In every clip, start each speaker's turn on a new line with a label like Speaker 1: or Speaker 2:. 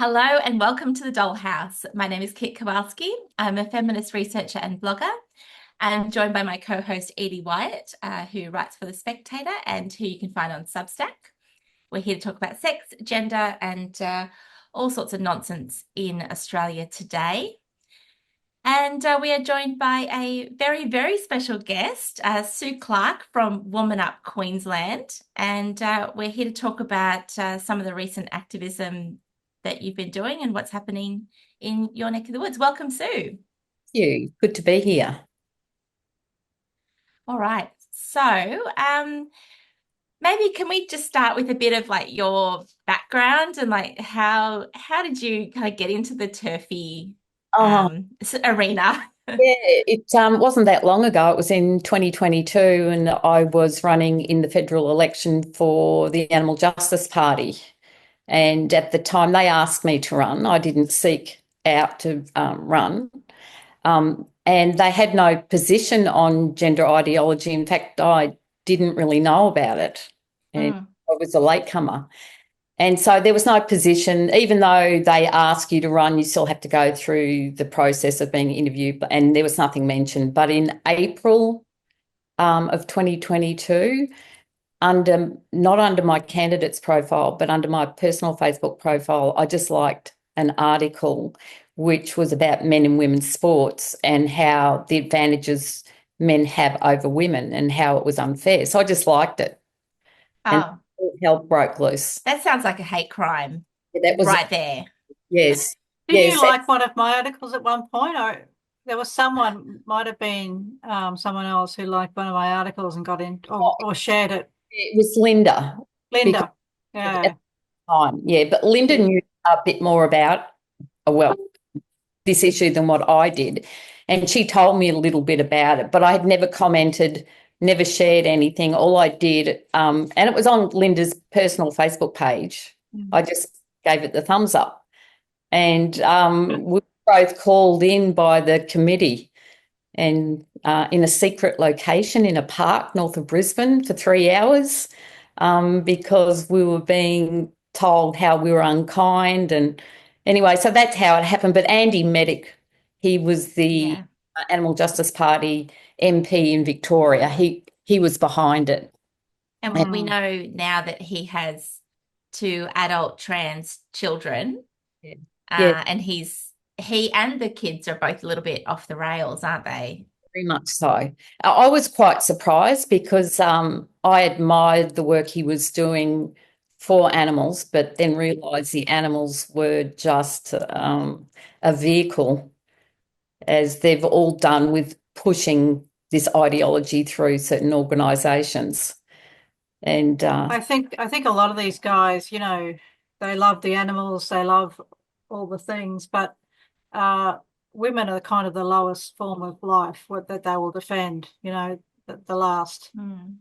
Speaker 1: Hello and welcome to the Dollhouse. My name is Kit Kowalski. I'm a feminist researcher and blogger. I'm joined by my co-host Edie Wyatt, who writes for The Spectator and who you can find on Substack. We're here to talk about sex, gender, and all sorts of nonsense in Australia today. And we are joined by a very, very special guest, Sue Clarke from Woman Up Queensland. And we're here to talk about some of the recent activism that you've been doing and what's happening in your neck of the woods. Welcome, Sue.
Speaker 2: You. Good to be here.
Speaker 1: All right. So, maybe can we just start with a bit of like your background and like how did you kind of get into the turfy
Speaker 2: Oh,
Speaker 1: arena?
Speaker 2: yeah, it wasn't that long ago. It was in 2022, and I was running in the federal election for the Animal Justice Party. And at the time they asked me to run, I didn't seek out to run. And they had no position on gender ideology. In fact, I didn't really know about it. And
Speaker 1: Mm,
Speaker 2: I was a latecomer. And so there was no position, even though they ask you to run, you still have to go through the process of being interviewed, and there was nothing mentioned. But in April of 2022, not under my candidate's profile, but under my personal Facebook profile, I just liked an article which was about men and women's sports and how the advantages men have over women and how it was unfair. So I just liked it, and
Speaker 1: oh,
Speaker 2: all hell broke loose.
Speaker 1: that sounds like a hate crime
Speaker 2: That was
Speaker 1: right there.
Speaker 2: Yes,
Speaker 3: Didn't you
Speaker 2: yes,
Speaker 3: like one of my articles at one point? Or there was someone, might have been someone else who liked one of my articles and got in or shared it.
Speaker 2: it was Linda because
Speaker 3: Linda.
Speaker 2: at
Speaker 3: Yeah.
Speaker 2: the time, yeah, but Linda knew a bit more about, well, this issue than what I did. And she told me a little bit about it, but I had never commented, never shared anything. All I did, and it was on Linda's personal Facebook page,
Speaker 3: Mm.
Speaker 2: I just gave it the thumbs up. And we were both called in by the committee and in a secret location in a park north of Brisbane for 3 hours because we were being told how we were unkind. And anyway, so that's how it happened. But Andy Medic, he was the
Speaker 1: Yeah.
Speaker 2: Animal Justice Party MP in Victoria. He was behind it.
Speaker 1: And we
Speaker 3: Mm.
Speaker 1: know now that he has two adult trans children,
Speaker 2: Yeah. Yeah,
Speaker 1: and he and the kids are both a little bit off the rails, aren't they?
Speaker 2: very much so. I was quite surprised because I admired the work he was doing for animals, but then realised the animals were just a vehicle, as they've all done with pushing this ideology through certain organisations. And
Speaker 3: I think a lot of these guys, they love the animals, they love all the things, but uh women are kind of the lowest form of life that they will defend, the last.
Speaker 1: Mm.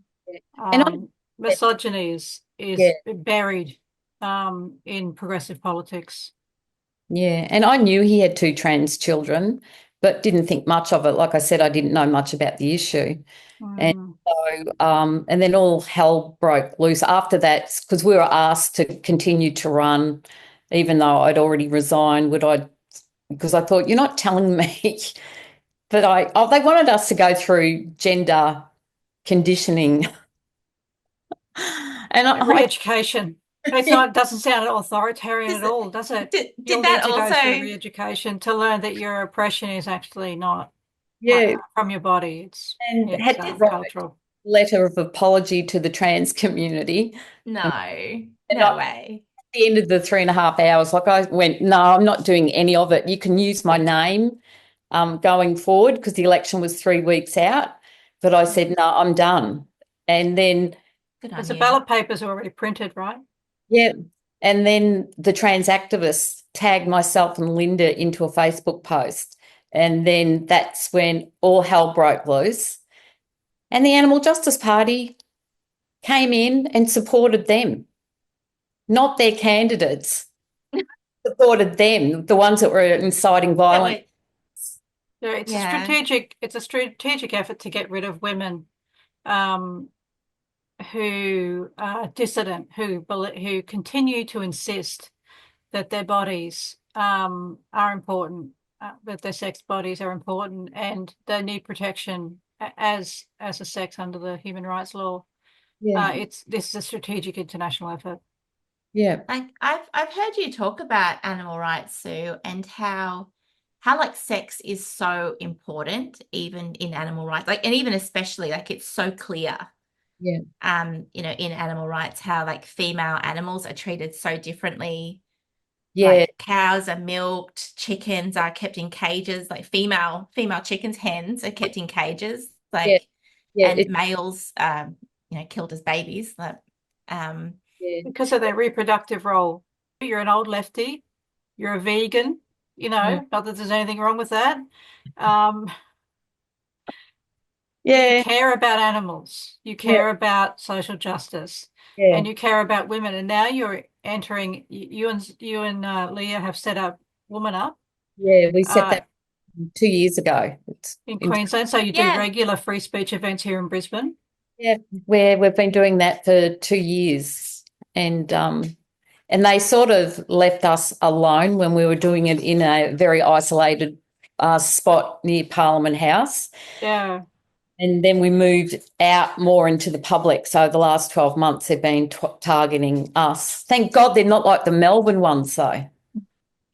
Speaker 2: and
Speaker 3: Um, Misogyny is
Speaker 2: yeah,
Speaker 3: buried in progressive politics.
Speaker 2: yeah, and I knew he had two trans children, but didn't think much of it. Like I said, I didn't know much about the issue. And
Speaker 3: Mm.
Speaker 2: so, and then all hell broke loose after that because we were asked to continue to run, even though I'd already resigned. Because I thought, you're not telling me. But they wanted us to go through gender conditioning. And
Speaker 3: Re-education. It doesn't sound authoritarian
Speaker 1: Does
Speaker 3: at all, does it?
Speaker 1: did
Speaker 3: You'll need
Speaker 1: that
Speaker 3: to go through
Speaker 1: also
Speaker 3: re-education to learn that your oppression is actually not
Speaker 2: yeah,
Speaker 3: from your body. It's
Speaker 2: and
Speaker 3: it's
Speaker 2: had to write
Speaker 3: cultural.
Speaker 2: a letter of apology to the trans community. And,
Speaker 1: no,
Speaker 2: and
Speaker 1: no way.
Speaker 2: the end of the 3.5 hours, like I went, no, I'm not doing any of it. You can use my name going forward because the election was 3 weeks out. But I said, no, I'm done. And then,
Speaker 1: Good
Speaker 3: Because
Speaker 1: on
Speaker 3: the
Speaker 1: you.
Speaker 3: ballot papers are already printed, right?
Speaker 2: yeah, and then the trans activists tagged myself and Linda into a Facebook post. And then that's when all hell broke loose. And the Animal Justice Party came in and supported them, not their candidates. Supported them, the ones that were inciting
Speaker 1: That
Speaker 2: violence.
Speaker 1: would,
Speaker 3: Yeah,
Speaker 1: yeah.
Speaker 3: it's a strategic effort to get rid of women um, who are dissident, who continue to insist that their bodies are important, that their sex bodies are important, and they need protection as a sex under the human rights law.
Speaker 2: Yeah.
Speaker 3: This is a strategic international effort.
Speaker 2: Yeah.
Speaker 1: Like I've heard you talk about animal rights, Sue, and how like sex is so important even in animal rights, like, and even especially like it's so clear,
Speaker 2: Yeah.
Speaker 1: in animal rights how like female animals are treated so differently.
Speaker 2: Yeah.
Speaker 1: Like cows are milked, chickens are kept in cages, like female chickens, hens are kept in cages,
Speaker 2: Yeah.
Speaker 1: like,
Speaker 2: Yeah.
Speaker 1: and males killed as babies. Like,
Speaker 2: Yeah.
Speaker 3: Because of their reproductive role. You're an old lefty, you're a vegan,
Speaker 2: Mm.
Speaker 3: not that there's anything wrong with that. Um, you
Speaker 2: Yeah.
Speaker 3: care about animals, you
Speaker 2: Yeah.
Speaker 3: care about social justice,
Speaker 2: Yeah.
Speaker 3: and you care about women. And now you're entering, you and Leah have set up Woman Up
Speaker 2: Yeah. We set
Speaker 3: uh,
Speaker 2: that 2 years ago. It's
Speaker 3: in Queensland. So you do
Speaker 1: yeah.
Speaker 3: regular free speech events here in Brisbane.
Speaker 2: yeah, where we've been doing that for 2 years, and they sort of left us alone when we were doing it in a very isolated spot near Parliament House.
Speaker 3: Yeah.
Speaker 2: And then we moved out more into the public. So the last 12 months they've been targeting us. Thank God they're not like the Melbourne ones, though.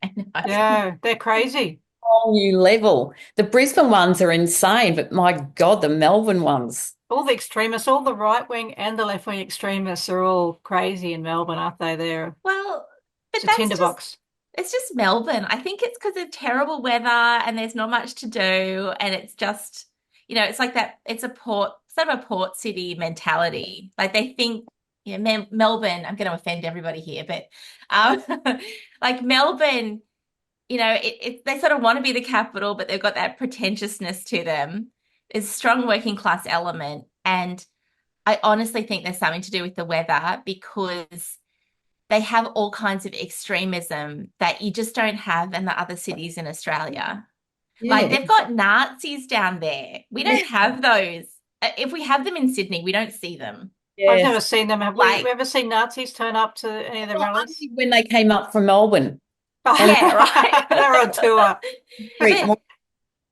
Speaker 1: I know.
Speaker 3: Yeah, they're crazy.
Speaker 2: Whole new level. The Brisbane ones are insane, but my God, the Melbourne ones.
Speaker 3: All the extremists, all the right wing and the left wing extremists are all crazy in Melbourne, aren't they?
Speaker 1: Well,
Speaker 3: It's
Speaker 1: but
Speaker 3: a
Speaker 1: that's just
Speaker 3: tinderbox.
Speaker 1: it's just Melbourne. I think it's because of terrible weather and there's not much to do, and it's just, it's like that. It's a port, sort of a port city mentality. Like they think, Melbourne. I'm going to offend everybody here, but um, like Melbourne, they sort of want to be the capital, but they've got that pretentiousness to them. There's a strong working class element, and I honestly think there's something to do with the weather because they have all kinds of extremism that you just don't have in the other cities in Australia. Like
Speaker 2: Yeah.
Speaker 1: they've got Nazis down there. We don't have those. If we have them in Sydney, we don't see them.
Speaker 3: I've
Speaker 2: Yes.
Speaker 3: never seen them. Have we
Speaker 1: Like,
Speaker 3: ever seen Nazis turn up to any of the
Speaker 2: Well,
Speaker 3: rallies?
Speaker 2: only when they came up from Melbourne and
Speaker 1: yeah, right.
Speaker 3: They're on tour.
Speaker 2: street
Speaker 1: But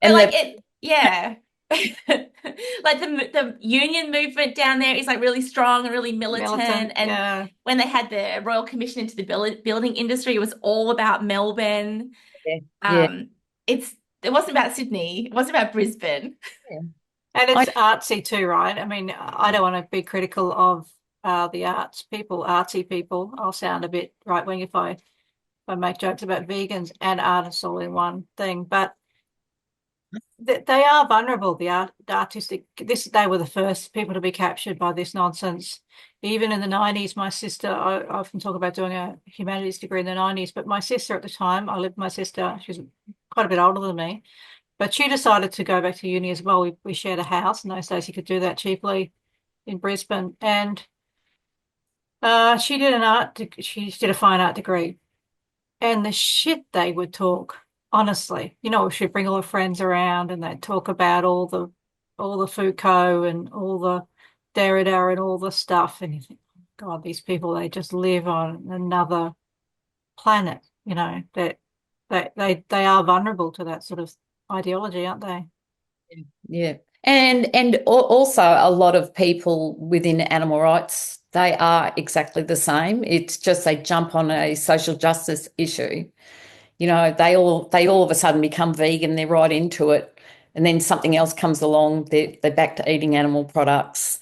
Speaker 2: and
Speaker 1: like
Speaker 2: left.
Speaker 1: it, yeah. Like the union movement down there is like really strong and really militant.
Speaker 3: Militant,
Speaker 1: And
Speaker 3: yeah.
Speaker 1: when they had the Royal Commission into the building industry, it was all about Melbourne.
Speaker 2: Yeah. Yeah.
Speaker 1: Um, it wasn't about Sydney. It wasn't about Brisbane.
Speaker 2: Yeah.
Speaker 3: And
Speaker 2: I,
Speaker 3: it's artsy too, right? I mean, I don't want to be critical of the artsy people. I'll sound a bit right wing if I make jokes about vegans and artists all in one thing, but they are vulnerable. The artistic. They were the first people to be captured by this nonsense. Even in the 90s, my sister. I often talk about doing a humanities degree in the 90s, but my sister at the time, I lived with my sister. She's quite a bit older than me, but she decided to go back to uni as well. We shared a house. In those days, you could do that cheaply in Brisbane, and she did a fine art degree, and the shit they would talk, honestly. She'd bring all her friends around and they'd talk about all the Foucault and all the Derrida and all the stuff. And you think, God, these people, they just live on another planet, that they are vulnerable to that sort of ideology, aren't they?
Speaker 2: yeah. And also a lot of people within animal rights, they are exactly the same. It's just they jump on a social justice issue. They all of a sudden become vegan, they're right into it, and then something else comes along, they're back to eating animal products.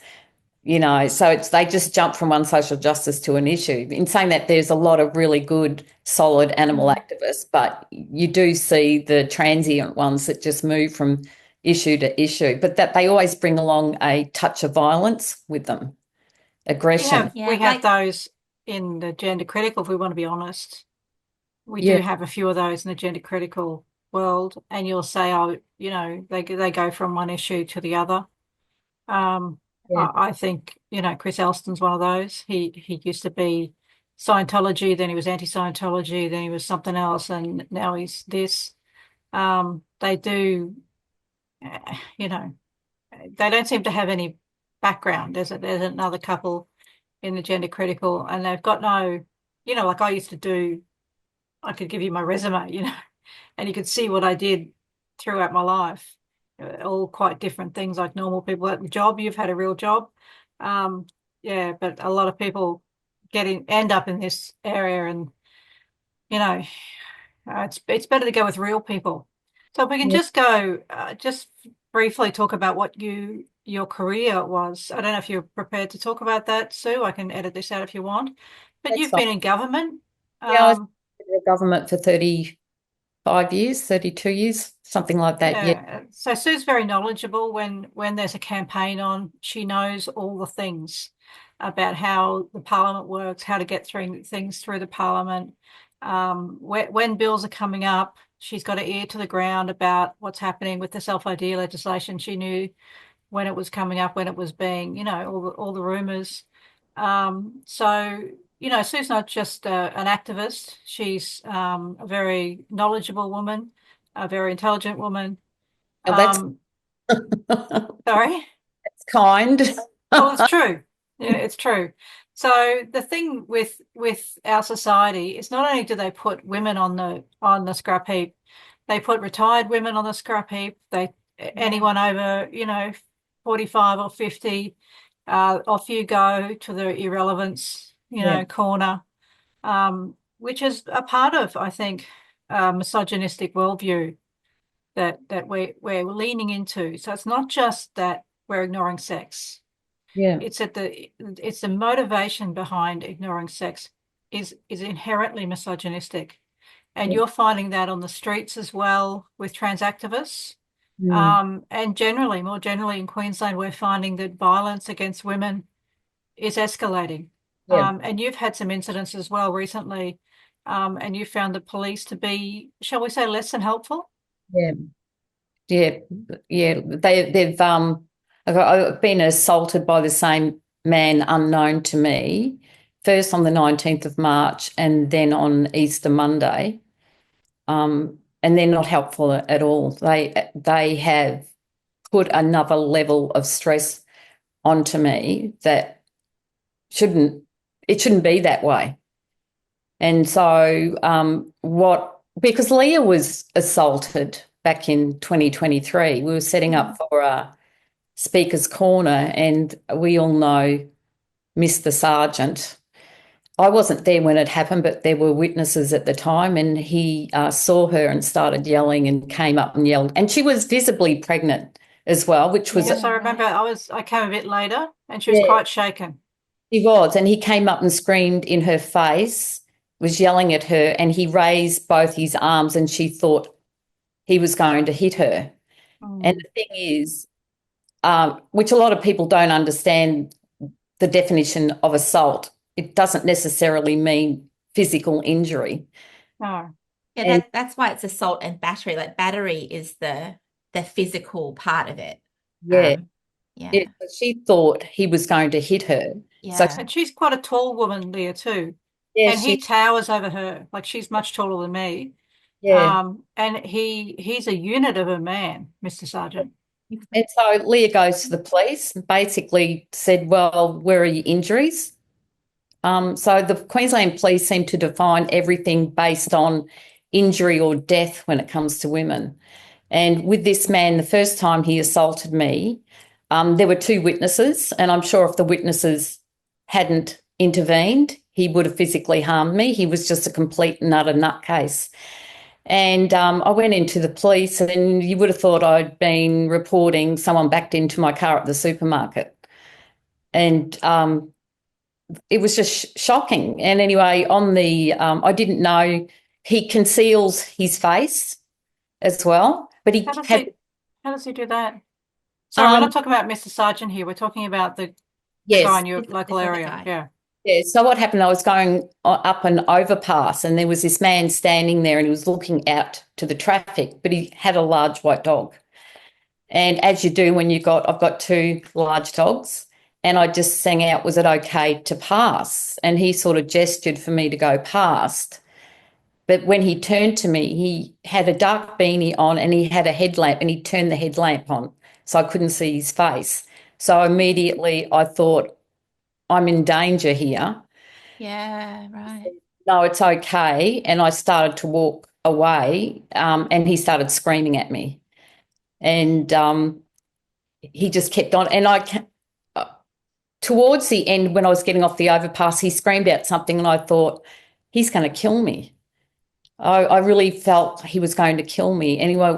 Speaker 2: So they just jump from one social justice to an issue. In saying that, there's a lot of really good, solid animal activists, but you do see the transient ones that just move from issue to issue, but that they always bring along a touch of violence with them,
Speaker 3: We have
Speaker 2: aggression.
Speaker 3: we
Speaker 1: Yeah,
Speaker 3: have those in the gender critical, if we want to be honest. We
Speaker 2: Yeah,
Speaker 3: do have a few of those in the gender critical world, and you'll say, oh, they go from one issue to the other.
Speaker 2: yeah,
Speaker 3: I think, Chris Elston's one of those. He used to be Scientology, then he was anti-Scientology, then he was something else, and now he's this. They do, you know, they don't seem to have any background. There's another couple in the gender critical, and they've got no, like I used to do I could give you my resume, and you could see what I did throughout my life. All quite different things like normal people at the job. You've had a real job. Um, yeah, but a lot of people end up in this area, and you know, it's better to go with real people. So if we can
Speaker 2: Yeah,
Speaker 3: just go, just briefly talk about what your career was. I don't know if you're prepared to talk about that, Sue. I can edit this out if you want. But
Speaker 2: that's
Speaker 3: you've
Speaker 2: fine.
Speaker 3: been in government.
Speaker 2: Yeah, I was
Speaker 3: Um,
Speaker 2: in the government for 35 years, 32 years, something like that. Yeah,
Speaker 3: yeah. So Sue's very knowledgeable when there's a campaign on. She knows all the things about how the parliament works, how to get through things through the parliament. When bills are coming up, she's got an ear to the ground about what's happening with the self-ID legislation. She knew when it was coming up, when it was being, all the rumors. So, Sue's not just an activist. She's a very knowledgeable woman, a very intelligent woman.
Speaker 2: now that's
Speaker 3: Um, Sorry.
Speaker 2: kind.
Speaker 3: Well, it's true. Yeah, it's true. So the thing with our society is not only do they put women on the scrap heap, they put retired women on the scrap heap. Anyone over, 45 or 50, off you go to the irrelevance,
Speaker 2: Yeah,
Speaker 3: corner, which is a part of, I think, misogynistic worldview that we're leaning into. So it's not just that we're ignoring sex.
Speaker 2: yeah,
Speaker 3: It's the motivation behind ignoring sex is inherently misogynistic. And
Speaker 2: yeah.
Speaker 3: you're finding that on the streets as well with trans activists.
Speaker 2: Mm,
Speaker 3: And more generally in Queensland, we're finding that violence against women is escalating.
Speaker 2: yeah,
Speaker 3: And you've had some incidents as well recently, and you found the police to be, shall we say, less than helpful?
Speaker 2: yeah, yeah, yeah. I've been assaulted by the same man unknown to me, first on the 19th of March and then on Easter Monday. And they're not helpful at all. They have put another level of stress onto me that shouldn't it shouldn't be that way. And so because Leah was assaulted back in 2023, we were setting up for a speaker's corner, and we all know Mr. Sergeant. I wasn't there when it happened, but there were witnesses at the time, and he saw her and started yelling and came up and yelled. And she was visibly pregnant as well, which was,
Speaker 3: Yes, I remember I came a bit later and she was
Speaker 2: yeah,
Speaker 3: quite shaken.
Speaker 2: she was. And he came up and screamed in her face, was yelling at her, and he raised both his arms, and she thought he was going to hit her. And
Speaker 3: Mm.
Speaker 2: the thing is, which a lot of people don't understand the definition of assault, it doesn't necessarily mean physical injury.
Speaker 3: No.
Speaker 1: Yeah,
Speaker 2: And
Speaker 1: that's why it's assault and battery. Like battery is the physical part of it.
Speaker 2: yeah,
Speaker 1: Um, yeah,
Speaker 2: she thought he was going to hit her. So
Speaker 1: yeah,
Speaker 3: And she's quite a tall woman, Leah, too.
Speaker 2: yeah,
Speaker 3: And he towers over her. Like she's much taller than me.
Speaker 2: yeah.
Speaker 3: And he's a unit of a man, Mr. Sergeant.
Speaker 2: And so Leah goes to the police and basically said, well, where are your injuries? So the Queensland Police seem to define everything based on injury or death when it comes to women. And with this man, the first time he assaulted me, there were two witnesses, and I'm sure if the witnesses hadn't intervened, he would have physically harmed me. He was just a complete and utter nutcase. And I went into the police, and you would have thought I'd been reporting someone backed into my car at the supermarket. And it was just shocking. And anyway, I didn't know he conceals his face as well, but he
Speaker 3: How does
Speaker 2: had,
Speaker 3: he how does he do that? Sorry, we're
Speaker 2: um,
Speaker 3: not talking about Mr. Sergeant here. We're talking about the guy
Speaker 2: yes,
Speaker 3: in your local
Speaker 1: this other
Speaker 3: area.
Speaker 1: guy.
Speaker 3: Yeah.
Speaker 2: yeah. So what happened? I was going up an overpass, and there was this man standing there, and he was looking out to the traffic, but he had a large white dog. And as you do when I've got two large dogs, and I just sang out, was it okay to pass? And he sort of gestured for me to go past. But when he turned to me, he had a dark beanie on and he had a headlamp, and he turned the headlamp on so I couldn't see his face. So immediately I thought, I'm in danger here.
Speaker 1: Yeah, right.
Speaker 2: no, it's okay. And I started to walk away, and he started screaming at me. And he just kept on. And towards the end, when I was getting off the overpass, he screamed out something, and I thought, he's going to kill me. I really felt he was going to kill me. Anyway,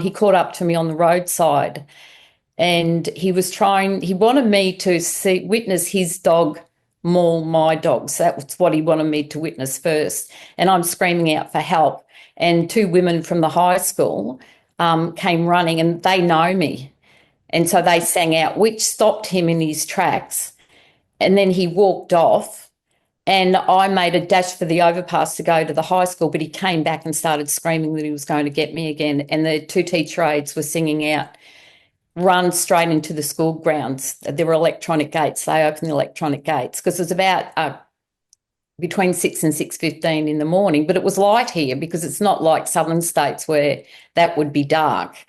Speaker 2: he caught up to me on the roadside, and he wanted me to witness his dog maul my dogs. That was what he wanted me to witness first. And I'm screaming out for help. And two women from the high school came running, and they know me. And so they sang out, which stopped him in his tracks. And then he walked off, and I made a dash for the overpass to go to the high school, but he came back and started screaming that he was going to get me again. And the two teacher aides were singing out, run straight into the school grounds. There were electronic gates. They opened the electronic gates because it was about between 6 and 6:15 in the morning, but it was light here because it's not like southern states where that would be dark.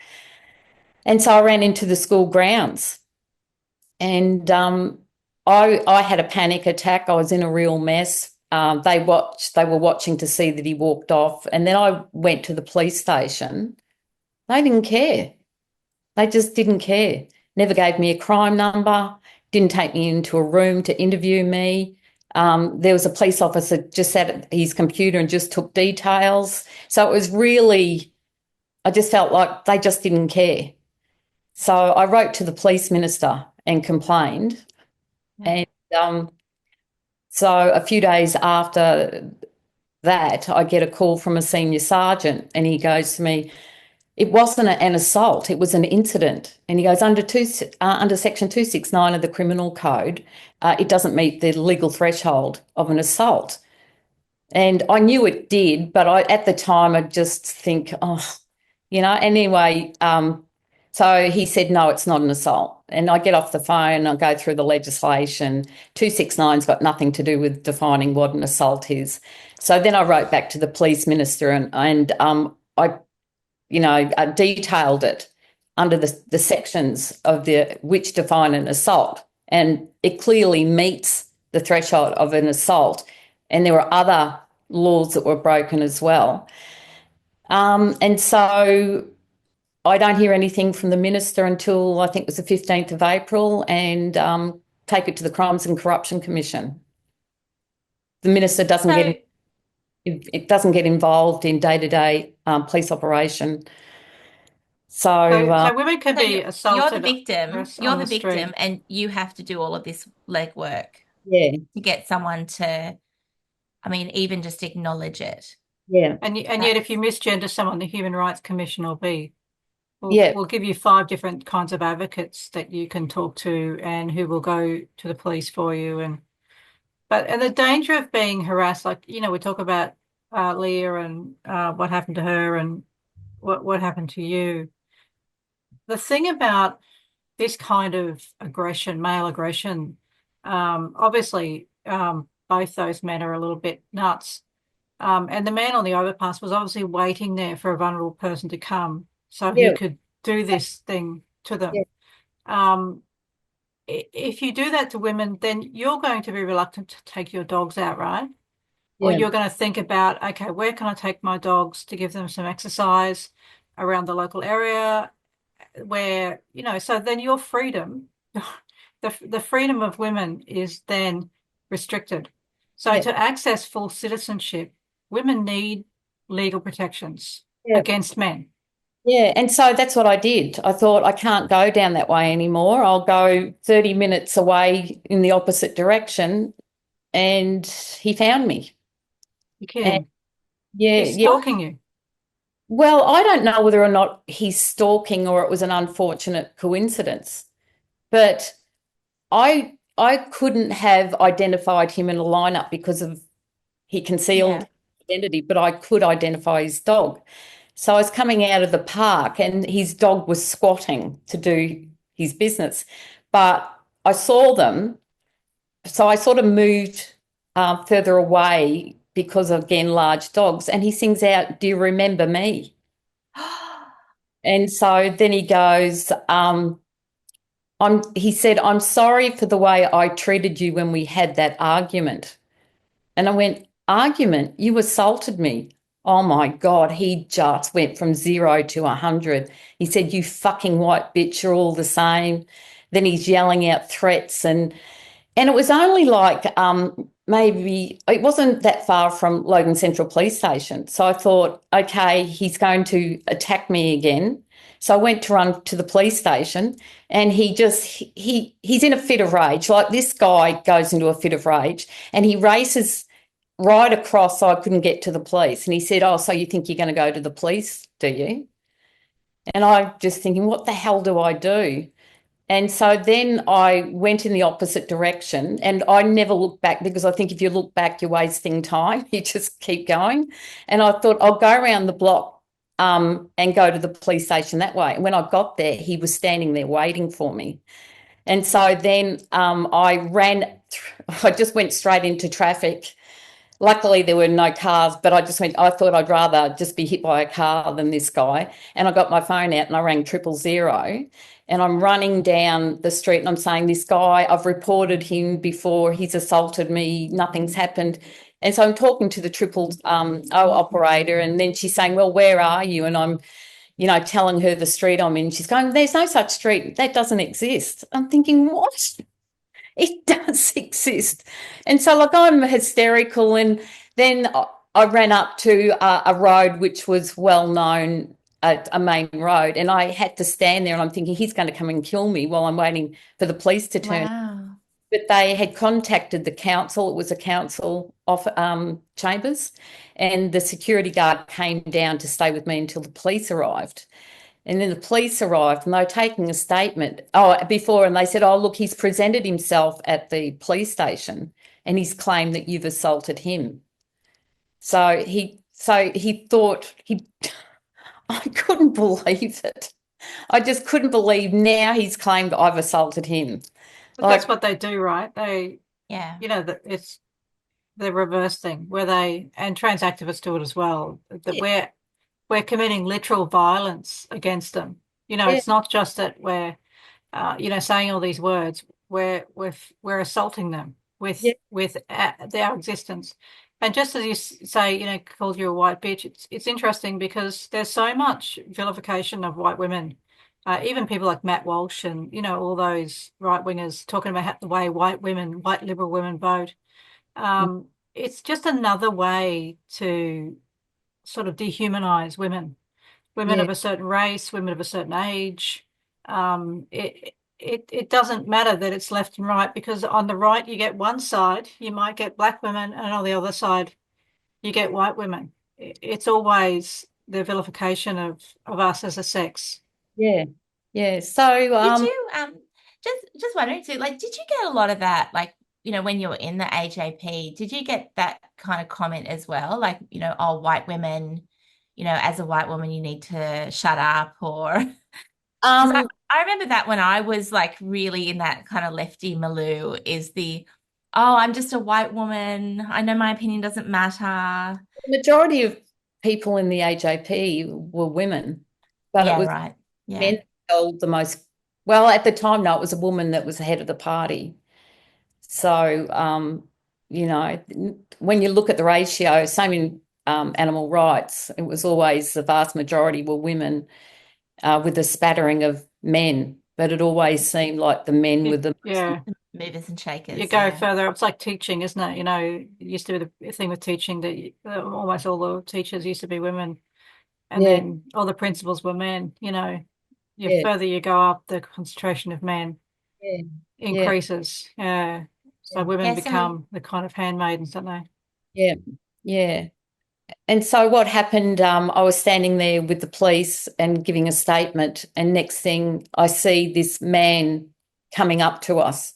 Speaker 2: And so I ran into the school grounds, and I had a panic attack. I was in a real mess. They were watching to see that he walked off, and then I went to the police station. They didn't care. They just didn't care. Never gave me a crime number, didn't take me into a room to interview me. There was a police officer just sat at his computer and just took details. So it was really, I just felt like they just didn't care. So I wrote to the police minister and complained. And so a few days after that, I get a call from a senior sergeant, and he goes to me, it wasn't an assault, it was an incident. And he goes, under section 269 of the criminal code, it doesn't meet the legal threshold of an assault. And I knew it did, but at the time I just think, anyway, so he said, no, it's not an assault. And I get off the phone, I go through the legislation. 269's got nothing to do with defining what an assault is. So then I wrote back to the police minister, and I detailed it under the sections of which define an assault, and it clearly meets the threshold of an assault. And there were other laws that were broken as well. And so I don't hear anything from the minister until I think it was the 15th of April, and take it to the Crimes and Corruption Commission. The minister doesn't get involved in day-to-day police operation.
Speaker 3: So women can be
Speaker 1: You're
Speaker 3: assaulted
Speaker 1: the victim. You're
Speaker 3: on
Speaker 1: the
Speaker 3: the street.
Speaker 1: victim, and you have to do all of this legwork
Speaker 2: Yeah,
Speaker 1: to get someone to, I mean, even just acknowledge it.
Speaker 2: yeah,
Speaker 3: And yet, if you misgender someone, the Human Rights Commission will
Speaker 2: yeah,
Speaker 3: will give you 5 different kinds of advocates that you can talk to, and who will go to the police for you. And the danger of being harassed, like, we talk about Leah and what happened to her, and what happened to you. The thing about this kind of aggression, male aggression, obviously, both those men are a little bit nuts. And the man on the overpass was obviously waiting there for a vulnerable person to come so he
Speaker 2: yeah,
Speaker 3: could do this thing to
Speaker 2: yeah,
Speaker 3: them. If you do that to women, then you're going to be reluctant to take your dogs out, right? Or
Speaker 2: yeah,
Speaker 3: you're going to think about, okay, where can I take my dogs to give them some exercise around the local area, where, so then your freedom, the freedom of women is then restricted. So
Speaker 2: yeah,
Speaker 3: to access full citizenship, women need legal protections
Speaker 2: yeah.
Speaker 3: against men.
Speaker 2: Yeah, and so that's what I did. I thought, I can't go down that way anymore. I'll go 30 minutes away in the opposite direction. And he found me.
Speaker 3: You're
Speaker 2: And
Speaker 3: kidding.
Speaker 2: yeah,
Speaker 3: He's
Speaker 2: yeah.
Speaker 3: stalking you.
Speaker 2: Well, I don't know whether or not he's stalking or it was an unfortunate coincidence, but I couldn't have identified him in a lineup because of he concealed identity, but I could identify his dog. So I was coming out of the park, and his dog was squatting to do his business. But I saw them, so I sort of moved further away because of, again, large dogs. And he sings out, "Do you remember me?" And so then he goes, he said, "I'm sorry for the way I treated you when we had that argument." And I went, argument. You assaulted me. Oh my God, he just went from 0 to 100. He said, you fucking white bitch, you're all the same. Then he's yelling out threats and it was only like maybe it wasn't that far from Logan Central Police Station. So I thought, okay, he's going to attack me again. So I went to run to the police station and he's in a fit of rage. Like this guy goes into a fit of rage and he races right across so I couldn't get to the police. And he said, oh, so you think you're going to go to the police, do you? And I just thinking, what the hell do I do? And so then I went in the opposite direction and I never looked back because I think if you look back, you're wasting time. You just keep going. And I thought I'll go around the block and go to the police station that way. And when I got there, he was standing there waiting for me. And so then I just went straight into traffic. Luckily, there were no cars, but I thought I'd rather just be hit by a car than this guy. And I got my phone out and I rang 000. And I'm running down the street and I'm saying, this guy, I've reported him before, he's assaulted me, nothing's happened. And so I'm talking to the O operator and then she's saying, well, where are you? And I'm, telling her the street I'm in. She's going, there's no such street. That doesn't exist. I'm thinking, what? It does exist. And so like I'm hysterical. And then I ran up to a road which was well known, a main road, and I had to stand there and I'm thinking he's going to come and kill me while I'm waiting for the police to turn.
Speaker 1: Wow.
Speaker 2: But they had contacted the council. It was a council chambers, and the security guard came down to stay with me until the police arrived. And then the police arrived and they were taking a statement before, and they said, oh, look, he's presented himself at the police station and he's claimed that you've assaulted him. So he thought I couldn't believe it. I just couldn't believe now he's claimed I've assaulted him.
Speaker 3: But that's what they do, right? They,
Speaker 1: Yeah.
Speaker 3: It's the reverse thing and trans activists do it as well, that we're committing literal violence against them. It's not just that we're, saying all these words. We're assaulting them with their existence. And just as you say, called you a white bitch, it's interesting because there's so much vilification of white women. Even people like Matt Walsh and, all those right-wingers talking about the way white liberal women vote. It's just another way to sort of dehumanize women of a certain race, women of a certain age. It doesn't matter that it's left and right, because on the right you get one side, you might get black women, and on the other side you get white women. It's always the vilification of us as a sex.
Speaker 2: Yeah. So
Speaker 1: did you just wondering too, like, did you get a lot of that, like, when you were in the AJP, did you get that kind of comment as well? Like, oh, white women, as a white woman, you need to shut up, or I remember that when I was like really in that kind of lefty milieu is oh, I'm just a white woman. I know my opinion doesn't matter.
Speaker 2: The majority of people in the AJP were women, but
Speaker 1: yeah,
Speaker 2: it was
Speaker 1: right. Yeah.
Speaker 2: men held the most. Well, at the time, no, it was a woman that was the head of the party. So, when you look at the ratio, same in animal rights, it was always the vast majority were women with a spattering of men, but it always seemed like the men were the
Speaker 1: movers and shakers.
Speaker 3: You go further, it's like teaching, isn't it? It used to be the thing with teaching that almost all the teachers used to be women, and then all the principals were men. The further you go up, the concentration of men increases. So women become the kind of handmaidens, don't they?
Speaker 2: Yeah. And so what happened, I was standing there with the police and giving a statement, and next thing I see this man coming up to us.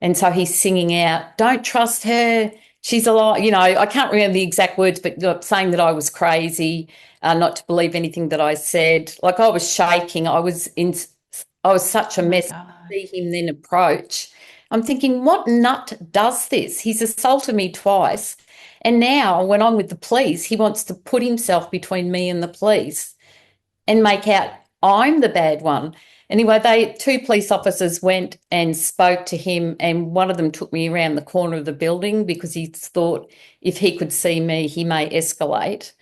Speaker 2: And so he's singing out, don't trust her, she's a lie. I can't remember the exact words, but saying that I was crazy, not to believe anything that I said. Like I was shaking. I was such a mess to see him then approach. I'm thinking, what nut does this? He's assaulted me twice. And now when I'm with the police, he wants to put himself between me and the police and make out I'm the bad one. Anyway, two police officers went and spoke to him, and one of them took me around the corner of the building because he thought if he could see me, he may escalate.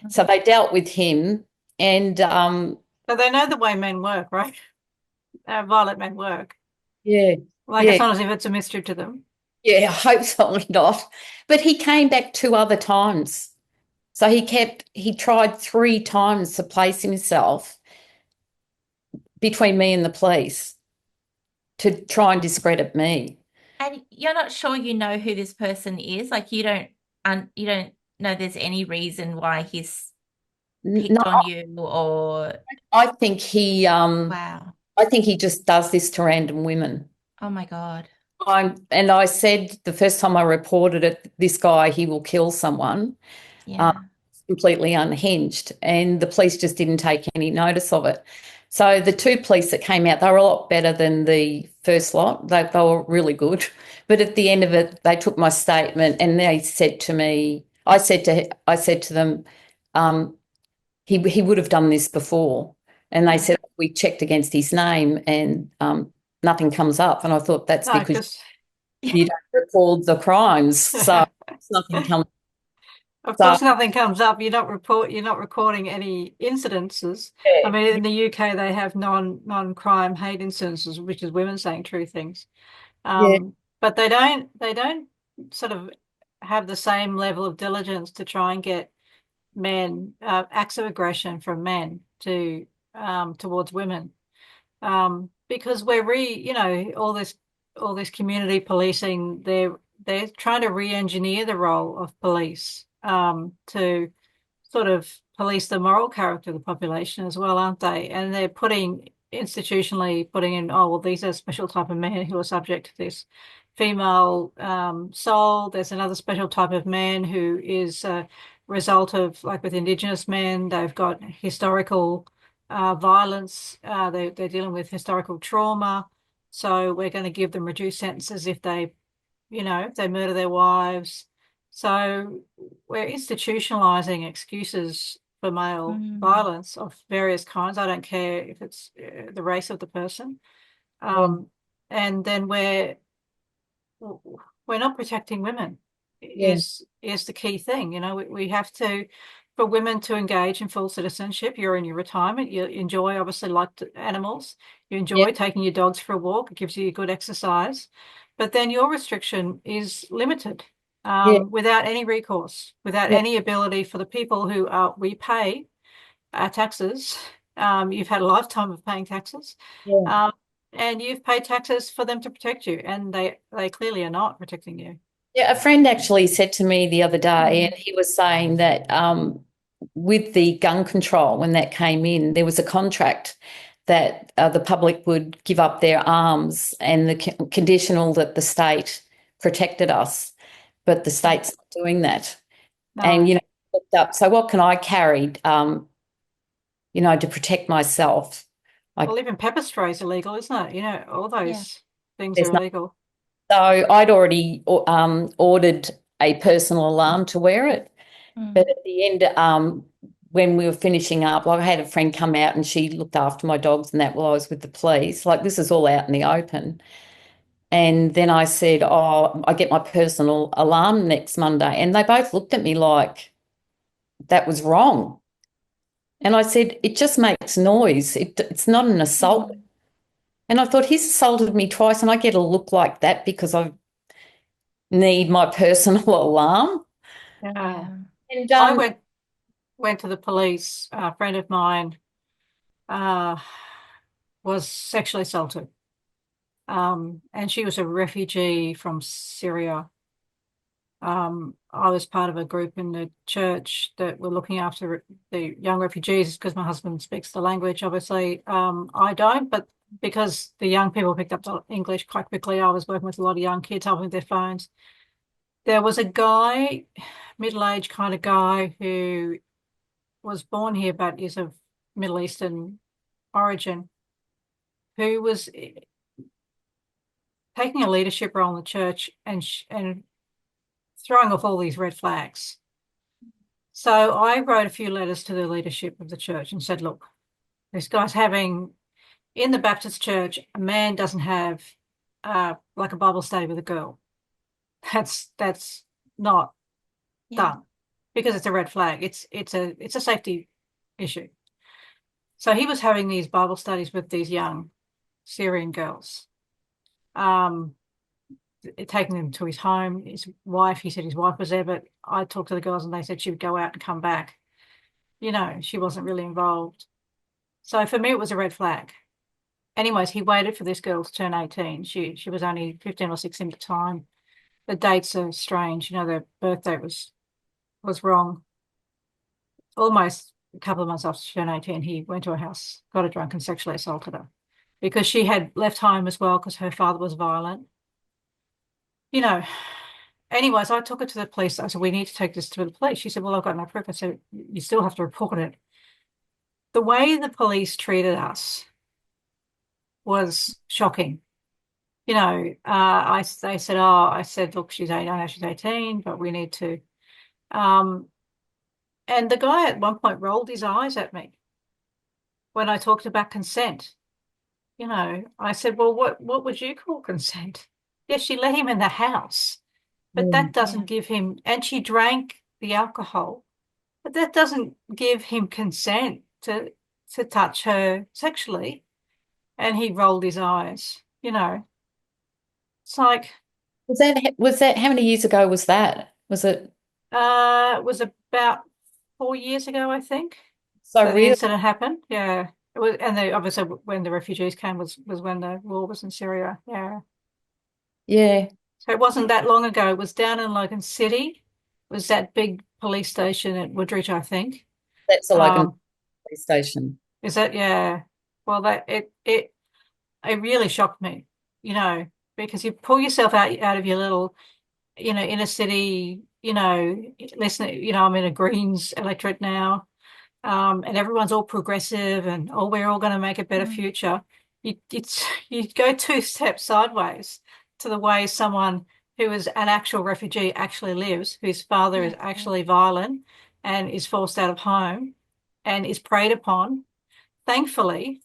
Speaker 2: So they dealt with him, and
Speaker 3: But they know the way men work, right? Violent men work.
Speaker 2: yeah,
Speaker 3: Like,
Speaker 2: yeah,
Speaker 3: it's not as if it's a mystery to them.
Speaker 2: yeah, I hope so not. But he came back two other times. So he tried three times to place himself between me and the police to try and discredit me.
Speaker 1: And you're not sure you know who this person is? Like you don't know there's any reason why he's
Speaker 2: No,
Speaker 1: picked on you or
Speaker 2: I think he
Speaker 1: wow.
Speaker 2: I think he just does this to random women.
Speaker 1: Oh my God.
Speaker 2: And I said the first time I reported it, this guy, he will kill someone, um,
Speaker 1: Yeah.
Speaker 2: completely unhinged. And the police just didn't take any notice of it. So the two police that came out, they were a lot better than the first lot. They were really good. But at the end of it, they took my statement and they said to me, I said to them, um, he would have done this before. And they
Speaker 1: Yeah.
Speaker 2: said, we checked against his name and nothing comes up. And I thought that's
Speaker 3: No,
Speaker 2: because
Speaker 3: because
Speaker 2: you don't record the crimes. So nothing comes.
Speaker 3: of
Speaker 2: So
Speaker 3: course nothing comes up. You're not recording any incidences. I
Speaker 2: yeah,
Speaker 3: mean, in the UK they have non-crime hate incidences, which is women saying true things.
Speaker 2: yeah,
Speaker 3: But they don't sort of have the same level of diligence to try and get men acts of aggression from men to towards women. Because all this community policing, they're trying to re-engineer the role of police to sort of police the moral character of the population as well, aren't they? And they're institutionally putting in, oh, well, these are special type of men who are subject to this female soul. There's another special type of man who is a result of, like with Indigenous men, they've got historical violence. They're dealing with historical trauma. So we're going to give them reduced sentences if if they murder their wives. So we're institutionalizing excuses for male
Speaker 1: Mm.
Speaker 3: violence of various kinds. I don't care if it's the race of the person.
Speaker 2: yeah,
Speaker 3: And then we're not protecting women
Speaker 2: yeah,
Speaker 3: is the key thing. We have to, for women to engage in full citizenship. You're in your retirement. You enjoy, obviously, like animals. You
Speaker 2: yeah,
Speaker 3: enjoy taking your dogs for a walk. It gives you good exercise. But then your restriction is limited
Speaker 2: yeah,
Speaker 3: without any recourse, without
Speaker 2: yeah,
Speaker 3: any ability for the people we pay our taxes. You've had a lifetime of paying taxes.
Speaker 2: yeah.
Speaker 3: Um, and you've paid taxes for them to protect you, and they clearly are not protecting you.
Speaker 2: Yeah, a friend actually said to me the other day,
Speaker 1: Mm.
Speaker 2: and he was saying that with the gun control, when that came in, there was a contract that the public would give up their arms and the conditional that the state protected us, but the state's not doing that. And,
Speaker 3: No.
Speaker 2: looked up, so what can I carry, to protect myself? Like,
Speaker 3: Well, even pepper spray is illegal, isn't it? All
Speaker 1: Yeah.
Speaker 3: those things are
Speaker 2: there's no.
Speaker 3: illegal.
Speaker 2: So I'd already ordered a personal alarm to wear it. But
Speaker 1: Mm.
Speaker 2: at the end, when we were finishing up, like I had a friend come out and she looked after my dogs and that while I was with the police. Like this is all out in the open. And then I said, oh, I get my personal alarm next Monday. And they both looked at me like that was wrong. And I said, it just makes noise. It's not an assault.
Speaker 1: Mm.
Speaker 2: And I thought he's assaulted me twice and I get a look like that because I need my personal alarm.
Speaker 3: Yeah.
Speaker 1: Yeah.
Speaker 2: And
Speaker 3: I went to the police. A friend of mine uh, was sexually assaulted. And she was a refugee from Syria. I was part of a group in the church that were looking after the young refugees because my husband speaks the language. Obviously, I don't, but because the young people picked up the English quite quickly, I was working with a lot of young kids helping with their phones. There was a guy, middle-aged kind of guy, who was born here but is of Middle Eastern origin, who was taking a leadership role in the church and throwing off all these red flags. So I wrote a few letters to the leadership of the church and said, look, this guy's having in the Baptist church, a man doesn't have like a Bible study with a girl. That's not
Speaker 1: Yeah.
Speaker 3: done because it's a red flag. It's a safety issue. So he was having these Bible studies with these young Syrian girls, um, taking them to his home. His wife, he said his wife was there, but I talked to the girls and they said she would go out and come back. You know, she wasn't really involved. So for me, it was a red flag. Anyways, he waited for this girl to turn 18. She was only 15 or 16 at the time. The dates are strange. You know, the birth date was wrong. Almost a couple of months after she turned 18, he went to her house, got her drunk, and sexually assaulted her because she had left home as well because her father was violent. You know, anyways, I took her to the police. I said, we need to take this to the police. She said, well, I've got no proof. I said, you still have to report it. The way the police treated us was shocking. You know, they said, oh, I said, look, she's 18, I know she's 18, but we need to. And the guy at one point rolled his eyes at me when I talked about consent. You know, I said, well, what would you call consent? Yes, she let him in the house, but that
Speaker 2: Mm.
Speaker 3: doesn't give him, and she drank the alcohol, but that doesn't give him consent to touch her sexually. And he rolled his eyes, you know. It's like,
Speaker 2: Was that how many years ago was that? Was it
Speaker 3: it was about 4 years ago, I think,
Speaker 2: so
Speaker 3: that the
Speaker 2: real?
Speaker 3: incident happened. Yeah. It was, and obviously when the refugees came was when the war was in Syria. Yeah.
Speaker 2: Yeah,
Speaker 3: So it wasn't that long ago. It was down in Logan City. It was that big police station at Woodridge, I think.
Speaker 2: that's like a
Speaker 3: Um,
Speaker 2: police station.
Speaker 3: is that, yeah. Well, it really shocked me, you know, because you pull yourself out of your little, you know, inner city, you know, listen, you know, I'm in a Greens electorate now, and everyone's all progressive and oh, we're all going to make a better
Speaker 1: Mm.
Speaker 3: future. You go two steps sideways to the way someone who is an actual refugee actually lives, whose father is
Speaker 1: Yeah.
Speaker 3: actually violent and is forced out of home and is preyed upon. Thankfully,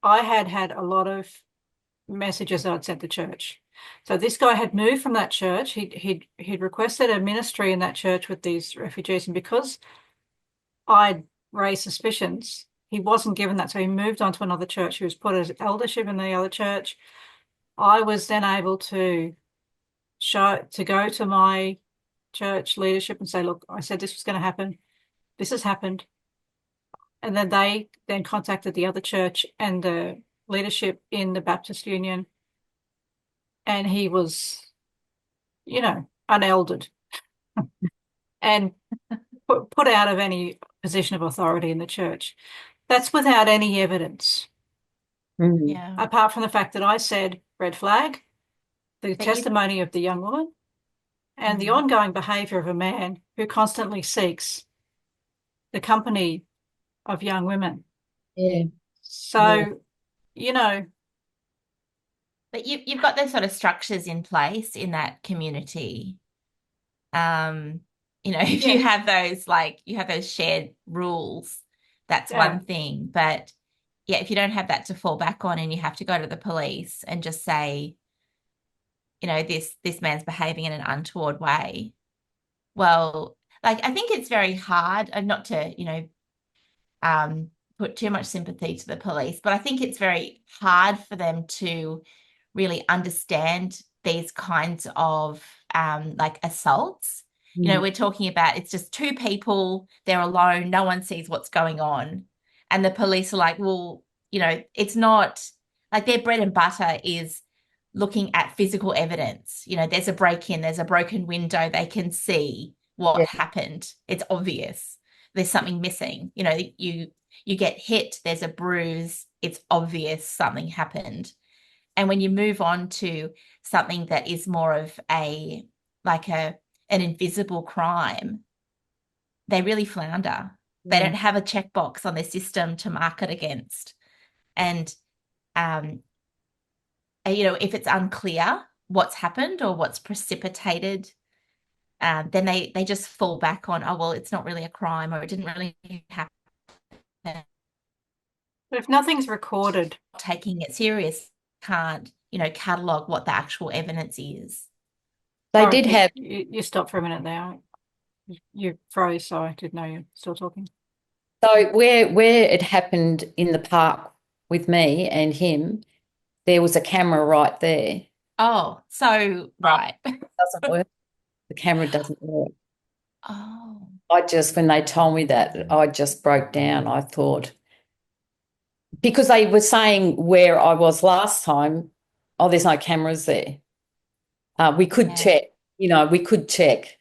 Speaker 3: I had a lot of messages that I'd sent to church. So this guy had moved from that church. He'd requested a ministry in that church with these refugees, and because I'd raised suspicions, he wasn't given that. So he moved on to another church. He was put as eldership in the other church. I was then able to go to my church leadership and say, look, I said this was going to happen. This has happened. And then they then contacted the other church and the leadership in the Baptist Union. And he was, you know, uneldered and put out of any position of authority in the church. That's without any evidence,
Speaker 2: Mm.
Speaker 1: Yeah.
Speaker 3: apart from the fact that I said red flag, the
Speaker 1: But you,
Speaker 3: testimony of the young woman, and the
Speaker 1: mm,
Speaker 3: ongoing behavior of a man who constantly seeks the company of young women.
Speaker 2: Yeah, yeah.
Speaker 3: So, you know,
Speaker 1: but you've got those sort of structures in place in that community. Um, if you
Speaker 3: yeah,
Speaker 1: have those, like you have those shared rules, that's
Speaker 3: yeah,
Speaker 1: one thing. But yeah, if you don't have that to fall back on and you have to go to the police and just say, this man's behaving in an untoward way. Well, like I think it's very hard, and not to, um, put too much sympathy to the police, but I think it's very hard for them to really understand these kinds of like assaults.
Speaker 2: Mm.
Speaker 1: We're talking about it's just two people, they're alone, no one sees what's going on. And the police are like, well, it's not like their bread and butter is looking at physical evidence. There's a break in, there's a broken window, they can see what
Speaker 2: Yeah.
Speaker 1: happened. It's obvious there's something missing. You get hit, there's a bruise, it's obvious something happened. And when you move on to something that is more of an invisible crime, they really flounder. They don't
Speaker 2: Mm.
Speaker 1: have a checkbox on their system to mark it against. And um, if it's unclear what's happened or what's precipitated, then they just fall back on, oh well, it's not really a crime or it didn't really happen.
Speaker 3: But if nothing's recorded,
Speaker 1: taking it serious, can't, catalogue what the actual evidence is.
Speaker 2: They
Speaker 3: sorry,
Speaker 2: did have,
Speaker 3: you stopped for a minute there. You froze, so I didn't know you're still talking.
Speaker 2: so where it happened in the park with me and him, there was a camera right there.
Speaker 1: Oh, so right.
Speaker 2: It doesn't work. The camera doesn't work.
Speaker 1: Oh,
Speaker 2: When they told me that, I just broke down. I thought, because they were saying where I was last time, oh, there's no cameras there. We could
Speaker 1: yeah.
Speaker 2: check, we could check,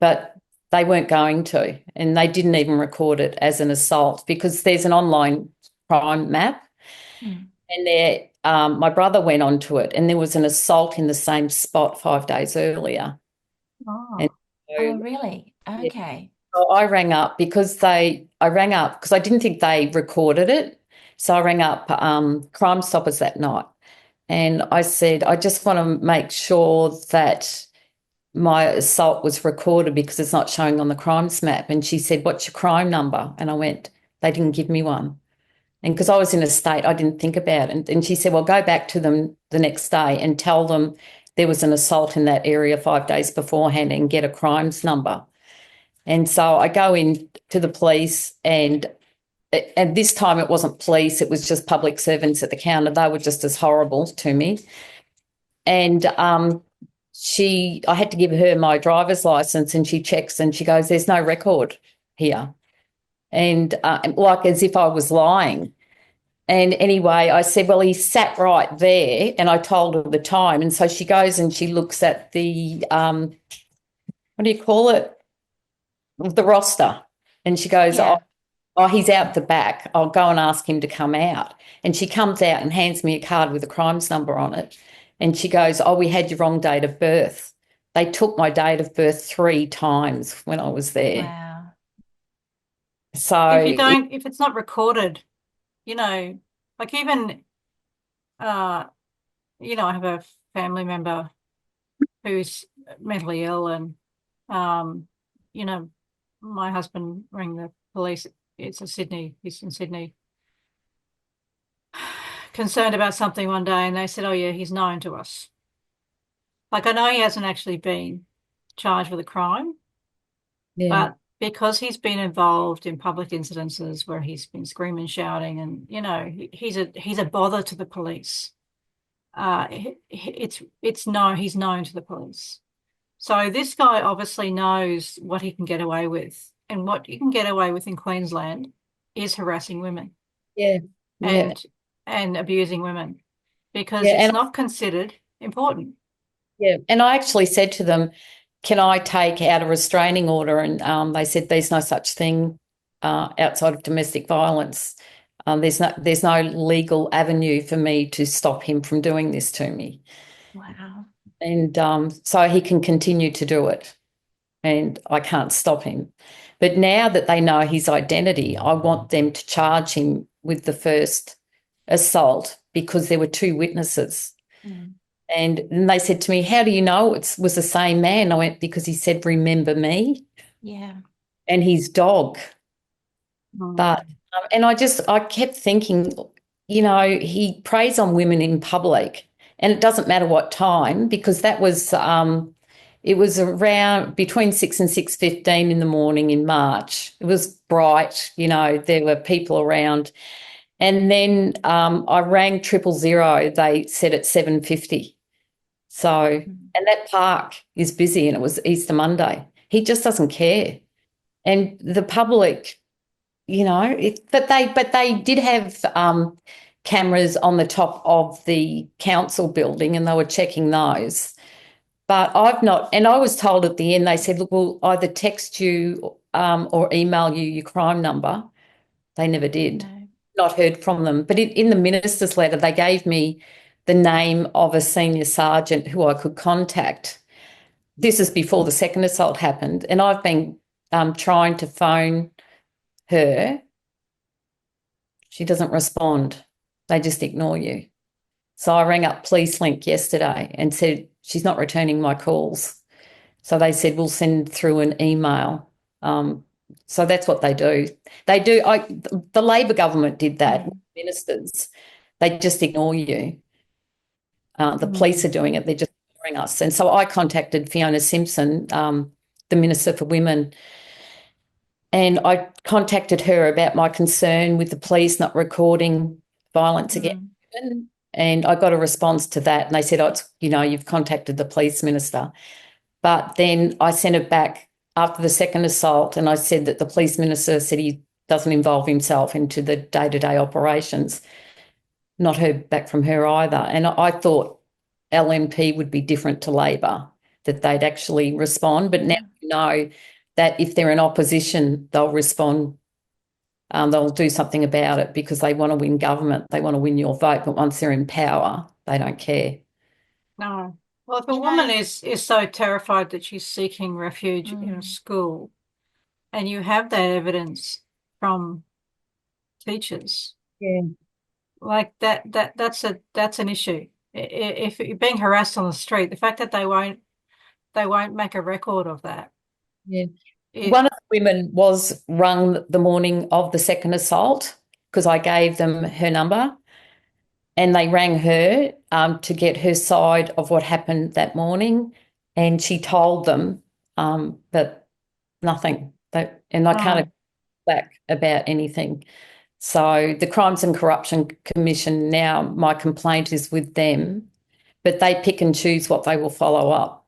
Speaker 2: but they weren't going to. And they didn't even record it as an assault because there's an online crime map.
Speaker 1: Hmm.
Speaker 2: And my brother went onto it, and there was an assault in the same spot 5 days earlier. And
Speaker 3: Oh,
Speaker 1: Oh,
Speaker 2: so,
Speaker 1: really?
Speaker 2: yeah,
Speaker 1: Okay.
Speaker 2: so I rang up because I didn't think they recorded it. So I rang up Crime Stoppers that night, and I said, I just want to make sure that my assault was recorded because it's not showing on the crimes map. And she said, what's your crime number? And I went, they didn't give me one. And because I was in a state, I didn't think about it. And she said, well, go back to them the next day and tell them there was an assault in that area 5 days beforehand and get a crimes number. And so I go in to the police, and this time it wasn't police, it was just public servants at the counter. They were just as horrible to me. And I had to give her my driver's license, and she checks and she goes, there's no record here. And like as if I was lying. And anyway, I said, well, he sat right there, and I told her the time. And so she goes and she looks at the, what do you call it? The roster. And she goes,
Speaker 1: Yeah.
Speaker 2: oh, he's out the back. I'll go and ask him to come out. And she comes out and hands me a card with a crimes number on it. And she goes, oh, we had your wrong date of birth. They took my date of birth 3 times when I was there.
Speaker 1: Wow.
Speaker 2: So,
Speaker 3: if it's not recorded, like even, I have a family member who's mentally ill, and, you know, my husband rang the police. He's in Sydney, concerned about something one day, and they said, oh yeah, he's known to us. Like, I know he hasn't actually been charged with a crime,
Speaker 2: yeah,
Speaker 3: but because he's been involved in public incidences where he's been screaming, shouting, and he's a bother to the police. He's known to the police. So this guy obviously knows what he can get away with, and what you can get away with in Queensland is harassing women
Speaker 2: yeah, yeah,
Speaker 3: and abusing women, because
Speaker 2: yeah.
Speaker 3: it's
Speaker 2: And
Speaker 3: not considered important.
Speaker 2: yeah, and I actually said to them, can I take out a restraining order? And they said there's no such thing outside of domestic violence. There's no legal avenue for me to stop him from doing this to me.
Speaker 1: Wow.
Speaker 2: And so he can continue to do it, and I can't stop him. But now that they know his identity, I want them to charge him with the first assault because there were 2 witnesses.
Speaker 1: Mm.
Speaker 2: And then they said to me, how do you know it was the same man? I went, because he said, remember me,
Speaker 1: Yeah.
Speaker 2: and his dog.
Speaker 3: Mm.
Speaker 2: But, and I kept thinking, he preys on women in public, and it doesn't matter what time, because it was around between 6 and 6:15 in the morning in March. It was bright, there were people around. And then I rang 000. They said at 7:50. So, and that park is busy, and it was Easter Monday. He just doesn't care. And the public, but they did have cameras on the top of the council building, and they were checking those. But I've not, and I was told at the end, they said, look, we'll either text you or email you your crime number. They never did.
Speaker 1: No.
Speaker 2: Not heard from them. But in the minister's letter, they gave me the name of a senior sergeant who I could contact. This is before the second assault happened, and I've been trying to phone her. She doesn't respond. They just ignore you. So I rang up Police Link yesterday and said she's not returning my calls. So they said we'll send through an email. So that's what they do. They do. The Labor government did that. ministers. They just ignore you. The police are doing it. They're just ignoring us. And so I contacted Fiona Simpson, the Minister for Women, and I contacted her about my concern with the police not recording violence against women. And I got a response to that. And they said, oh, it's, you've contacted the police minister. But then I sent it back after the second assault, and I said that the police minister said he doesn't involve himself into the day-to-day operations. Not heard back from her either. And I thought LNP would be different to Labor, that they'd actually respond. But now we know that if they're in opposition, they'll respond. They'll do something about it because they want to win government. They want to win your vote. But once they're in power, they don't care.
Speaker 3: No. Well, if a woman is so terrified that she's seeking refuge in a school, and you have that evidence from teachers, like that's an issue. If you're being harassed on the street, the fact that they won't make a record of that.
Speaker 2: Yeah. One of the women was rung the morning of the second assault because I gave them her number, and they rang her to get her side of what happened that morning, and she told them, but nothing. I can't back about anything. So the Crimes and Corruption Commission now, my complaint is with them, but they pick and choose what they will follow up.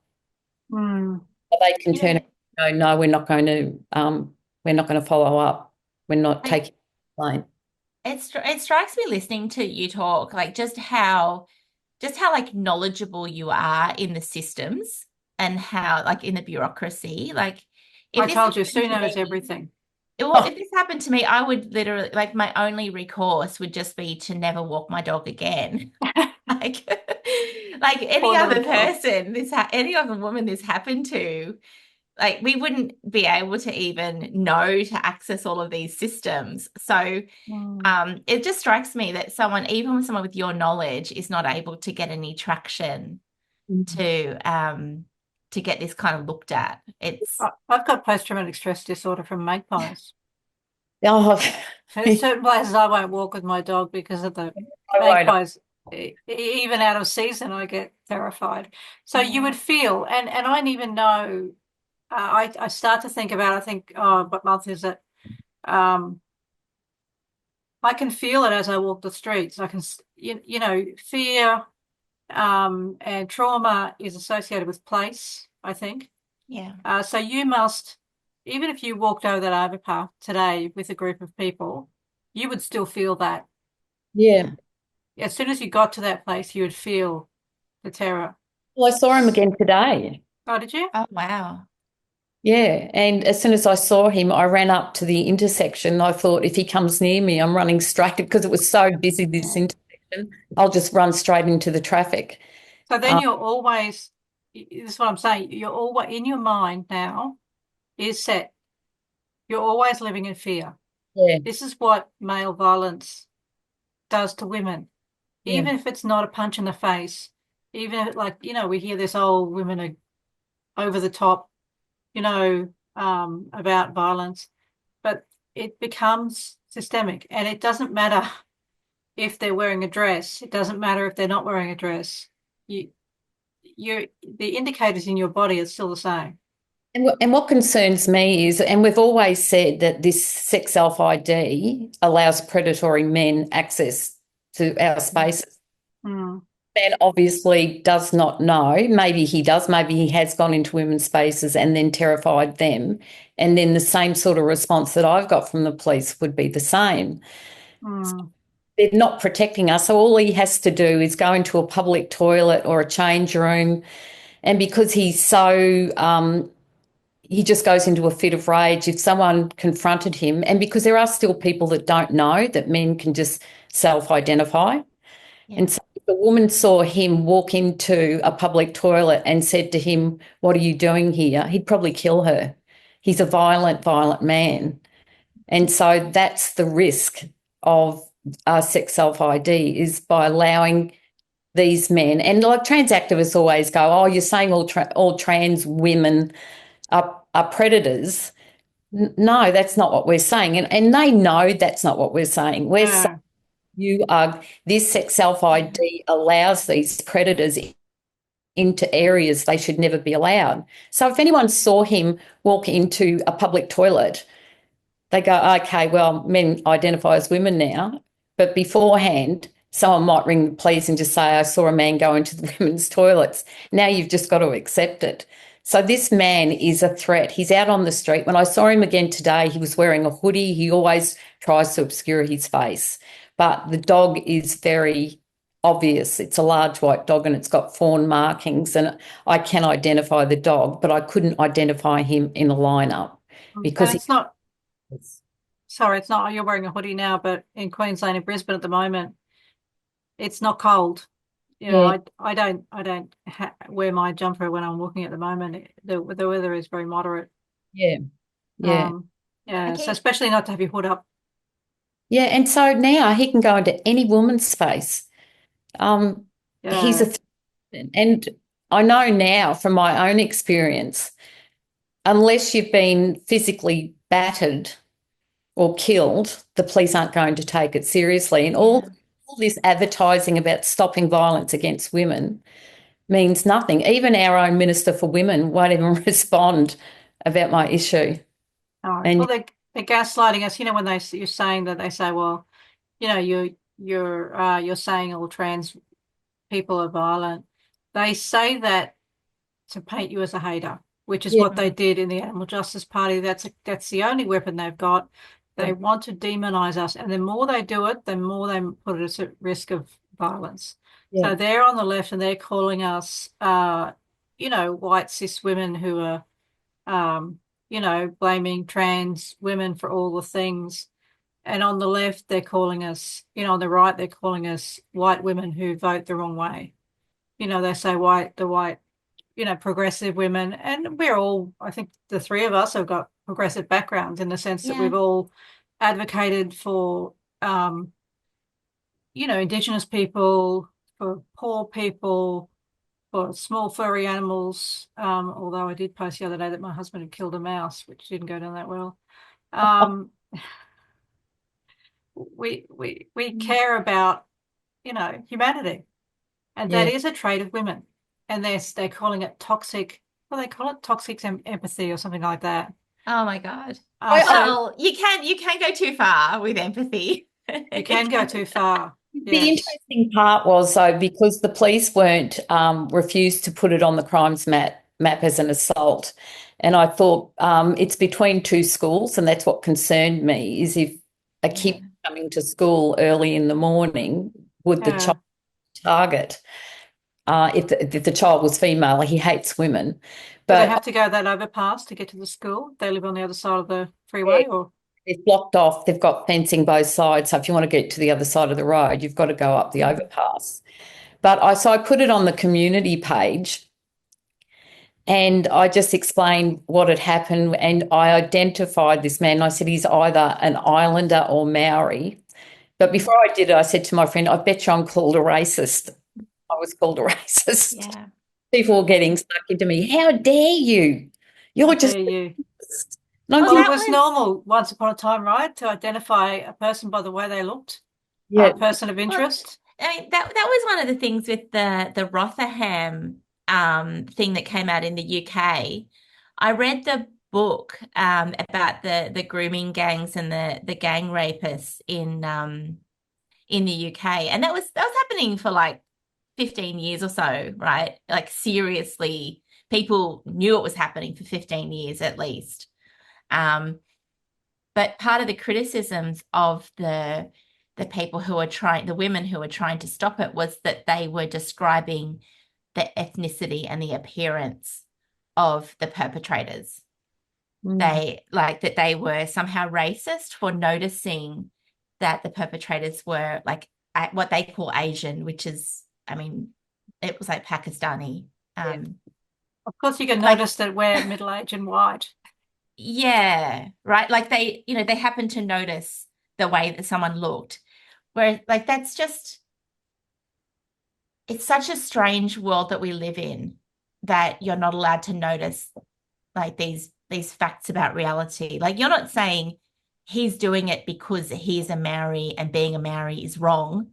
Speaker 2: They can turn it. No, we're not going to follow up. We're not taking the blame.
Speaker 1: It strikes me listening to you talk, like just how like knowledgeable you are in the systems and how like in the bureaucracy. Like
Speaker 3: I told you, Sue knows everything.
Speaker 1: If this happened to me, I would literally, like, my only recourse would just be to never walk my dog again. like any other person, any other woman this happened to, like, we wouldn't be able to even know to access all of these systems. So it just strikes me that even someone with your knowledge is not able to get any traction to get this kind of looked at.
Speaker 3: I've got post-traumatic stress disorder from magpies.
Speaker 2: Oh.
Speaker 3: There's certain places I won't walk with my dog because of the magpies. Even out of season, I get terrified. So you would feel, and I don't even know. I start to think about. I think, oh, what month is it? I can feel it as I walk the streets. I can, fear. And trauma is associated with place, I think.
Speaker 1: Yeah.
Speaker 3: So you must, even if you walked over that overpass today with a group of people, you would still feel that.
Speaker 2: Yeah.
Speaker 3: As soon as you got to that place, you would feel the terror.
Speaker 2: Well, I saw him again today.
Speaker 3: Oh, did you?
Speaker 1: Oh, wow.
Speaker 2: Yeah. And as soon as I saw him, I ran up to the intersection. I thought if he comes near me, I'm running straight because it was so busy, this intersection. I'll just run straight into the traffic.
Speaker 3: So then you're always, this is what I'm saying, you're always, in your mind now, is set. You're always living in fear.
Speaker 2: Yeah.
Speaker 3: This is what male violence does to women. Even if it's not a punch in the face, even if, like, we hear this, old women are over the top, about violence, but it becomes systemic, and it doesn't matter if they're wearing a dress. It doesn't matter if they're not wearing a dress. The indicators in your body are still the same.
Speaker 2: And what concerns me is, and we've always said that this sex self-ID allows predatory men access to our spaces. Man obviously does not know. Maybe he does. Maybe he has gone into women's spaces and then terrified them. And then the same sort of response that I've got from the police would be the same. So they're not protecting us. So all he has to do is go into a public toilet or a change room. And because he's so, he just goes into a fit of rage if someone confronted him. And because there are still people that don't know that men can just self-identify. Yeah. And so if a woman saw him walk into a public toilet and said to him, "What are you doing here?" he'd probably kill her. He's a violent, violent man. And so that's the risk of sex self-ID, is by allowing these men, and like trans activists always go, "Oh, you're saying all trans women are predators." No, that's not what we're saying. And they know that's not what we're saying. We're saying This self-ID allows these predators into areas they should never be allowed. So if anyone saw him walk into a public toilet, they go, okay, well, men identify as women now, but beforehand, someone might ring the police and just say, I saw a man go into the women's toilets. Now you've just got to accept it. So this man is a threat. He's out on the street. When I saw him again today, he was wearing a hoodie. He always tries to obscure his face, but the dog is very obvious. It's a large white dog and it's got fawn markings, and I can identify the dog, but I couldn't identify him in a lineup because
Speaker 3: And it's not, sorry, it's not, you're wearing a hoodie now, but in Queensland and Brisbane at the moment, it's not cold. You know,
Speaker 2: yeah,
Speaker 3: I don't wear my jumper when I'm walking at the moment. The weather is very moderate.
Speaker 2: yeah, yeah.
Speaker 3: Um, yeah, so
Speaker 1: Okay.
Speaker 3: especially not to have your hood up.
Speaker 2: Yeah, and so now he can go into any woman's space. He's a
Speaker 3: Yeah.
Speaker 2: threat. And I know now from my own experience, unless you've been physically battered or killed, the police aren't going to take it seriously. And
Speaker 1: Yeah.
Speaker 2: all this advertising about stopping violence against women means nothing. Even our own Minister for Women won't even respond about my issue.
Speaker 3: Oh, well,
Speaker 2: And
Speaker 3: they're gaslighting us. You know, when you're saying that, they say, well, you know, you're saying all trans people are violent. They say that to paint you as a hater, which is
Speaker 2: yeah,
Speaker 3: what they did in the Animal Justice Party. That's the only weapon they've got.
Speaker 2: yeah,
Speaker 3: They want to demonize us, and the more they do it, the more they put us at risk of violence.
Speaker 2: yeah,
Speaker 3: So they're on the left, and they're calling us, you know, white cis women who are, you know, blaming trans women for all the things. And on the left, they're calling us, you know, on the right, they're calling us white women who vote the wrong way. You know, they say the white, you know, progressive women. And we're all, I think the three of us have got progressive backgrounds in the sense that
Speaker 1: Yeah.
Speaker 3: we've all advocated for, you know, Indigenous people, for poor people, for small furry animals. Although I did post the other day that my husband had killed a mouse, which didn't go down that well. Um, we care about, you know, humanity. And that
Speaker 2: yeah.
Speaker 3: is a trait of women. And they're calling it toxic, well, they call it toxic empathy or something like that.
Speaker 1: Oh my God.
Speaker 2: I,
Speaker 3: So
Speaker 1: Well, you can go too far with empathy.
Speaker 3: you can
Speaker 1: It
Speaker 3: go
Speaker 1: can.
Speaker 3: too far.
Speaker 2: The
Speaker 3: Yes.
Speaker 2: interesting part was, though, because the police weren't refused to put it on the crimes map as an assault, and I thought it's between two schools, and that's what concerned me: is if a kid
Speaker 1: Yeah.
Speaker 2: coming to school early in the morning, would the
Speaker 3: Yeah.
Speaker 2: child target? If the child was female, he hates women,
Speaker 3: Do they
Speaker 2: but
Speaker 3: have to go that overpass to get to the school? They live on the other side of the
Speaker 2: yeah,
Speaker 3: freeway, or
Speaker 2: it's blocked off. They've got fencing both sides, so if you want to get to the other side of the road, you've got to go up the overpass. But I put it on the community page and I just explained what had happened and I identified this man. I said he's either an Islander or Maori. But before I did it, I said to my friend, I bet you I'm called a racist. I was called a racist.
Speaker 1: Yeah.
Speaker 2: People were getting stuck into me. How dare you?
Speaker 3: how
Speaker 2: You're just.
Speaker 3: dare you?
Speaker 2: And I'm
Speaker 1: Well,
Speaker 3: Well, it
Speaker 1: that
Speaker 2: thinking,
Speaker 3: was
Speaker 1: was
Speaker 3: normal once upon a time, right? To identify a person by the way they looked, a
Speaker 2: yeah,
Speaker 3: person of
Speaker 1: well,
Speaker 3: interest.
Speaker 1: I mean, that was one of the things with the Rotherham thing that came out in the UK. I read the book about the grooming gangs and the gang rapists in the UK, and that was happening for like 15 years or so, right? Like seriously, people knew it was happening for 15 years at least. Um, but part of the criticisms of the people who are trying, the women who are trying to stop it, was that they were describing the ethnicity and the appearance of the perpetrators.
Speaker 2: mm,
Speaker 1: They like that they were somehow racist for noticing that the perpetrators were like what they call Asian, which is, I mean, it was like Pakistani.
Speaker 2: yeah,
Speaker 3: Of course, you can
Speaker 1: Like,
Speaker 3: notice that we're middle-aged and white.
Speaker 1: yeah, right. Like they happened to notice the way that someone looked. Where like that's just, it's such a strange world that we live in, that you're not allowed to notice like these facts about reality. Like you're not saying he's doing it because he's a Maori and being a Maori is wrong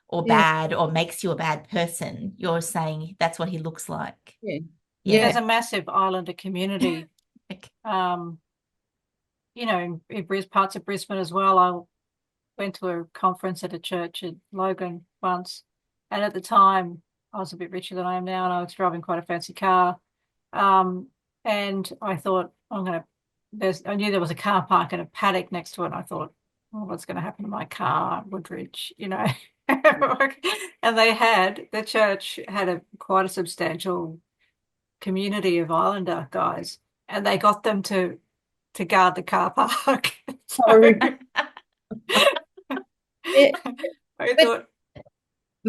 Speaker 1: or
Speaker 2: Yeah.
Speaker 1: bad or makes you a bad person. You're saying that's what he looks like.
Speaker 2: Yeah.
Speaker 1: Yeah.
Speaker 3: There's a massive Islander community,
Speaker 1: Okay.
Speaker 3: in parts of Brisbane as well. I went to a conference at a church in Logan once, and at the time I was a bit richer than I am now, and I was driving quite a fancy car. And I thought, I knew there was a car park and a paddock next to it. And I thought, oh, what's going to happen to my car, Woodridge, And the church had quite a substantial community of Islander guys, and they got them to guard the car park.
Speaker 2: Oh, yeah.
Speaker 3: I
Speaker 2: But,
Speaker 3: thought,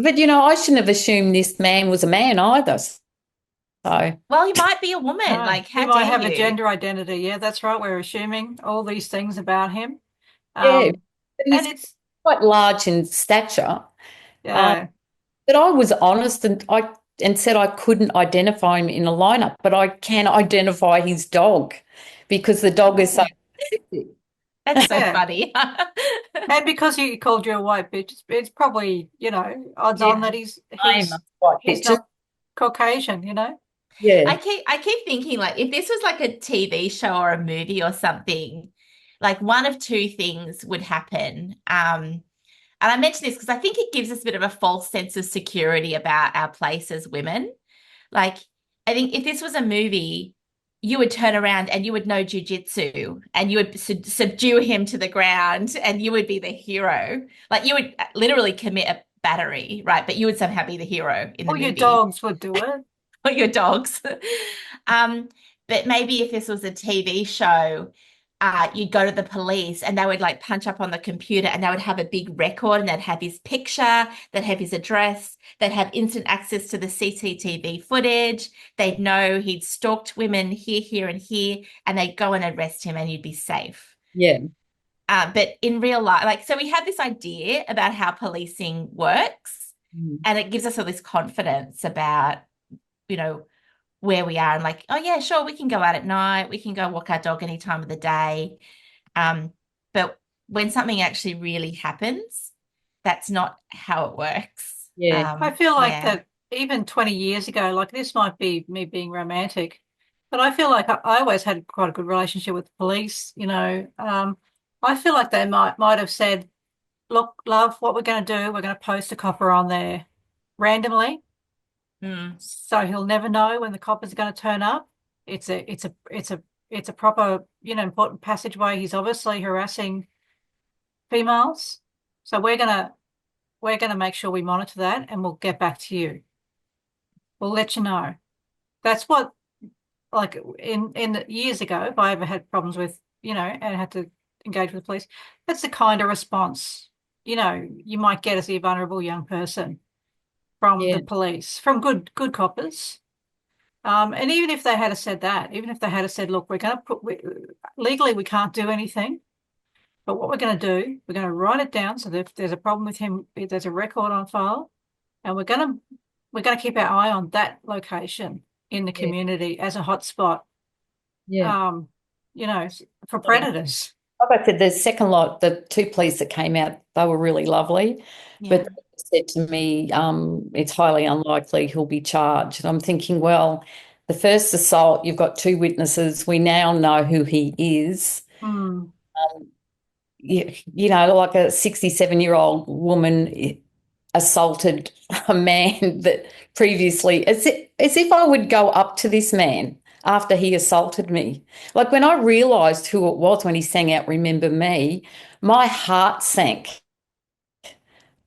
Speaker 2: I shouldn't have assumed this man was a man either. So,
Speaker 1: Well, he might be a woman.
Speaker 3: no,
Speaker 1: Like,
Speaker 3: he
Speaker 1: how
Speaker 3: might
Speaker 1: dare
Speaker 3: have a
Speaker 1: you?
Speaker 3: gender identity. Yeah, that's right. We're assuming all these things about him.
Speaker 2: yeah,
Speaker 3: Um,
Speaker 2: but
Speaker 3: and
Speaker 2: he's
Speaker 3: it's
Speaker 2: quite large in stature. Um,
Speaker 3: yeah.
Speaker 2: but I was honest and said I couldn't identify him in a lineup, but I can identify his dog because the dog is so specific.
Speaker 1: That's so
Speaker 3: Yeah.
Speaker 1: funny.
Speaker 3: And because he called you a white bitch, it's probably, odds on
Speaker 1: Yeah.
Speaker 3: that he's
Speaker 2: Same
Speaker 3: he's
Speaker 2: white
Speaker 3: he's
Speaker 2: bitches.
Speaker 3: not Caucasian.
Speaker 2: Yeah,
Speaker 1: I keep thinking like if this was like a TV show or a movie or something, like one of two things would happen. And I mention this because I think it gives us a bit of a false sense of security about our place as women. Like, I think if this was a movie, you would turn around and you would know jujitsu and you would subdue him to the ground and you would be the hero. Like, you would literally commit a battery, right? But you would somehow be the hero in the
Speaker 3: All your
Speaker 1: movie
Speaker 3: dogs would do it.
Speaker 1: or your dogs. um, but maybe if this was a TV show, you'd go to the police and they would like punch up on the computer and they would have a big record and they'd have his picture, they'd have his address, they'd have instant access to the CCTV footage. They'd know he'd stalked women here, here, and here, and they'd go and arrest him and you'd be safe.
Speaker 2: yeah,
Speaker 1: But in real life, like, so we have this idea about how policing works, and it gives us all this confidence about, you know, where we are and like, oh yeah, sure, we can go out at night, we can go walk our dog any time of the day. But when something actually really happens, that's not how it works.
Speaker 2: yeah,
Speaker 3: I feel like
Speaker 1: Yeah.
Speaker 3: that even 20 years ago, like this might be me being romantic, but I feel like I always had quite a good relationship with the police. I feel like they might have said, look, love, what we're going to do, we're going to post a copper on there randomly,
Speaker 1: Mm.
Speaker 3: so he'll never know when the coppers are going to turn up. It's a proper, important passageway. He's obviously harassing females. So we're gonna make sure we monitor that and we'll get back to you. We'll let you know. That's what, like, in years ago, if I ever had problems with, and had to engage with the police, that's the kind of response, you might get as a vulnerable young person from
Speaker 2: yeah,
Speaker 3: the police, from good coppers. And even if they had said that, even if they had said, look, legally we can't do anything, but what we're going to do, we're going to write it down so that if there's a problem with him, if there's a record on file, and we're going to keep our eye on that location in the
Speaker 2: yeah,
Speaker 3: community as a hotspot,
Speaker 2: yeah.
Speaker 3: um, for predators.
Speaker 2: Like I said, the second lot, the two police that came out, they were really lovely, but
Speaker 1: Yeah.
Speaker 2: they said to me, it's highly unlikely he'll be charged. And I'm thinking, well, the first assault, you've got two witnesses. We now know who he is.
Speaker 3: Hmm.
Speaker 2: Like a 67-year-old woman assaulted a man that previously, as if I would go up to this man after he assaulted me. Like when I realised who it was when he sang out "Remember Me," my heart sank.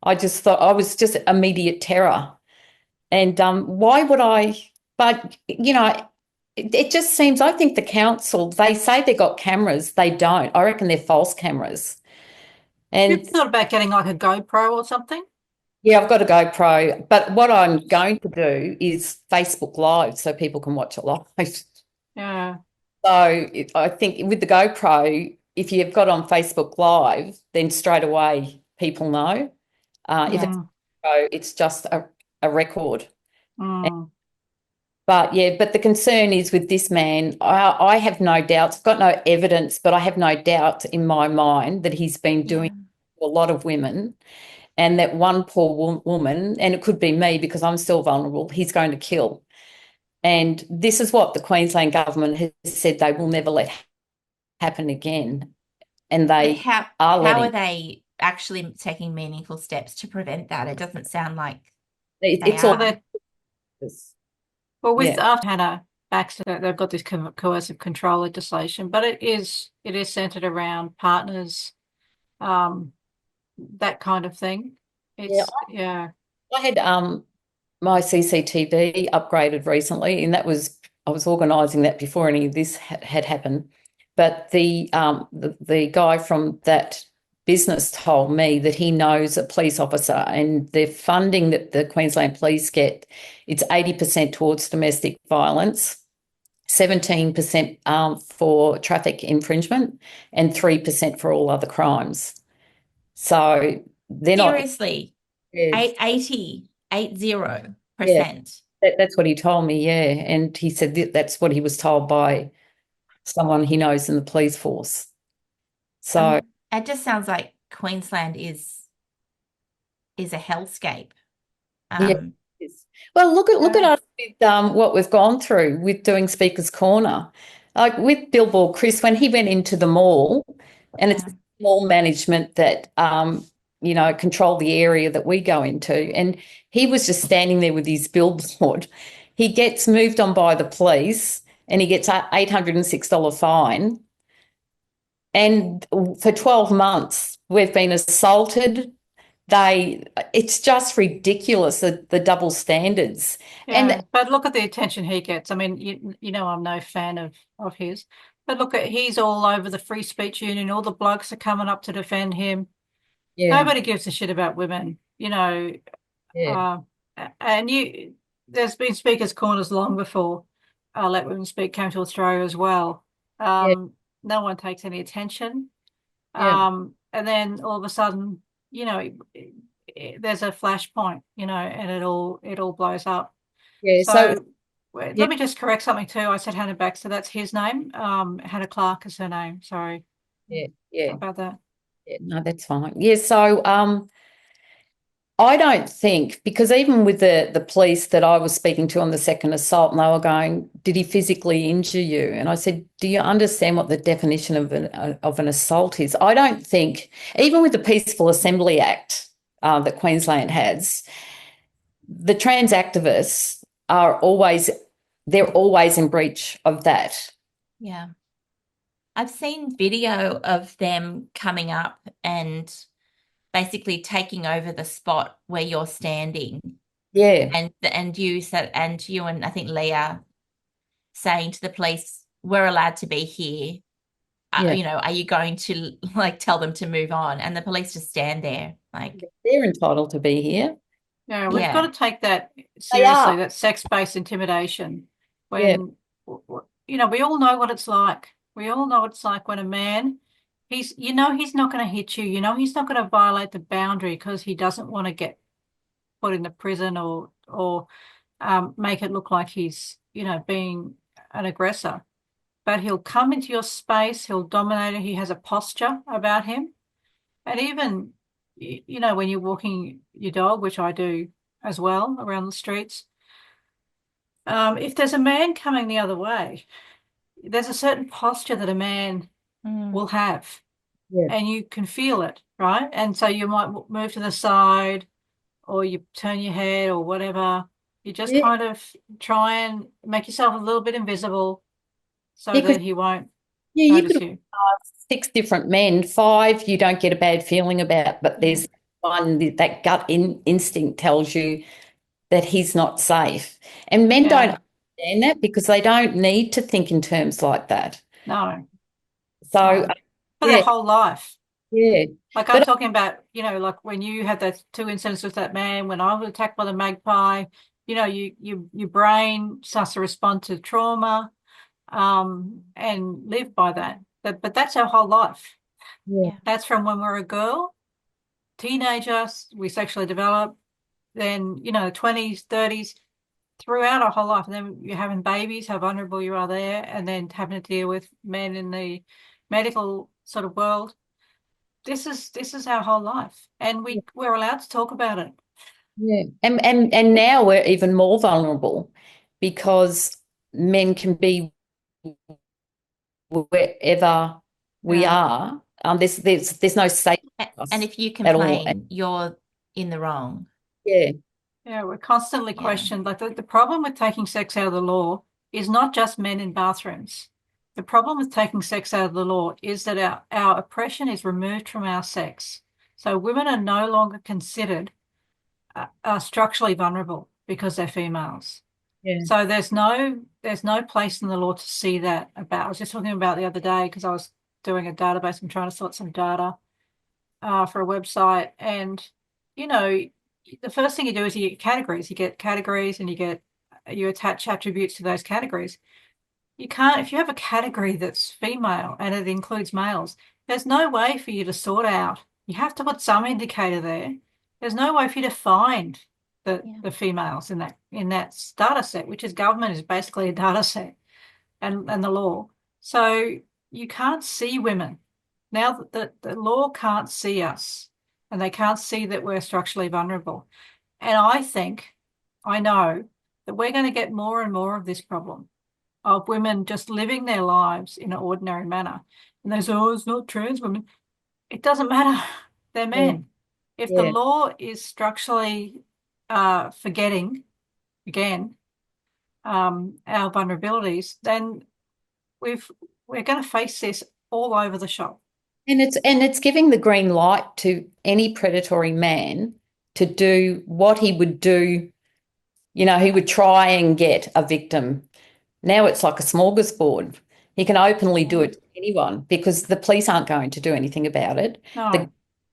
Speaker 2: I just thought I was just immediate terror. And why would I? But it just seems. I think the council, they say they got cameras, they don't. I reckon they're false cameras.
Speaker 3: You've
Speaker 2: And
Speaker 3: thought about getting like a GoPro or something?
Speaker 2: yeah, I've got a GoPro, but what I'm going to do is Facebook Live so people can watch it live.
Speaker 3: Yeah.
Speaker 2: I think with the GoPro, if you've got on Facebook Live, then straight away people know. If it's
Speaker 3: Mm.
Speaker 2: GoPro, it's just a record.
Speaker 3: Mm.
Speaker 2: But yeah, but the concern is with this man, I have no doubts. I've got no evidence, but I have no doubt in my mind that he's been doing
Speaker 1: Yeah.
Speaker 2: a lot of women, and that one poor woman, and it could be me because I'm still vulnerable, he's going to kill. And this is what the Queensland government has said they will never let happen again. And
Speaker 1: But
Speaker 2: they are
Speaker 1: how are
Speaker 2: letting
Speaker 1: they actually taking meaningful steps to prevent that? It doesn't sound like they
Speaker 2: it's
Speaker 3: Well,
Speaker 2: all
Speaker 1: are.
Speaker 3: they with
Speaker 2: yeah,
Speaker 3: after Hannah Baxter, they've got this coercive control legislation, but it is centered around partners, um, that kind of thing.
Speaker 2: yeah.
Speaker 3: It's yeah,
Speaker 2: I had my CCTV upgraded recently, and that was I was organising that before any of this had happened. But the guy from that business told me that he knows a police officer, and the funding that the Queensland Police get, it's 80% towards domestic violence, 17% for traffic infringement, and 3% for all other crimes. So they're not.
Speaker 1: Seriously,
Speaker 2: Yeah,
Speaker 1: 80%.
Speaker 2: yeah. That's what he told me, yeah. And he said that's what he was told by someone he knows in the police force. So,
Speaker 1: It just sounds like Queensland is a hellscape.
Speaker 2: yeah.
Speaker 1: Um,
Speaker 2: Yes. Well, look at
Speaker 3: yeah,
Speaker 2: us with what we've gone through with doing Speaker's Corner. Like with Billboard Chris, when he went into the mall, and it's
Speaker 1: yeah.
Speaker 2: mall management that control the area that we go into, and he was just standing there with his billboard. He gets moved on by the police, and he gets a $806 fine. And for 12 months, we've been assaulted. It's just ridiculous, the double standards. And
Speaker 3: yeah. But look at the attention he gets. I mean, you know, I'm no fan of his, but look at he's all over the Free Speech Union. All the blokes are coming up to defend him.
Speaker 2: yeah,
Speaker 3: Nobody gives a shit about women, you know.
Speaker 2: yeah,
Speaker 3: Uh, and there's been speakers' corners long before Let Women Speak came to Australia as well.
Speaker 2: yeah,
Speaker 3: No one takes any attention.
Speaker 2: yeah,
Speaker 3: And then all of a sudden, you know, there's a flashpoint, you know, and it all blows up.
Speaker 2: yeah. So,
Speaker 3: So
Speaker 2: yeah,
Speaker 3: let me just correct something too. I said Hannah Baxter, that's his name. Hannah Clarke is her name. Sorry
Speaker 2: yeah, yeah,
Speaker 3: about that.
Speaker 2: yeah. No, that's fine. Yeah. So, I don't think because even with the police that I was speaking to on the second assault, and they were going, "Did he physically injure you?" And I said, "Do you understand what the definition of an assault is?" I don't think even with the Peaceful Assembly Act that Queensland has, the trans activists are always in breach of that.
Speaker 1: Yeah. I've seen video of them coming up and basically taking over the spot where you're standing.
Speaker 2: Yeah,
Speaker 1: And you said, and you and I think Leah saying to the police, "We're allowed to be here.
Speaker 2: yeah.
Speaker 1: Are you going to like tell them to move on?" And the police just stand there, like,
Speaker 2: They're entitled to be here.
Speaker 3: Yeah, we've got
Speaker 1: yeah,
Speaker 3: to take that
Speaker 2: They
Speaker 3: seriously,
Speaker 2: are.
Speaker 3: that sex-based intimidation.
Speaker 2: Yeah,
Speaker 3: When, we all know what it's like. We all know what it's like when a man, he's not going to hit you. He's not going to violate the boundary because he doesn't want to get put in the prison or make it look like he's, being an aggressor. But he'll come into your space. He'll dominate it. He has a posture about him. And even, when you're walking your dog, which I do as well around the streets, if there's a man coming the other way, there's a certain posture that a man
Speaker 1: mm,
Speaker 3: will have,
Speaker 2: yeah.
Speaker 3: and you can feel it, right? And so you might move to the side or you turn your head or whatever. You just
Speaker 2: Yeah,
Speaker 3: kind of try and make yourself a little bit invisible so
Speaker 2: yeah, because
Speaker 3: that he won't
Speaker 2: yeah, you
Speaker 3: notice
Speaker 2: could
Speaker 3: you.
Speaker 2: six different men, five you don't get a bad feeling about, but
Speaker 1: yeah,
Speaker 2: there's one that gut instinct tells you that he's not safe. And men don't
Speaker 3: Yeah,
Speaker 2: understand that because they don't need to think in terms like that.
Speaker 3: no,
Speaker 2: So,
Speaker 3: no, for their
Speaker 2: yeah,
Speaker 3: whole life.
Speaker 2: yeah.
Speaker 3: Like I'm
Speaker 2: But
Speaker 3: talking about, like when you had those two incidents with that man, when I was attacked by the magpie, your brain starts to respond to trauma, and live by that. But that's our whole life.
Speaker 2: yeah,
Speaker 1: yeah,
Speaker 3: That's from when we're a girl, teenager, we sexually develop, then, 20s, 30s, throughout our whole life. And then you're having babies, how vulnerable you are there, and then having to deal with men in the medical sort of world. This is our whole life, and we're allowed to talk about it.
Speaker 2: Yeah. And now we're even more vulnerable because men can be wherever we
Speaker 3: Yeah.
Speaker 2: are. There's no safety for
Speaker 1: And
Speaker 2: us
Speaker 1: if you
Speaker 2: at all.
Speaker 1: complain, you're in the wrong.
Speaker 2: Yeah.
Speaker 3: Yeah, we're constantly
Speaker 1: Yeah.
Speaker 3: questioned. Like the problem with taking sex out of the law is not just men in bathrooms. The problem with taking sex out of the law is that our oppression is removed from our sex. So women are no longer considered structurally vulnerable because they're females.
Speaker 2: Yeah.
Speaker 3: So there's no place in the law to see that about. I was just talking about the other day because I was doing a database. I'm trying to sort some data for a website, and you know, the first thing you do is you get categories. You get categories, and you attach attributes to those categories. You can't, if you have a category that's female and it includes males, there's no way for you to sort out. You have to put some indicator there. There's no way for you to find the females in that data set, which is government is basically a data set and the law. So you can't see women. Now that the law can't see us and they can't see that we're structurally vulnerable. And I know that we're going to get more and more of this problem of women just living their lives in an ordinary manner. And they say, oh, it's not trans women. It doesn't matter. They're
Speaker 2: Yeah.
Speaker 3: men. If the
Speaker 2: Yeah.
Speaker 3: law is structurally forgetting, again, our vulnerabilities, then we're going to face this all over the shop.
Speaker 2: And it's giving the green light to any predatory man to do what he would do. He would try and get a victim. Now it's like a smorgasbord. He can openly do it to anyone because the police aren't going to do anything about it. The
Speaker 3: No.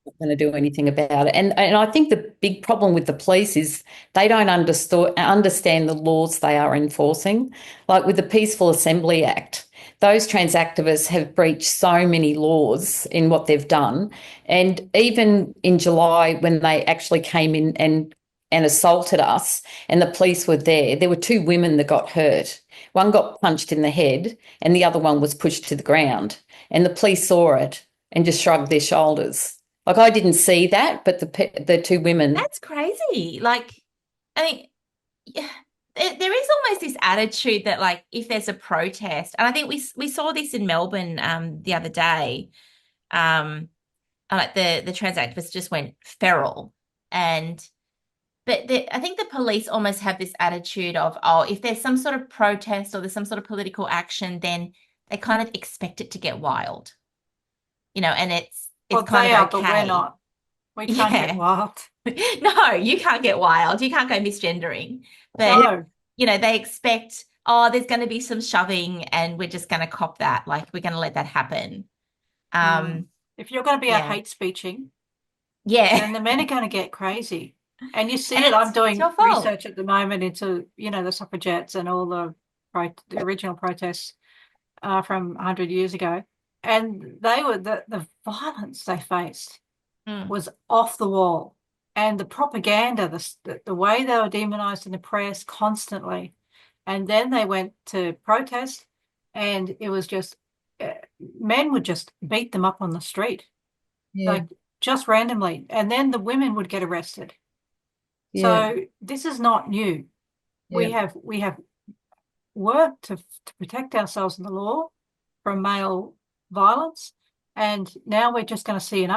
Speaker 2: not going to do anything about it. And I think the big problem with the police is they don't understand the laws they are enforcing. Like with the Peaceful Assembly Act, those trans activists have breached so many laws in what they've done. And even in July, when they actually came in and assaulted us, and the police were there were two women that got hurt. One got punched in the head, and the other one was pushed to the ground. And the police saw it and just shrugged their shoulders. Like I didn't see that, but the two women.
Speaker 1: That's crazy. Like, I mean, yeah, there is almost this attitude that like if there's a protest, and I think we saw this in Melbourne the other day, like the trans activists just went feral, and I think the police almost have this attitude of, oh, if there's some sort of protest or there's some sort of political action, then they kind of expect it to get wild, and it's
Speaker 3: Well,
Speaker 1: kind
Speaker 3: they
Speaker 1: of
Speaker 3: are, but we're
Speaker 1: okay.
Speaker 3: not. We can't get
Speaker 1: Yeah.
Speaker 3: wild.
Speaker 1: No, you can't get wild. You can't go misgendering. But,
Speaker 3: No.
Speaker 1: they expect, oh, there's going to be some shoving and we're just going to cop that. Like, we're going to let that happen.
Speaker 3: If you're going to be a
Speaker 1: Yeah.
Speaker 3: hate speeching,
Speaker 1: Yeah.
Speaker 3: then the men are going to get crazy. And you see
Speaker 1: And
Speaker 3: it. I'm
Speaker 1: it's
Speaker 3: doing
Speaker 1: your fault.
Speaker 3: research at the moment into, the suffragettes and all the original protests from 100 years ago. And they were the violence they faced
Speaker 1: Mm.
Speaker 3: was off the wall. And the propaganda, the way they were demonized in the press constantly. And then they went to protest, and it was just men would just beat them up on the street,
Speaker 2: Yeah.
Speaker 3: like just randomly. And then the women would get arrested.
Speaker 2: Yeah.
Speaker 3: So this is not new.
Speaker 2: Yeah.
Speaker 3: We have worked to protect ourselves in the law from male violence. And now we're just going to see an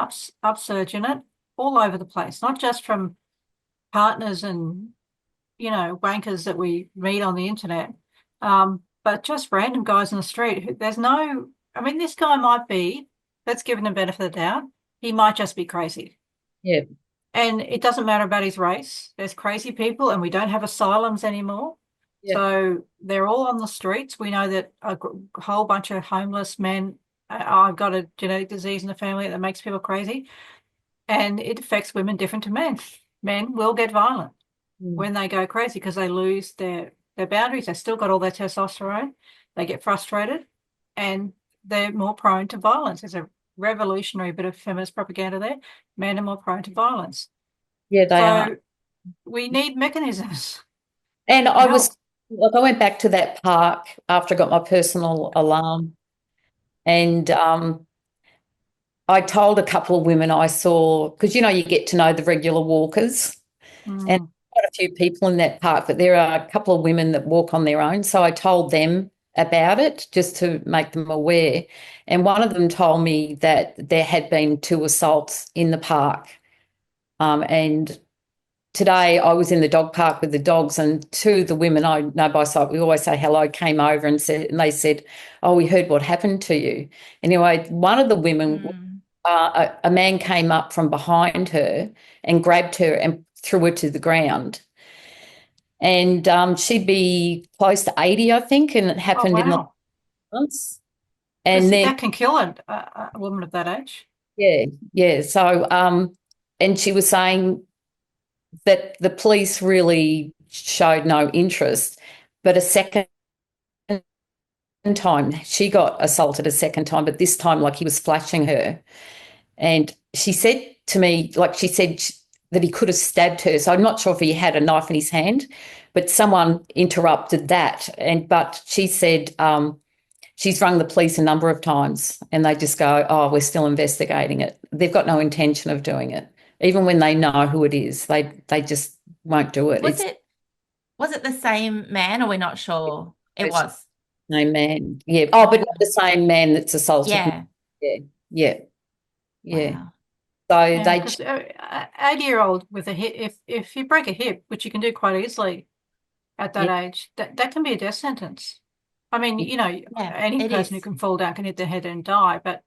Speaker 3: upsurge in it all over the place, not just from partners and, wankers that we meet on the internet, but just random guys in the street. This guy might be, let's give him the benefit of the doubt. He might just be crazy.
Speaker 2: Yeah.
Speaker 3: And it doesn't matter about his race. There's crazy people, and we don't have asylums anymore.
Speaker 2: Yeah.
Speaker 3: So they're all on the streets. We know that a whole bunch of homeless men. I've got a genetic disease in the family that makes people crazy, and it affects women different to men. Men will get violent when they go crazy because they lose their boundaries. They've still got all their testosterone. They get frustrated, and they're more prone to violence. There's a revolutionary bit of feminist propaganda there. Men are more prone to violence.
Speaker 2: Yeah, they are.
Speaker 3: So we need mechanisms.
Speaker 2: And
Speaker 3: to
Speaker 2: I was
Speaker 3: help.
Speaker 2: like, I went back to that park after I got my personal alarm, and I told a couple of women I saw, because you get to know the regular walkers, and
Speaker 3: Mm.
Speaker 2: quite a few people in that park, but there are a couple of women that walk on their own. So I told them about it just to make them aware. And one of them told me that there had been 2 assaults in the park. And today I was in the dog park with the dogs, and two of the women I know by sight, we always say hello, came over and they said, "Oh, we heard what happened to you." Anyway, one of the women,
Speaker 1: Mm.
Speaker 2: a man came up from behind her and grabbed her and threw her to the ground. And she'd be close to 80, I think, and it
Speaker 3: Oh,
Speaker 2: happened in the
Speaker 3: wow.
Speaker 2: months.
Speaker 3: Because
Speaker 2: And then,
Speaker 3: that can kill a woman of that age.
Speaker 2: yeah, yeah. So, and she was saying that the police really showed no interest, but a second time she got assaulted a second time, but this time, like, he was flashing her. And she said to me, like, she said that he could have stabbed her. So I'm not sure if he had a knife in his hand, but someone interrupted that. But she said she's rung the police a number of times and they just go, "Oh, we're still investigating it." They've got no intention of doing it. Even when they know who it is, they just won't do it.
Speaker 1: Was
Speaker 2: It's
Speaker 1: it was it the same man, or we're not sure? It
Speaker 2: the
Speaker 1: was.
Speaker 2: same man. Yeah. Oh, but not
Speaker 1: Oh,
Speaker 2: the same man that's assaulted me.
Speaker 1: yeah.
Speaker 2: Yeah. Yeah. Yeah.
Speaker 1: Wow.
Speaker 2: So
Speaker 3: Yeah,
Speaker 2: they,
Speaker 3: because 80-year-old with a hip, if you break a hip, which you can do quite easily at that
Speaker 2: yeah,
Speaker 3: age, that can be a death sentence. I mean,
Speaker 1: Yeah,
Speaker 3: any
Speaker 1: it
Speaker 3: person who
Speaker 1: is.
Speaker 3: can fall down can hit their head and die, but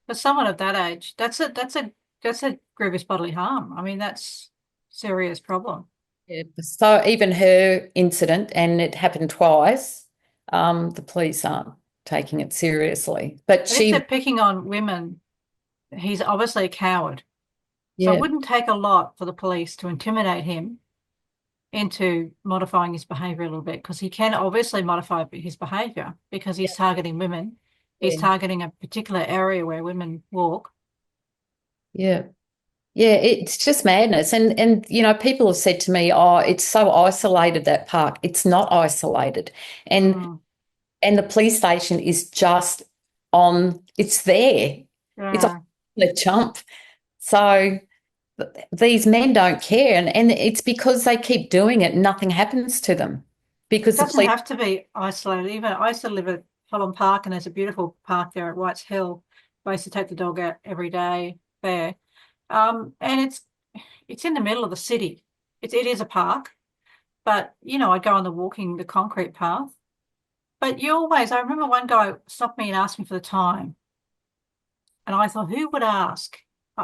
Speaker 3: for someone of that age, that's a grievous bodily harm. I mean, that's serious problem.
Speaker 2: yeah. So even her incident, and it happened twice, the police aren't taking it seriously. But
Speaker 3: And if they're
Speaker 2: she,
Speaker 3: picking on women, he's obviously a coward. So it
Speaker 2: yeah,
Speaker 3: wouldn't take a lot for the police to intimidate him into modifying his behavior a little bit, because he can obviously modify his behavior because he's targeting women. He's
Speaker 2: yeah,
Speaker 3: targeting a particular area where women walk.
Speaker 2: yeah. Yeah, it's just madness. And people have said to me, "Oh, it's so isolated, that park." It's not isolated. And
Speaker 3: Mm,
Speaker 2: and the police station is just on, it's there. It's on
Speaker 3: yeah,
Speaker 2: the jump. So these men don't care. And it's because they keep doing it and nothing happens to them.
Speaker 3: it
Speaker 2: Because the
Speaker 3: doesn't
Speaker 2: police,
Speaker 3: have to be isolated. Even I used to live at Holland Park, and there's a beautiful park there at White's Hill. I used to take the dog out every day there. And it's in the middle of the city. It is a park, but I'd go on the concrete path. But I remember one guy stopped me and asked me for the time. And I thought, who would ask?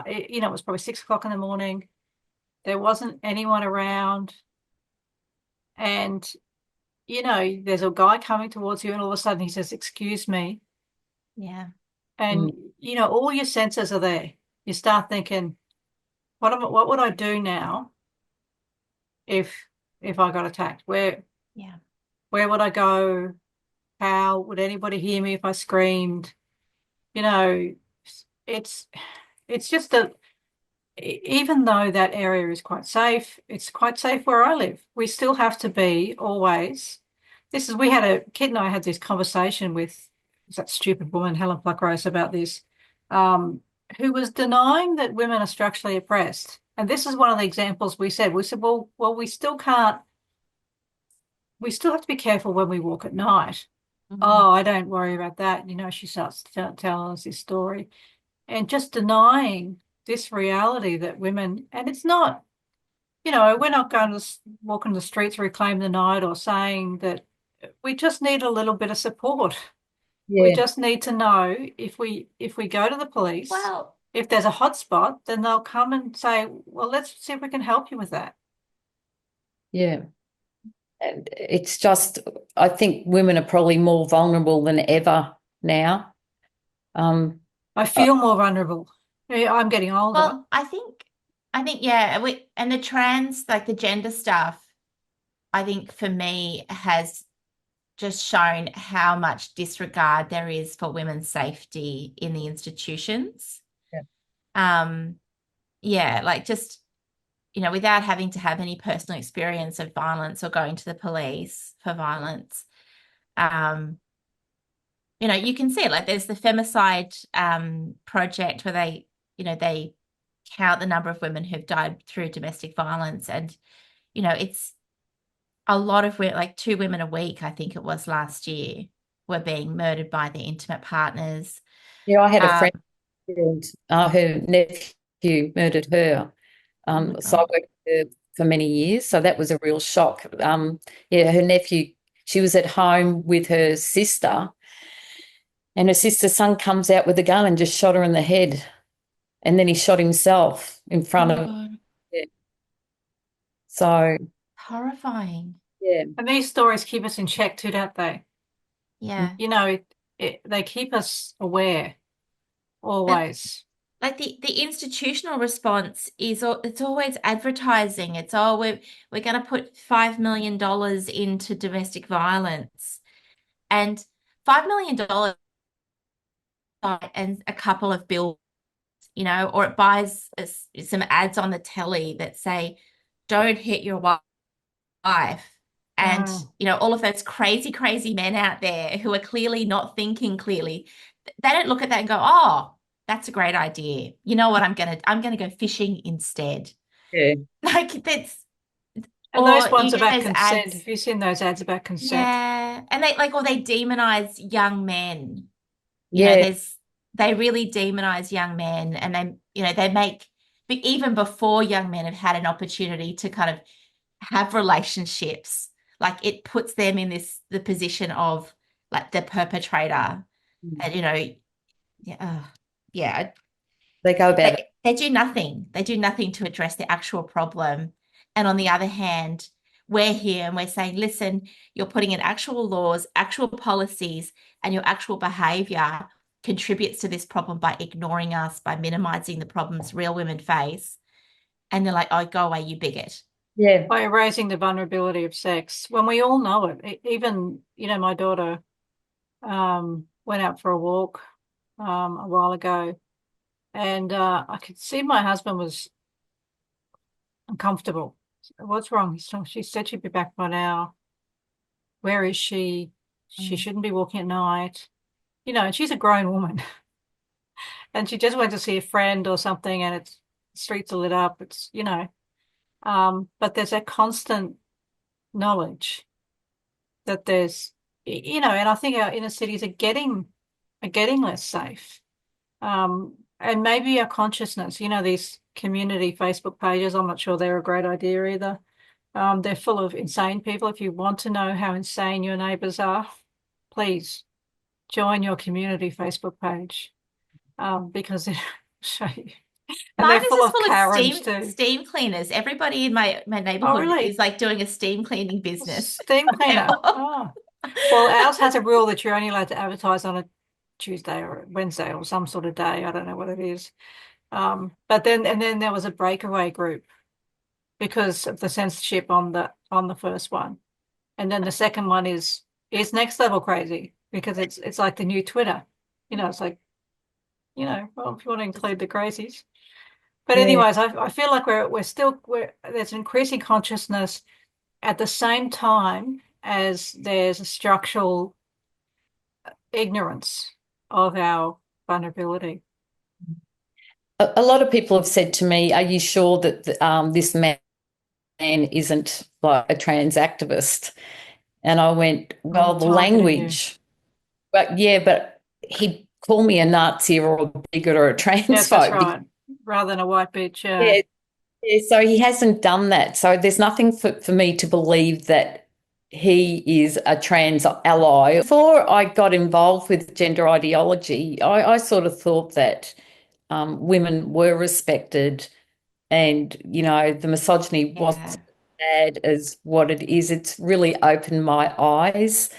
Speaker 3: It was probably 6 o'clock in the morning. There wasn't anyone around. And, there's a guy coming towards you, and all of a sudden he says, "Excuse me."
Speaker 1: Yeah.
Speaker 3: And,
Speaker 2: mm,
Speaker 3: all your senses are there. You start thinking, what would I do now if I got attacked?
Speaker 1: Yeah.
Speaker 3: Where would I go? How would anybody hear me if I screamed? You know, it's it's just even though that area is quite safe, it's quite safe where I live. We still have to be always. Kit and I had this conversation with that stupid woman, Helen Pluckrose, about this, um, who was denying that women are structurally oppressed. And this is one of the examples we said. We said, well, we still can't, we still have to be careful when we walk at night.
Speaker 1: Mm.
Speaker 3: Oh, I don't worry about that. She starts telling us this story and just denying this reality that women, and it's not, we're not going to walk in the streets, reclaim the night, or saying that. We just need a little bit of support. We
Speaker 2: yeah,
Speaker 3: just need to know if we go to the police,
Speaker 1: Well,
Speaker 3: if there's a hot spot, then they'll come and say, well, let's see if we can help you with that.
Speaker 2: yeah. And it's just, I think women are probably more vulnerable than ever now. Um,
Speaker 3: I feel more vulnerable. Yeah, I'm getting older.
Speaker 1: I think yeah, and the trans, like the gender stuff, I think for me has just shown how much disregard there is for women's safety in the institutions.
Speaker 2: yeah,
Speaker 1: Um, yeah, like just without having to have any personal experience of violence or going to the police for violence. You can see it. Like there's the femicide project where they count the number of women who've died through domestic violence, and it's a lot of women, like 2 women a week, I think it was last year, were being murdered by their intimate partners.
Speaker 2: Yeah, I had a
Speaker 1: Um,
Speaker 2: friend, and her nephew murdered her.
Speaker 1: oh my
Speaker 2: So I
Speaker 1: God.
Speaker 2: worked with her for many years. So that was a real shock. Yeah, her nephew, she was at home with her sister, and her sister's son comes out with a gun and just shot her in the head. And then he shot himself in front
Speaker 1: Oh
Speaker 2: of
Speaker 1: God.
Speaker 2: her. So,
Speaker 1: Horrifying.
Speaker 2: yeah,
Speaker 3: And these stories keep us in check too, don't they?
Speaker 1: Yeah.
Speaker 3: You know, they keep us aware
Speaker 1: But
Speaker 3: always.
Speaker 1: like the institutional response is it's always advertising. It's all we're going to put $5 million into domestic violence, and $5 million and a couple of bills, or it buys some ads on the telly that say, "Don't hit your wife." And,
Speaker 3: Mm.
Speaker 1: all of those crazy, crazy men out there who are clearly not thinking clearly, they don't look at that and go, "Oh, that's a great idea. You know what? I'm gonna go fishing instead."
Speaker 2: yeah,
Speaker 1: Like that's,
Speaker 3: And those
Speaker 1: or you
Speaker 3: ones
Speaker 1: get
Speaker 3: about
Speaker 1: those
Speaker 3: consent.
Speaker 1: ads.
Speaker 3: Have you seen those ads about consent?
Speaker 1: Yeah. And or they demonize young men.
Speaker 2: yeah,
Speaker 1: They really demonize young men, and they make, but even before young men have had an opportunity to kind of have relationships, like it puts them in the position of like the perpetrator. And yeah, yeah,
Speaker 2: they go about it.
Speaker 1: they do nothing. They do nothing to address the actual problem. And on the other hand, we're here and we're saying, listen, you're putting in actual laws, actual policies, and your actual behavior contributes to this problem by ignoring us, by minimizing the problems real women face. And they're like, oh, go away, you bigot.
Speaker 2: Yeah,
Speaker 3: By erasing the vulnerability of sex, when we all know it. Even, my daughter went out for a walk a while ago, and I could see my husband was uncomfortable. What's wrong? She said she'd be back by now. Where is she? She
Speaker 1: Mm.
Speaker 3: shouldn't be walking at night. And she's a grown woman, and she just went to see a friend or something, and it's streets are lit up. But there's a constant knowledge that there's, and I think our inner cities are getting less safe. And maybe our consciousness, these community Facebook pages, I'm not sure they're a great idea either. They're full of insane people. If you want to know how insane your neighbors are, please join your community Facebook page, because it'll show you. And
Speaker 1: Mine
Speaker 3: they're
Speaker 1: is
Speaker 3: full
Speaker 1: just
Speaker 3: of
Speaker 1: full of
Speaker 3: Karens
Speaker 1: steam
Speaker 3: too.
Speaker 1: steam cleaners. Everybody in my
Speaker 3: Oh,
Speaker 1: neighborhood is
Speaker 3: really?
Speaker 1: like doing a steam cleaning business.
Speaker 3: Steam
Speaker 1: They're
Speaker 3: cleaner.
Speaker 1: all-
Speaker 3: Oh. Well, ours has a rule that you're only allowed to advertise on a Tuesday or a Wednesday or some sort of day. I don't know what it is. But then there was a breakaway group because of the censorship on the first one. And then the second one is next level crazy because it's like the new Twitter. It's like, well, if you want to include the crazies. But
Speaker 2: yeah.
Speaker 3: anyways, I feel like there's an increasing consciousness at the same time as there's a structural ignorance of our vulnerability.
Speaker 2: A lot of people have said to me, "Are you sure that this man isn't like a trans activist?" And I went,
Speaker 3: Oh,
Speaker 2: "Well, the
Speaker 3: targeting you.
Speaker 2: language, but yeah, but he called me a Nazi or a bigot or a
Speaker 3: Yes, that's
Speaker 2: transphobe."
Speaker 3: right. Rather than a white bitch.
Speaker 2: Yeah, yeah, so he hasn't done that. So there's nothing for me to believe that he is a trans ally. Before I got involved with gender ideology, I sort of thought that women were respected, and, the misogyny wasn't
Speaker 1: Yeah.
Speaker 2: as bad as what it is. It's really opened my eyes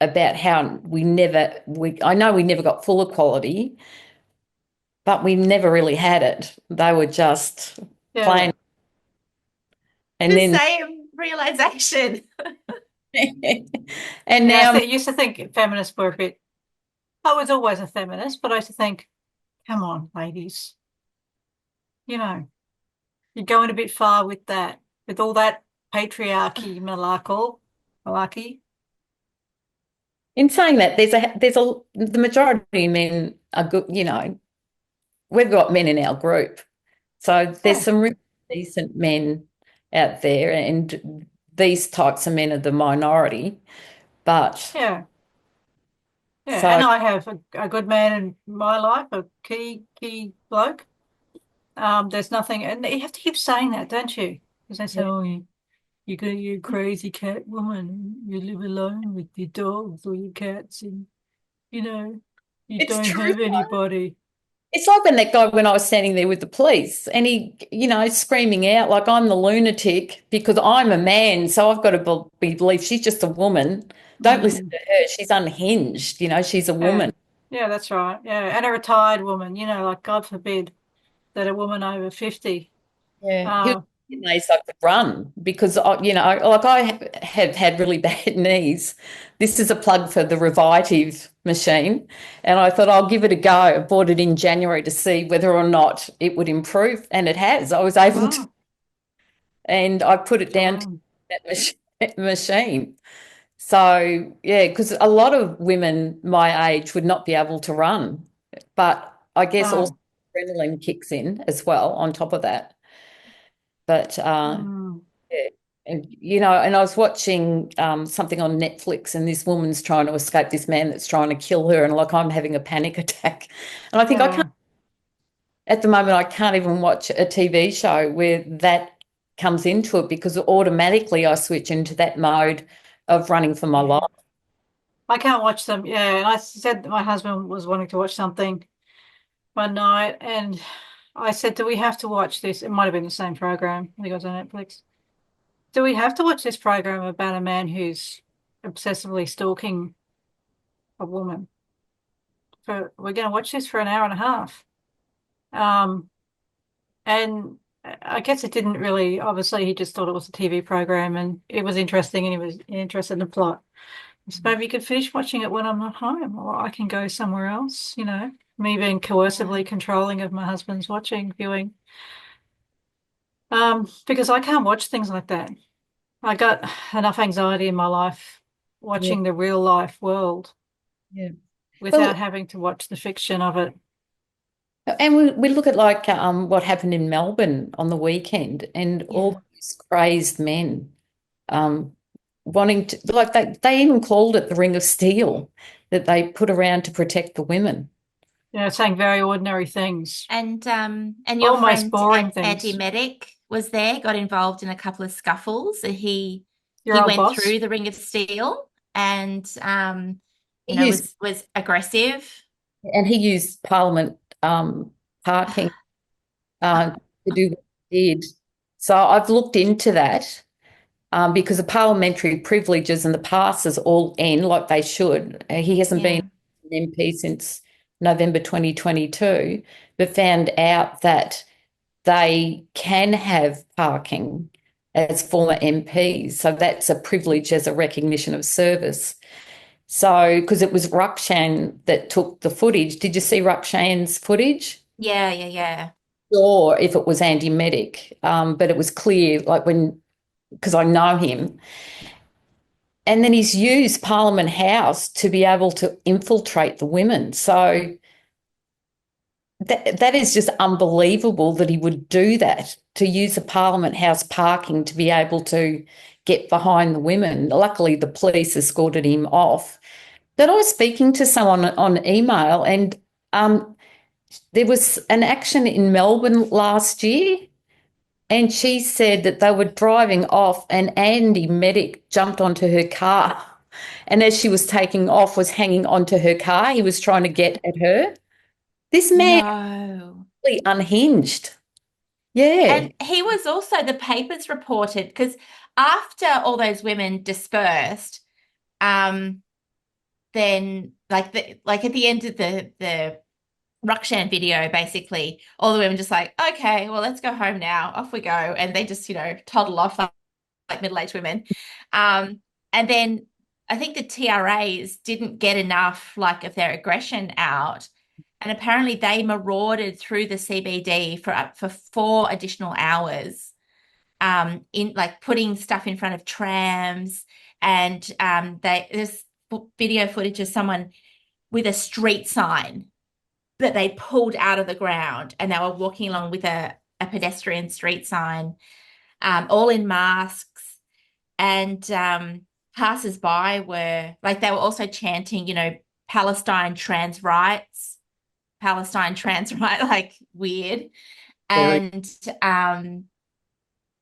Speaker 2: about how I know we never got full equality, but we never really had it. They were just
Speaker 3: Yeah.
Speaker 2: plain. And
Speaker 1: The
Speaker 2: then
Speaker 1: same realization.
Speaker 2: and
Speaker 3: Yeah,
Speaker 2: now,
Speaker 3: I used to think feminists were a bit. I was always a feminist, but I used to think, come on, ladies, you know, you're going a bit far with that, with all that patriarchy malarkey.
Speaker 2: In saying that, the majority of men are good, we've got men in our group. So there's
Speaker 3: Yeah,
Speaker 2: some really decent men out there, and these types of men are the minority. But
Speaker 3: yeah, yeah.
Speaker 2: so
Speaker 3: And I have a good man in my life, a key bloke. There's nothing, and you have to keep saying that, don't you? Because they say,
Speaker 2: yeah,
Speaker 3: "Oh, you crazy cat woman. You live alone with your dogs or your cats, and you know, you
Speaker 2: it's
Speaker 3: don't
Speaker 2: true.
Speaker 3: have anybody."
Speaker 2: It's like when I was standing there with the police and he, screaming out like I'm the lunatic because I'm a man, so I've got to believe she's just a woman. Don't listen
Speaker 3: Mm,
Speaker 2: to her. She's unhinged. She's a
Speaker 3: yeah,
Speaker 2: woman.
Speaker 3: yeah, that's right. Yeah, and a retired woman. Like God forbid that a woman over 50.
Speaker 2: Yeah, he was
Speaker 3: Uh,
Speaker 2: amazed I could run because like I have had really bad knees. This is a plug for the Revitive machine, and I thought I'll give it a go. I bought it in January to see whether or not it would improve, and it has. I was able to,
Speaker 3: oh,
Speaker 2: and I put it
Speaker 3: good
Speaker 2: down to
Speaker 3: on.
Speaker 2: that machine. So yeah, because a lot of women my age would not be able to run, but I guess also
Speaker 3: Oh,
Speaker 2: adrenaline kicks in as well on top of that. But
Speaker 3: mm,
Speaker 2: yeah. And I was watching something on Netflix, and this woman's trying to escape this man that's trying to kill her, and like I'm having a panic attack. And I think I can't,
Speaker 3: yeah,
Speaker 2: at the moment, I can't even watch a TV show where that comes into it because automatically I switch into that mode of running for my
Speaker 3: yeah.
Speaker 2: life.
Speaker 3: I can't watch them. Yeah, and I said that my husband was wanting to watch something one night, and I said, "Do we have to watch this?" It might have been the same program. I think it was on Netflix. Do we have to watch this program about a man who's obsessively stalking a woman? We're going to watch this for an hour and a half. Um, and I guess it didn't really. Obviously, he just thought it was a TV program, and it was interesting, and he was interested in the plot. So maybe you could finish watching it when I'm not home, or I can go somewhere else. Me being coercively controlling of my husband's viewing. Because I can't watch things like that. I got enough anxiety in my life
Speaker 2: Yeah,
Speaker 3: watching the real life world
Speaker 2: yeah.
Speaker 3: without
Speaker 2: Well,
Speaker 3: having to watch the fiction of it.
Speaker 2: and we look at like what happened in Melbourne on the weekend, and
Speaker 1: Yeah.
Speaker 2: all these crazed men um, wanting to like they even called it the Ring of Steel that they put around to protect the women.
Speaker 3: Saying very ordinary things,
Speaker 1: And your
Speaker 3: almost
Speaker 1: friend
Speaker 3: boring
Speaker 1: Eddie
Speaker 3: things.
Speaker 1: Medic was there, got involved in a couple of scuffles.
Speaker 3: Your
Speaker 1: He
Speaker 3: old
Speaker 1: went
Speaker 3: boss?
Speaker 1: through the Ring of Steel and
Speaker 2: He used
Speaker 1: was aggressive.
Speaker 2: he used Parliament parking uh, to do what he did. So I've looked into that because the parliamentary privileges and the passes all end like they should. He hasn't been
Speaker 1: Yeah.
Speaker 2: an MP since November 2022, but found out that they can have parking as former MPs. So that's a privilege as a recognition of service. So, because it was Rukshan that took the footage. Did you see Rukshan's footage?
Speaker 1: Yeah, yeah, yeah.
Speaker 2: Or if it was Andy Medic, but it was clear, like because I know him. And then he's used Parliament House to be able to infiltrate the women. So that is just unbelievable that he would do that, to use the Parliament House parking to be able to get behind the women. Luckily, the police escorted him off. But I was speaking to someone on email, and there was an action in Melbourne last year, and she said that they were driving off, and Andy Medic jumped onto her car. And as she was taking off, was hanging onto her car. He was trying to get at her. This man
Speaker 1: No.
Speaker 2: really unhinged. Yeah.
Speaker 1: And he was also, the papers reported, because after all those women dispersed, um, then like at the end of the Rukshan video, basically, all the women just like, okay, well, let's go home now. Off we go. And they just, toddle off like middle-aged women. Um, and then I think the TRAs didn't get enough like of their aggression out. And apparently they marauded through the CBD for 4 additional hours, in like putting stuff in front of trams, and there's video footage of someone with a street sign that they pulled out of the ground, and they were walking along with a pedestrian street sign, all in masks, and passers-by were like, they were also chanting, Palestine trans rights, Palestine trans right, like weird.
Speaker 2: Very.
Speaker 1: And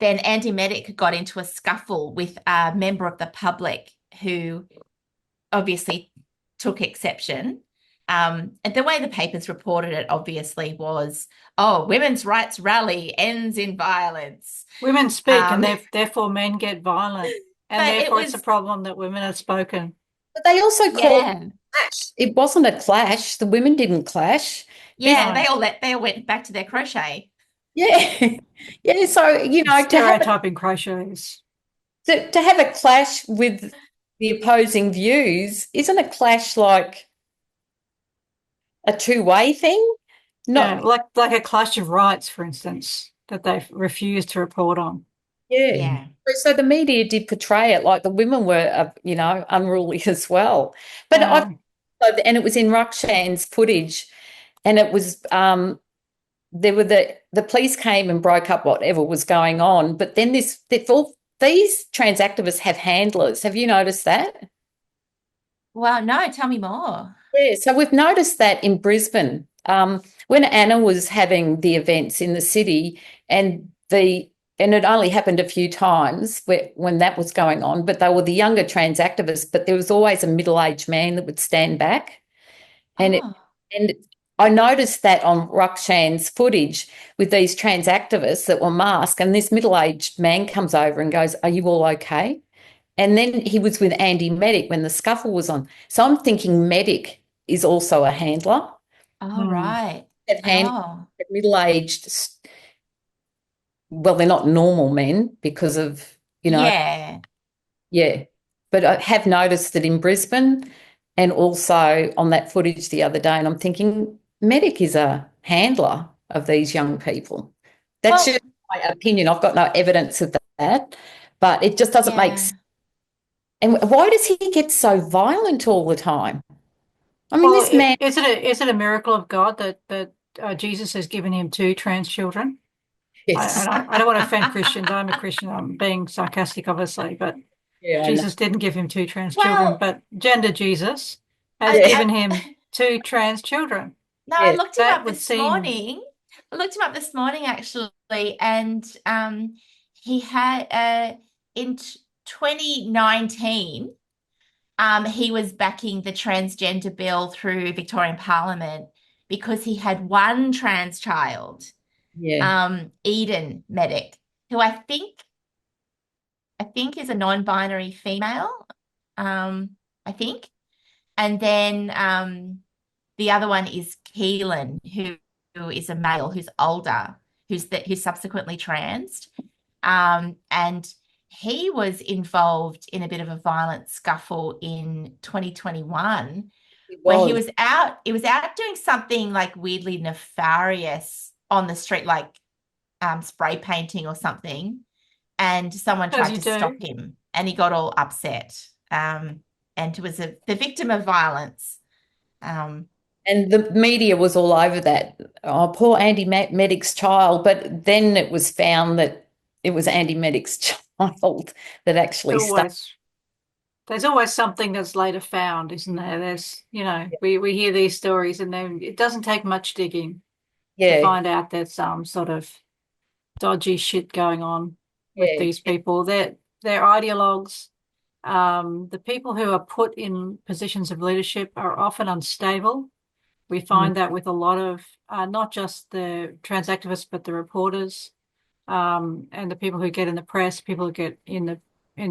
Speaker 1: then Andy Medic got into a scuffle with a member of the public who obviously took exception. And the way the papers reported it obviously was, oh, women's rights rally ends in violence.
Speaker 3: Women speak, and
Speaker 1: Um,
Speaker 3: therefore men get violent, and
Speaker 1: but it
Speaker 3: therefore it's a
Speaker 1: was,
Speaker 3: problem that women have spoken.
Speaker 2: But they also called it
Speaker 1: yeah,
Speaker 2: a clash. It wasn't a clash. The women didn't clash. This,
Speaker 1: yeah,
Speaker 3: No,
Speaker 1: they all went back to their crochet.
Speaker 2: yeah, yeah. So
Speaker 3: stereotyping crochets.
Speaker 2: to have a clash with the opposing views, isn't a clash like a two-way thing?
Speaker 3: Yeah,
Speaker 2: Not,
Speaker 3: like a clash of rights, for instance, that they've refused to report on.
Speaker 2: yeah.
Speaker 1: Yeah.
Speaker 2: So the media did portray it like the women were, unruly as well. But
Speaker 3: Uh,
Speaker 2: and it was in Rukshan's footage, and it was there were the police came and broke up whatever was going on. But then these trans activists have handlers. Have you noticed that?
Speaker 1: Well, no, tell me more.
Speaker 2: Yeah, so we've noticed that in Brisbane, when Anna was having the events in the city, and it only happened a few times when that was going on, but they were the younger trans activists, but there was always a middle-aged man that would stand back. And
Speaker 1: Oh,
Speaker 2: and I noticed that on Rukshan's footage with these trans activists that were masked, and this middle-aged man comes over and goes, "Are you all okay?" And then he was with Andy Medic when the scuffle was on. So I'm thinking Medic is also a handler.
Speaker 1: oh,
Speaker 3: hmm.
Speaker 1: right.
Speaker 2: That hand
Speaker 1: Oh,
Speaker 2: middle-aged, well, they're not normal men because of,
Speaker 1: yeah.
Speaker 2: yeah. But I have noticed that in Brisbane and also on that footage the other day, and I'm thinking Medic is a handler of these young people. That's
Speaker 1: Well,
Speaker 2: just my opinion. I've got no evidence of that, but it just doesn't make sense.
Speaker 1: yeah.
Speaker 2: And why does he get so violent all the time? I mean,
Speaker 3: Well,
Speaker 2: this man,
Speaker 3: is it a miracle of God that Jesus has given him two trans children?
Speaker 2: yes,
Speaker 3: I don't want to offend Christians. I'm a Christian. I'm being sarcastic, obviously, but
Speaker 2: yeah, I know.
Speaker 3: Jesus didn't give him two trans children,
Speaker 1: Well,
Speaker 3: but gender Jesus has
Speaker 1: I,
Speaker 2: Yeah,
Speaker 3: given him two trans children.
Speaker 1: no, I
Speaker 2: yeah,
Speaker 1: looked him
Speaker 3: That
Speaker 1: up
Speaker 3: would
Speaker 1: this
Speaker 3: seem,
Speaker 1: morning. I looked him up this morning actually, and he had in 2019, he was backing the transgender bill through Victorian Parliament because he had one trans child,
Speaker 2: yeah.
Speaker 1: Eden Medic, who I think is a non-binary female. I think. And then the other one is Keelan, who is a male who's older, who's subsequently trans. And he was involved in a bit of a violent scuffle in 2021
Speaker 2: It
Speaker 1: where
Speaker 2: was.
Speaker 1: he was out doing something like weirdly nefarious on the street, like spray painting or something, and someone
Speaker 3: as
Speaker 1: tried
Speaker 3: you
Speaker 1: to stop
Speaker 3: do.
Speaker 1: him and he got all upset, and was the victim of violence. Um,
Speaker 2: And the media was all over that. Oh, poor Andy Medic's child. But then it was found that it was Andy Medic's child that actually stuck.
Speaker 3: Always, there's always something that's later found, isn't there? We hear these stories, and then it doesn't take much digging to
Speaker 2: Yeah,
Speaker 3: find out there's some sort of dodgy shit going on with
Speaker 2: yeah.
Speaker 3: these people. They're ideologues. The people who are put in positions of leadership are often unstable. We
Speaker 2: Mm.
Speaker 3: find that with a lot of not just the trans activists, but the reporters, and the people who get in the press, people who get in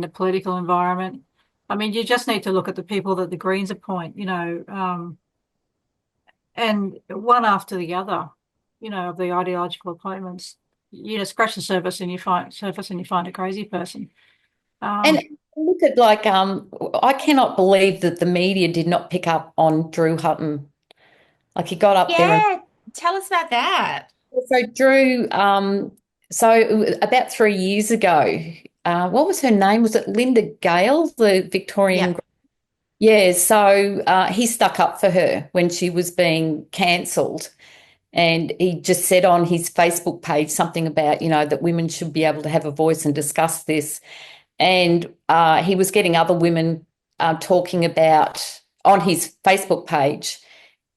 Speaker 3: the political environment. I mean, you just need to look at the people that the Greens appoint, and one after the other, of the ideological appointments. Scratch the surface and you find a crazy person.
Speaker 2: And
Speaker 3: Um,
Speaker 2: look at I cannot believe that the media did not pick up on Drew Hutton. Like he got up there and
Speaker 1: Yeah, tell us about that.
Speaker 2: so Drew, about 3 years ago, what was her name? Was it Linda Gale, the Victorian?
Speaker 1: Yep.
Speaker 2: Yeah, so he stuck up for her when she was being cancelled. And he just said on his Facebook page something about, that women should be able to have a voice and discuss this. And he was getting other women talking about on his Facebook page,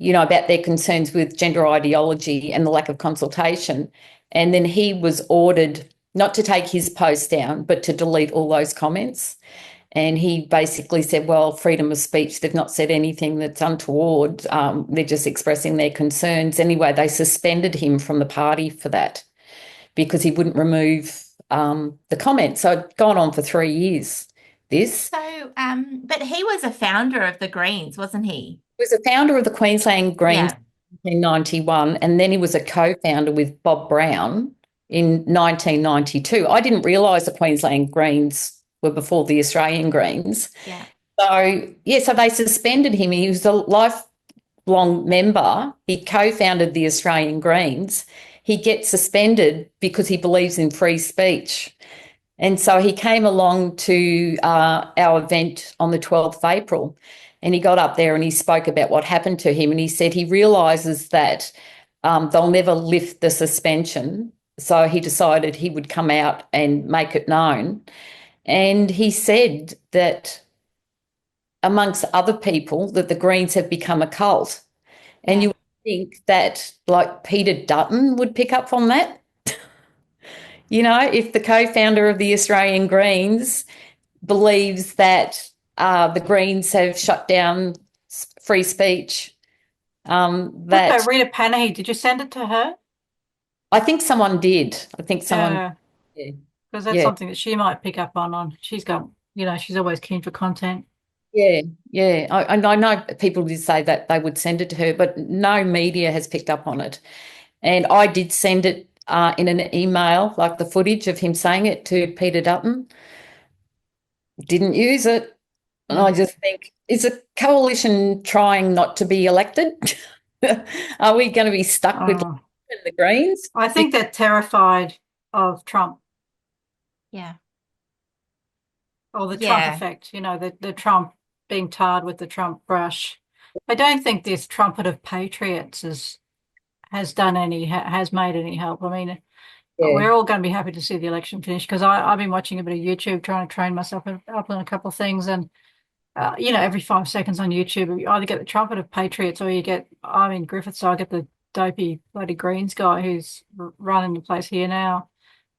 Speaker 2: about their concerns with gender ideology and the lack of consultation. And then he was ordered not to take his post down, but to delete all those comments. And he basically said, well, freedom of speech, they've not said anything that's untoward. They're just expressing their concerns. Anyway, they suspended him from the party for that because he wouldn't remove the comments. So it'd gone on for 3 years, this.
Speaker 1: So, but he was a founder of the Greens, wasn't he?
Speaker 2: He was a founder of the Queensland Greens
Speaker 1: Yeah.
Speaker 2: in 1991, and then he was a co-founder with Bob Brown in 1992. I didn't realise the Queensland Greens were before the Australian Greens.
Speaker 1: Yeah.
Speaker 2: So, yeah, so they suspended him. He was a lifelong member. He co-founded the Australian Greens. He gets suspended because he believes in free speech. And so he came along to our event on the 12th of April and he got up there and he spoke about what happened to him. And he said he realises that they'll never lift the suspension. So he decided he would come out and make it known. And he said that amongst other people, that the Greens have become a cult. And
Speaker 1: Yeah.
Speaker 2: you would think that like Peter Dutton would pick up on that. If the co-founder of the Australian Greens believes that the Greens have shut down free speech,
Speaker 3: What about
Speaker 2: that
Speaker 3: Rita Panahi? Did you send it to her?
Speaker 2: I think someone did. I think someone,
Speaker 3: Yeah,
Speaker 2: yeah,
Speaker 3: because that's
Speaker 2: yeah,
Speaker 3: something that she might pick up on. She's got, she's always keen for content.
Speaker 2: yeah, yeah. And I know people did say that they would send it to her, but no media has picked up on it. And I did send it in an email, like the footage of him saying it to Peter Dutton. Didn't use it. And I
Speaker 3: Mm.
Speaker 2: just think, is a coalition trying not to be elected? Are we going to be stuck with
Speaker 3: Oh,
Speaker 2: the Greens?
Speaker 3: I think they're terrified of Trump
Speaker 1: Yeah.
Speaker 3: or the Trump
Speaker 1: Yeah.
Speaker 3: effect, the Trump being tarred with the Trump brush. I don't think this trumpet of patriots has made any help. I mean,
Speaker 2: Yeah,
Speaker 3: we're all going to be happy to see the election finish because I've been watching a bit of YouTube trying to train myself up on a couple of things. And, every 5 seconds on YouTube, you either get the trumpet of patriots or you get, I'm in Griffith, so I get the dopey bloody Greens guy who's running the place here now,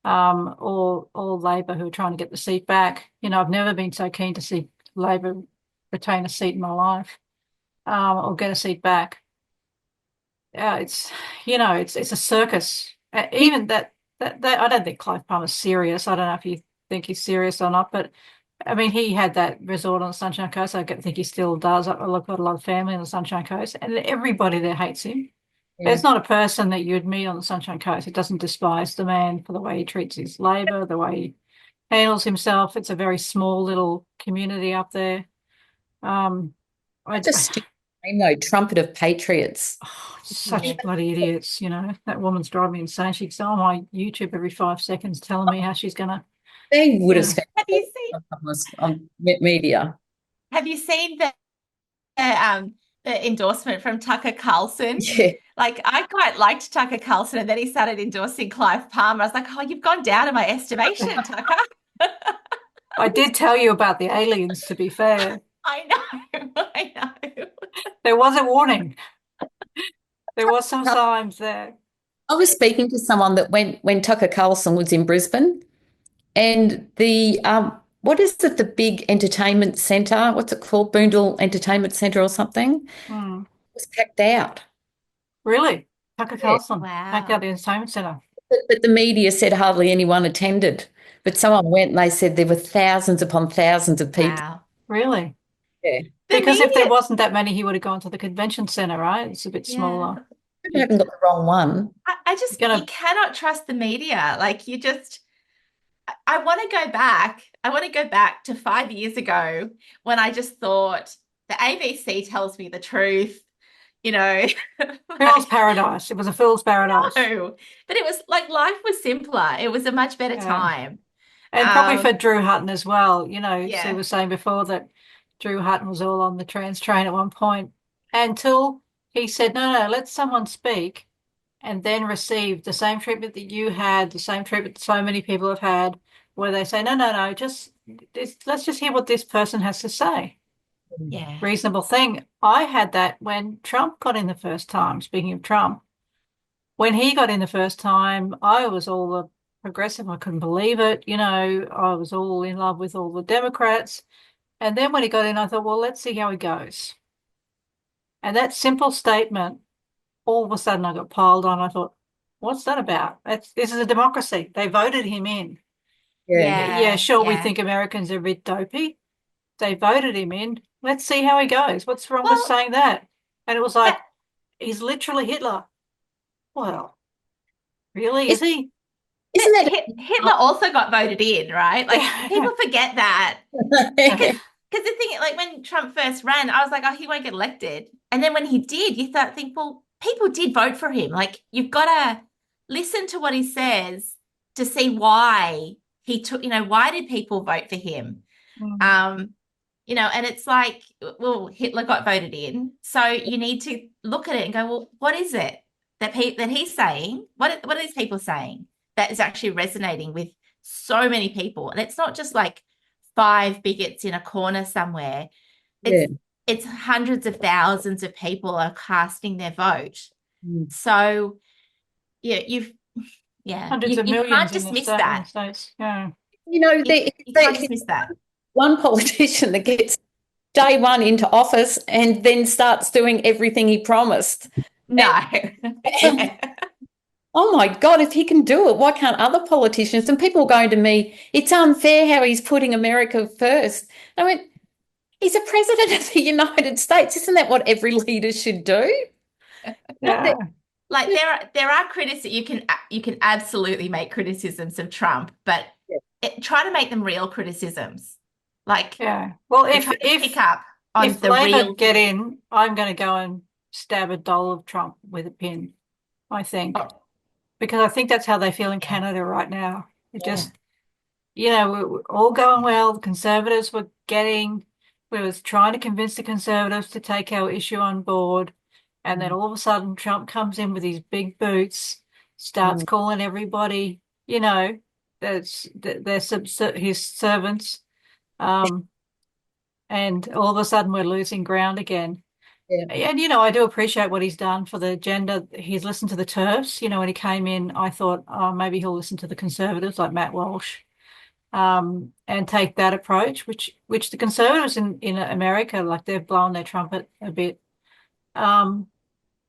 Speaker 3: or Labor who are trying to get the seat back. I've never been so keen to see Labor retain a seat in my life, or get a seat back. It's a circus. Even that I don't think Clive Palmer's serious. I don't know if you think he's serious or not, but I mean, he had that resort on the Sunshine Coast. think he still does. I've got a lot of family on the Sunshine Coast, and everybody there hates him.
Speaker 2: yeah.
Speaker 3: There's not a person that you'd meet on the Sunshine Coast who doesn't despise the man for the way he treats his labour, the way he handles himself. It's a very small little community up there. Um, I,
Speaker 2: Just stupid name though, trumpet of patriots.
Speaker 3: such
Speaker 1: Yeah.
Speaker 3: bloody idiots, That woman's driving me insane. She's on my YouTube every 5 seconds telling me how she's gonna.
Speaker 2: They would have
Speaker 3: Yeah.
Speaker 2: spent
Speaker 1: Have you seen
Speaker 2: on media.
Speaker 1: have you seen the endorsement from Tucker Carlson?
Speaker 2: Yeah.
Speaker 1: Like I quite liked Tucker Carlson and then he started endorsing Clive Palmer. I was like, oh, you've gone down in my estimation, Tucker.
Speaker 3: I did tell you about the aliens, to be fair.
Speaker 1: I know, I know.
Speaker 3: There was a warning. There was some signs there.
Speaker 2: I was speaking to someone that went when Tucker Carlson was in Brisbane, and the what is it? The big entertainment centre? What's it called? Boondall Entertainment Centre or something?
Speaker 3: Hmm.
Speaker 2: Was packed out.
Speaker 3: Really? Tucker
Speaker 2: Yeah.
Speaker 3: Carlson back out
Speaker 1: Wow.
Speaker 3: the entertainment centre.
Speaker 2: But the media said hardly anyone attended. But someone went and they said there were thousands upon thousands of people.
Speaker 1: Wow.
Speaker 3: Really?
Speaker 2: Yeah.
Speaker 1: The
Speaker 3: Because if there
Speaker 1: media,
Speaker 3: wasn't that many, he would have gone to the convention centre, right? It's a bit
Speaker 1: yeah.
Speaker 3: smaller.
Speaker 2: I haven't got the wrong one.
Speaker 1: I
Speaker 3: You're
Speaker 1: just you
Speaker 3: gonna.
Speaker 1: cannot trust the media. Like you just I want to go back. I want to go back to 5 years ago when I just thought the ABC tells me the truth. you know.
Speaker 3: Fool's
Speaker 1: Like,
Speaker 3: paradise. It was a fool's paradise.
Speaker 1: no, but it was like life was simpler. It was a much better
Speaker 3: Yeah.
Speaker 1: time.
Speaker 3: And probably for Drew Hutton as well. You know, Sue
Speaker 1: Yeah,
Speaker 3: was saying before that Drew Hutton was all on the trans train at one point until he said, no, no, let someone speak and then receive the same treatment that you had, the same treatment that so many people have had, where they say, no, no, no, just let's just hear what this person has to say.
Speaker 1: yeah,
Speaker 3: Reasonable thing. I had that when Trump got in the first time. Speaking of Trump, when he got in the first time, I was all the progressive. I couldn't believe it. You know, I was all in love with all the Democrats. And then when he got in, I thought, well, let's see how he goes. And that simple statement, all of a sudden I got piled on. I thought, what's that about? This is a democracy. They voted him in.
Speaker 2: Yeah.
Speaker 3: Yeah,
Speaker 1: yeah,
Speaker 3: sure, we
Speaker 1: yeah.
Speaker 3: think Americans are a bit dopey. They voted him in. Let's see how he goes. What's wrong with
Speaker 1: Well,
Speaker 3: saying that? And it was like,
Speaker 1: that
Speaker 3: he's literally Hitler. Well, really? Is
Speaker 2: Is,
Speaker 3: he?
Speaker 2: isn't that
Speaker 1: Hitler also got voted in, right? Like
Speaker 3: Yeah.
Speaker 1: people forget that. Because the thing, like when Trump first ran, I was like, oh, he won't get elected. And then when he did, think, well, people did vote for him. Like you've got to listen to what he says to see why he took, why did people vote for him?
Speaker 3: Mm.
Speaker 1: Um, and it's like, well, Hitler got voted in. So you need to look at it and go, well, what is it that he's saying? What are these people saying that is actually resonating with so many people? And it's not just like five bigots in a corner somewhere. It's
Speaker 2: yeah.
Speaker 1: it's hundreds of thousands of people are casting their vote.
Speaker 2: Mm.
Speaker 1: So yeah,
Speaker 3: Hundreds
Speaker 1: you
Speaker 3: of
Speaker 1: you
Speaker 3: millions
Speaker 1: can't
Speaker 3: in the
Speaker 1: dismiss
Speaker 3: state in the
Speaker 1: that.
Speaker 3: States. Yeah.
Speaker 2: You know,
Speaker 1: You can't dismiss that.
Speaker 2: one politician that gets day one into office and then starts doing everything he promised.
Speaker 1: No.
Speaker 2: And,
Speaker 1: Yeah.
Speaker 2: oh my God, if he can do it, why can't other politicians? And people are going to me, it's unfair how he's putting America first. I went, he's a president of the United States. Isn't that what every leader should do? Not that,
Speaker 3: Yeah.
Speaker 1: Like there are critics that you can absolutely make criticisms of Trump, but try to make them real criticisms. Like
Speaker 3: Yeah. Well,
Speaker 1: try to pick up on
Speaker 3: if
Speaker 1: the
Speaker 3: Labor
Speaker 1: real
Speaker 3: get
Speaker 1: thing.
Speaker 3: in, I'm going to go and stab a doll of Trump with a pin, I think,
Speaker 1: Oh,
Speaker 3: because I think that's how they feel in
Speaker 1: yeah.
Speaker 3: Canada right now. It
Speaker 2: yeah.
Speaker 3: just, you know, we're all going well. The Conservatives we was trying to convince the Conservatives to take our issue on board. And then
Speaker 2: Mm,
Speaker 3: all of a sudden, Trump comes in with his big boots, starts
Speaker 2: mm,
Speaker 3: calling everybody, you know, his servants. Um, and all of a sudden, we're losing ground again.
Speaker 2: yeah.
Speaker 3: And, you know, I do appreciate what he's done for the gender. He's listened to the TERFs. You know, when he came in, I thought, oh, maybe he'll listen to the Conservatives like Matt Walsh, and take that approach, which the Conservatives in America, like they've blown their trumpet a bit. Um,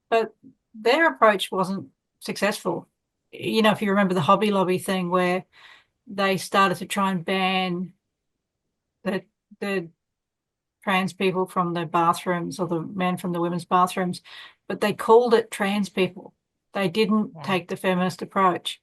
Speaker 3: but their approach wasn't successful. You know, if you remember the Hobby Lobby thing where they started to try and ban the the trans people from the bathrooms or the men from the women's bathrooms, but they called it trans people. They didn't
Speaker 1: Yeah.
Speaker 3: take the feminist approach.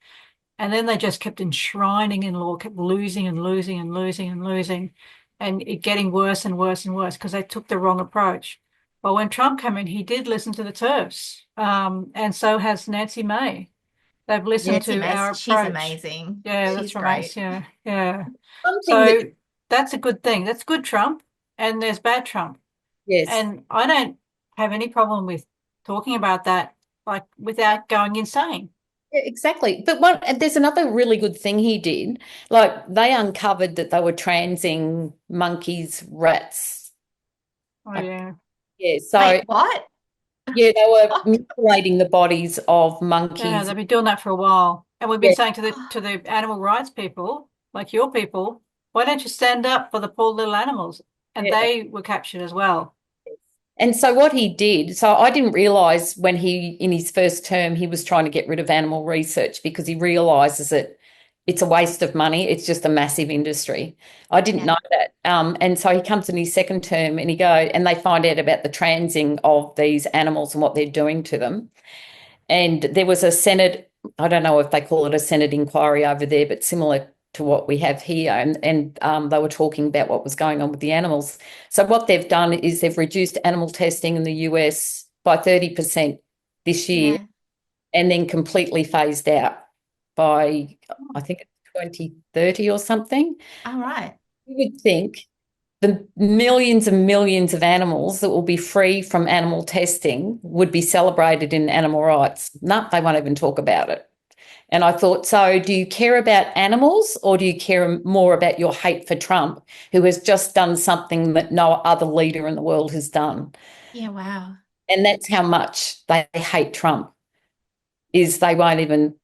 Speaker 3: And then they just kept enshrining in law, kept losing and losing and losing and losing, and it getting worse and worse and worse because they took the wrong approach. Well, when Trump came in, he did listen to the TERFs, and so has Nancy May. They've listened
Speaker 1: Nancy
Speaker 3: to
Speaker 1: Mace,
Speaker 3: our
Speaker 1: she's
Speaker 3: approach.
Speaker 1: amazing.
Speaker 3: Yeah, that's
Speaker 1: She's
Speaker 3: from Ace.
Speaker 1: great.
Speaker 3: Yeah, yeah.
Speaker 2: Something that,
Speaker 3: So that's a good thing. That's good Trump, and there's bad Trump.
Speaker 2: yes.
Speaker 3: And I don't have any problem with talking about that, like without going insane.
Speaker 2: Yeah, exactly. But one, and there's another really good thing he did. Like they uncovered that they were transing monkeys, rats.
Speaker 3: Oh,
Speaker 2: Like,
Speaker 3: yeah.
Speaker 2: yeah,
Speaker 1: Wait,
Speaker 2: so
Speaker 1: what?
Speaker 2: yeah, they were
Speaker 1: What?
Speaker 2: mutilating the bodies of
Speaker 3: Yeah,
Speaker 2: monkeys.
Speaker 3: they've been doing that for a while. And we've been
Speaker 2: Yeah.
Speaker 3: saying to the animal rights people, like your people, why don't you stand up for the poor little animals? And
Speaker 2: Yeah.
Speaker 3: they were captured as well.
Speaker 2: And so what he did, so I didn't realize when in his first term, he was trying to get rid of animal research because he realizes that it's a waste of money. It's just a massive industry. I didn't
Speaker 1: Yeah.
Speaker 2: know that. And so he comes in his second term and they find out about the transing of these animals and what they're doing to them. And there was a Senate, I don't know if they call it a Senate inquiry over there, but similar to what we have here. And they were talking about what was going on with the animals. So what they've done is they've reduced animal testing in the US by 30% this year
Speaker 1: Yeah.
Speaker 2: and then completely phased out by, I think it's 2030 or something.
Speaker 1: All right.
Speaker 2: You would think the millions and millions of animals that will be free from animal testing would be celebrated in animal rights. No, they won't even talk about it. And I thought, so do you care about animals or do you care more about your hate for Trump, who has just done something that no other leader in the world has done?
Speaker 1: Yeah, wow.
Speaker 2: And that's how much they hate Trump, is they won't even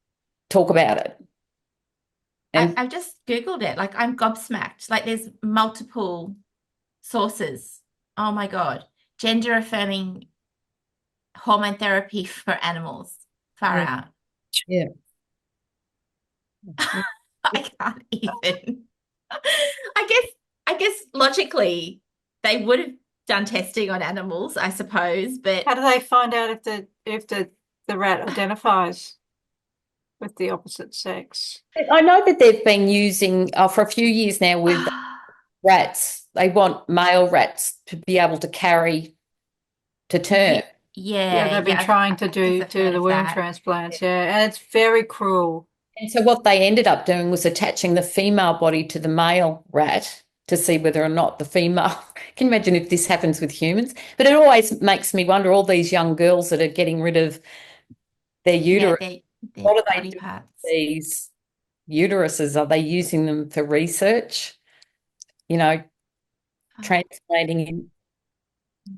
Speaker 2: talk about it. And
Speaker 1: I've just Googled it. Like I'm gobsmacked. Like there's multiple sources. Oh my God. Gender affirming hormone therapy for animals. Far
Speaker 2: yeah,
Speaker 1: out.
Speaker 2: yeah.
Speaker 1: I can't even. I guess logically they would have done testing on animals, I suppose, but
Speaker 3: How do they find out if the rat identifies with the opposite sex?
Speaker 2: I know that they've been using for a few years now with rats. They want male rats to be able to carry to term.
Speaker 1: yeah,
Speaker 3: Yeah,
Speaker 1: yeah,
Speaker 3: they've been
Speaker 1: yeah.
Speaker 3: trying to
Speaker 1: I guess
Speaker 3: do
Speaker 1: I've heard
Speaker 3: the
Speaker 1: of
Speaker 3: womb
Speaker 1: that.
Speaker 3: transplants, yeah, and it's very cruel.
Speaker 2: And so what they ended up doing was attaching the female body to the male rat to see whether or not the female. Can you imagine if this happens with humans? But it always makes me wonder, all these young girls that are getting rid of their
Speaker 1: Yeah,
Speaker 2: uterus,
Speaker 1: their
Speaker 2: what are they
Speaker 1: body
Speaker 2: doing with
Speaker 1: parts.
Speaker 2: these uteruses? Are they using them for research? You know,
Speaker 1: Oh,
Speaker 2: translating in.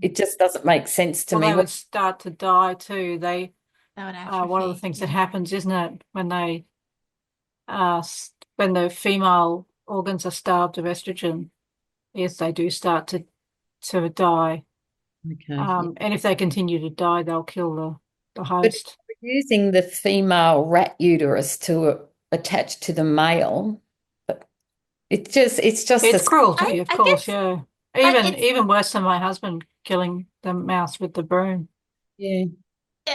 Speaker 2: It just doesn't make sense to
Speaker 3: Well,
Speaker 2: me.
Speaker 3: they would start to die too. They
Speaker 1: that would
Speaker 3: one of the
Speaker 1: atrophy.
Speaker 3: things that
Speaker 1: Yeah.
Speaker 3: happens, isn't it, when when the female organs are starved of estrogen, is they do start to die.
Speaker 2: Okay. Yeah.
Speaker 3: And if they continue to die, they'll kill the
Speaker 2: But
Speaker 3: host.
Speaker 2: using the female rat uterus to attach to the male, but it's just
Speaker 3: It's
Speaker 2: a
Speaker 3: cruelty, of
Speaker 1: I
Speaker 3: course,
Speaker 1: guess
Speaker 3: yeah.
Speaker 1: like
Speaker 3: Even worse than my husband killing the mouse with the broom.
Speaker 2: yeah.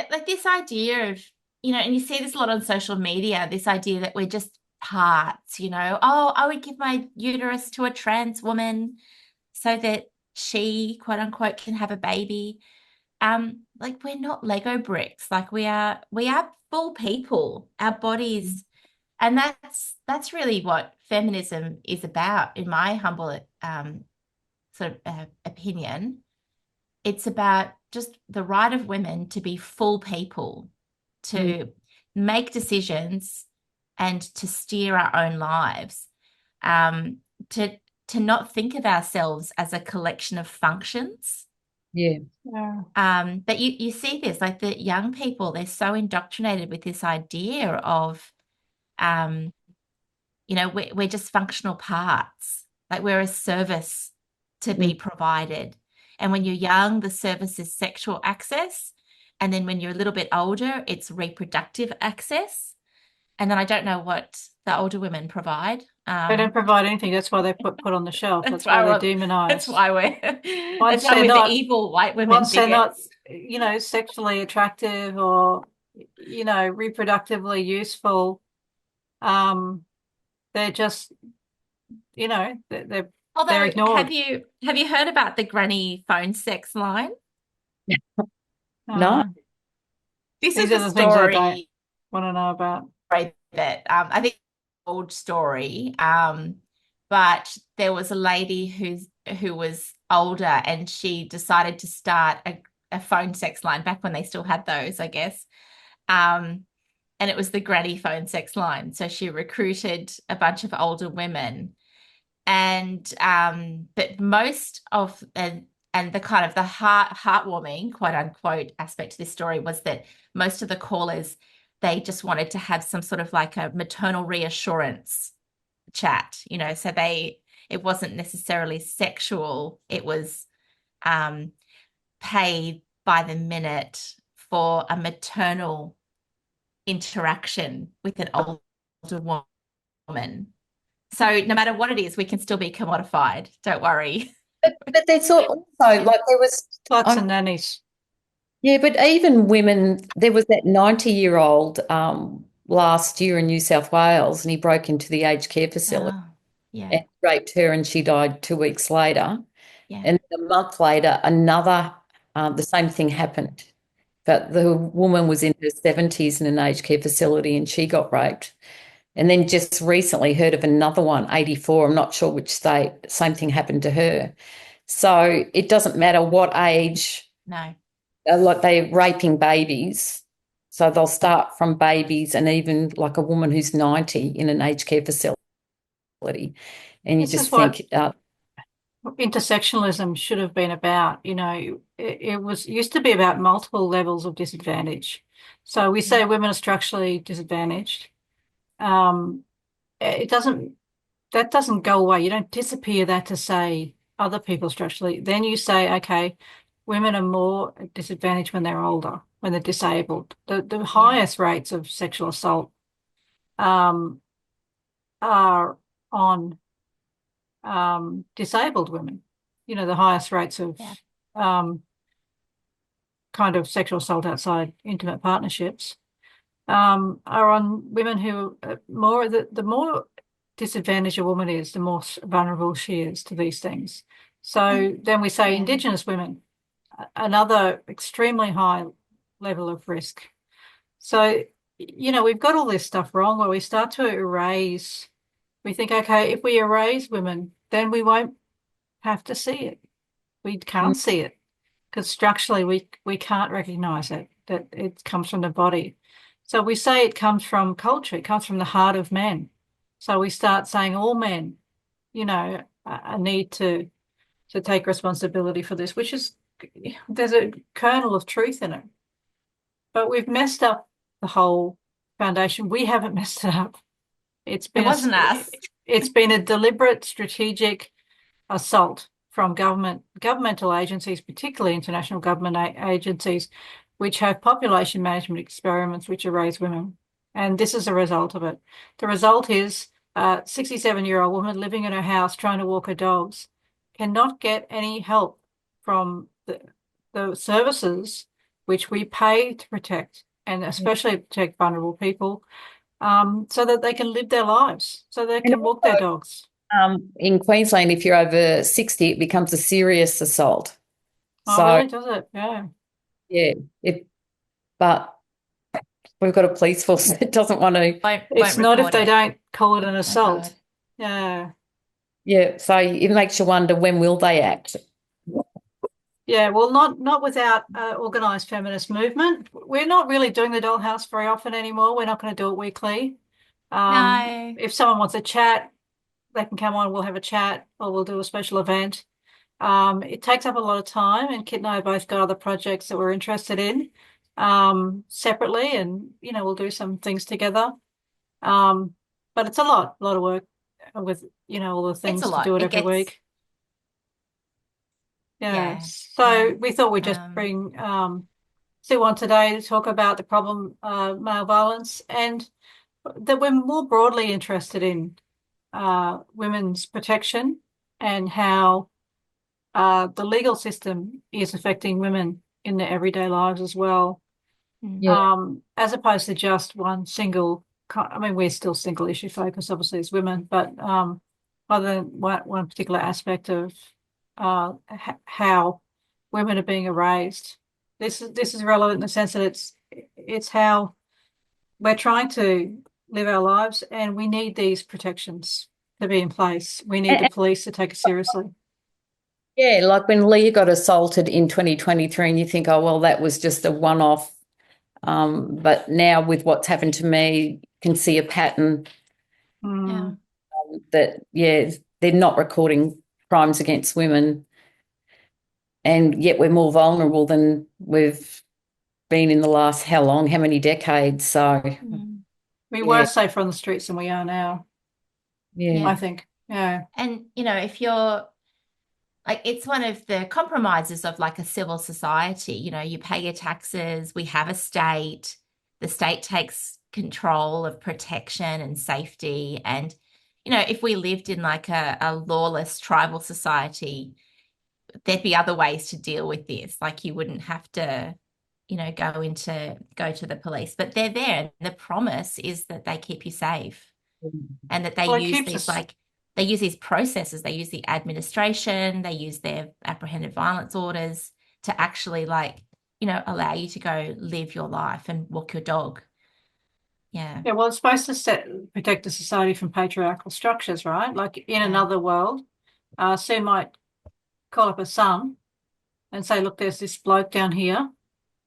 Speaker 1: like this idea of, and you see this a lot on social media, this idea that we're just parts, oh, I would give my uterus to a trans woman so that she, quote unquote, can have a baby. Like we're not Lego bricks. Like we are full people, our bodies, and that's really what feminism is about, in my humble sort of opinion. It's about just the right of women to be full people,
Speaker 2: Mm,
Speaker 1: to make decisions and to steer our own lives, um, to to not think of ourselves as a collection of functions.
Speaker 2: yeah.
Speaker 3: Yeah.
Speaker 1: But you see this, like the young people, they're so indoctrinated with this idea of, um, we're just functional parts, like we're a service to
Speaker 2: Mm,
Speaker 1: be provided. And when you're young, the service is sexual access. And then when you're a little bit older, it's reproductive access. And then I don't know what the older women provide.
Speaker 3: They don't provide anything. That's why they put on the shelf.
Speaker 1: That's
Speaker 3: That's why
Speaker 1: why
Speaker 3: they're
Speaker 1: that's
Speaker 3: demonized.
Speaker 1: why we're that's
Speaker 3: Once
Speaker 1: why
Speaker 3: they're
Speaker 1: we're the
Speaker 3: not,
Speaker 1: evil white women
Speaker 3: once they're not,
Speaker 1: bigots.
Speaker 3: sexually attractive or, reproductively useful, um, they're just, they're
Speaker 1: Although, have
Speaker 3: ignored.
Speaker 1: you have you heard about the granny phone sex line?
Speaker 2: no.
Speaker 3: Uh,
Speaker 1: This
Speaker 3: these
Speaker 1: is
Speaker 3: are
Speaker 1: a
Speaker 3: the things I don't
Speaker 1: story
Speaker 3: want to know about.
Speaker 1: that I think old story. But there was a lady who was older and she decided to start a phone sex line back when they still had those, I guess. Um, and it was the granny phone sex line. So she recruited a bunch of older women, and but most of and the kind of the heartwarming, quote unquote, aspect to this story was that most of the callers, they just wanted to have some sort of like a maternal reassurance chat, so it wasn't necessarily sexual. It was um paid by the minute for a maternal interaction with an older woman. So no matter what it is, we can still be commodified. Don't worry.
Speaker 2: But there's also like there was,
Speaker 3: Sluts
Speaker 2: I
Speaker 3: and nannies.
Speaker 2: yeah, but even women, there was that 90-year-old last year in New South Wales, and he broke into the aged care facility
Speaker 1: Oh, yeah,
Speaker 2: and raped her, and she died 2 weeks later.
Speaker 1: yeah.
Speaker 2: And a month later, another, the same thing happened. but the woman was in her 70s in an aged care facility and she got raped. And then just recently heard of another one, 84, I'm not sure which state, same thing happened to her. So it doesn't matter what age,
Speaker 1: No.
Speaker 2: like they're raping babies. So they'll start from babies and even like a woman who's 90 in an aged care facility. And you
Speaker 3: This
Speaker 2: just
Speaker 3: is what
Speaker 2: think,
Speaker 3: intersectionalism should have been about. It was used to be about multiple levels of disadvantage. So we say women are structurally disadvantaged. Um, it doesn't that doesn't go away. You don't disappear that to say other people structurally. Then you say, okay, women are more disadvantaged when they're older, when they're disabled. The highest rates of sexual assault um, are on disabled women. The highest rates of
Speaker 1: Yeah.
Speaker 3: kind of sexual assault outside intimate partnerships are on women who are the more disadvantaged a woman is, the more vulnerable she is to these things. So then we say
Speaker 1: Yeah.
Speaker 3: Indigenous women, another extremely high level of risk. So, we've got all this stuff wrong where we start to erase. We think, okay, if we erase women, then we won't have to see it. We can't see it because structurally we can't recognize it, that it comes from the body. So we say it comes from culture, it comes from the heart of men. So we start saying all men, need to take responsibility for this, which is, there's a kernel of truth in it. But we've messed up the whole foundation. We haven't messed it up. It's
Speaker 1: It
Speaker 3: been
Speaker 1: wasn't us.
Speaker 3: it's been a deliberate, strategic assault from governmental agencies, particularly international government agencies, which have population management experiments which erase women. And this is a result of it. The result is a 67-year-old woman living in her house trying to walk her dogs cannot get any help from the services which we pay to protect, and especially protect vulnerable people, so that they can live their lives, so they
Speaker 2: and
Speaker 3: can walk their dogs.
Speaker 2: in Queensland, if you're over 60, it becomes a serious assault.
Speaker 3: Oh,
Speaker 2: So,
Speaker 3: really? Does it? Yeah.
Speaker 2: yeah, but we've got a police force that doesn't want to.
Speaker 3: It's
Speaker 1: Won't
Speaker 3: not if
Speaker 1: report
Speaker 3: they
Speaker 1: it.
Speaker 3: don't call it an
Speaker 1: Oh God.
Speaker 3: assault. Yeah.
Speaker 2: Yeah, so it makes you wonder, when will they act?
Speaker 3: Yeah. Well, not without organised feminist movement. We're not really doing the dollhouse very often anymore. We're not going to do it weekly.
Speaker 1: No.
Speaker 3: If someone wants a chat, they can come on, we'll have a chat, or we'll do a special event. It takes up a lot of time, and Kit and I have both got other projects that we're interested in separately, and we'll do some things together. But it's a lot of work with all the
Speaker 1: It's a
Speaker 3: things to
Speaker 1: lot.
Speaker 3: do it
Speaker 1: It
Speaker 3: every
Speaker 1: gets,
Speaker 3: week. Yeah.
Speaker 1: yeah.
Speaker 3: So we thought we'd just
Speaker 1: Um,
Speaker 3: bring Sue on today to talk about the problem male violence, and that we're more broadly interested in women's protection and how the legal system is affecting women in their everyday lives as well,
Speaker 2: Yeah.
Speaker 3: as opposed to just one single. I mean, we're still single issue focused, obviously, as women, but other than one particular aspect of how women are being erased, this is relevant in the sense that it's how we're trying to live our lives, and we need these protections to be in place. We need the
Speaker 2: And,
Speaker 3: police to take it seriously.
Speaker 2: yeah, like when Leah got assaulted in 2023, and you think, oh, well, that was just a one-off. But now with what's happened to me, you can see a pattern
Speaker 1: yeah.
Speaker 2: that, yeah, they're not recording crimes against women, and yet we're more vulnerable than we've been in the last how long, how many decades? So,
Speaker 3: We
Speaker 2: yeah,
Speaker 3: were safer on the streets than we are now,
Speaker 2: yeah.
Speaker 3: I
Speaker 1: Yeah.
Speaker 3: think. Yeah.
Speaker 1: And, if you're like, it's one of the compromises of like a civil society. You pay your taxes, we have a state, the state takes control of protection and safety. And, if we lived in like a lawless tribal society, there'd be other ways to deal with this. Like you wouldn't have to, go to the police, but they're there. And the promise is that they keep you safe and that they
Speaker 3: Well, it
Speaker 1: use
Speaker 3: keeps
Speaker 1: these
Speaker 3: us,
Speaker 1: like they use these processes, they use the administration, they use their apprehended violence orders to actually like allow you to go live your life and walk your dog. Yeah.
Speaker 3: Yeah, well, it's supposed to protect the society from patriarchal structures, right? Like in another world, Sue might call up her son and say, look, there's this bloke down here.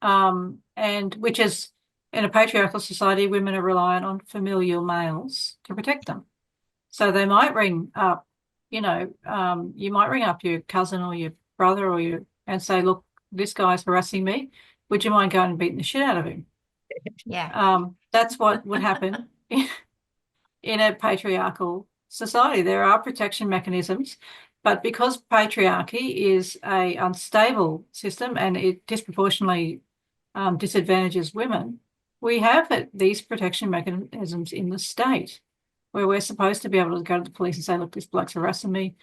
Speaker 3: And which is in a patriarchal society, women are reliant on familial males to protect them. So they might ring up, you might ring up your cousin or your brother and say, look, this guy's harassing me. Would you mind going and beating the shit out of him?
Speaker 1: Yeah.
Speaker 3: That's what would happen in a patriarchal society. There are protection mechanisms, but because patriarchy is a unstable system and it disproportionately disadvantages women, we have these protection mechanisms in the state where we're supposed to be able to go to the police and say, look, this bloke's harassing me.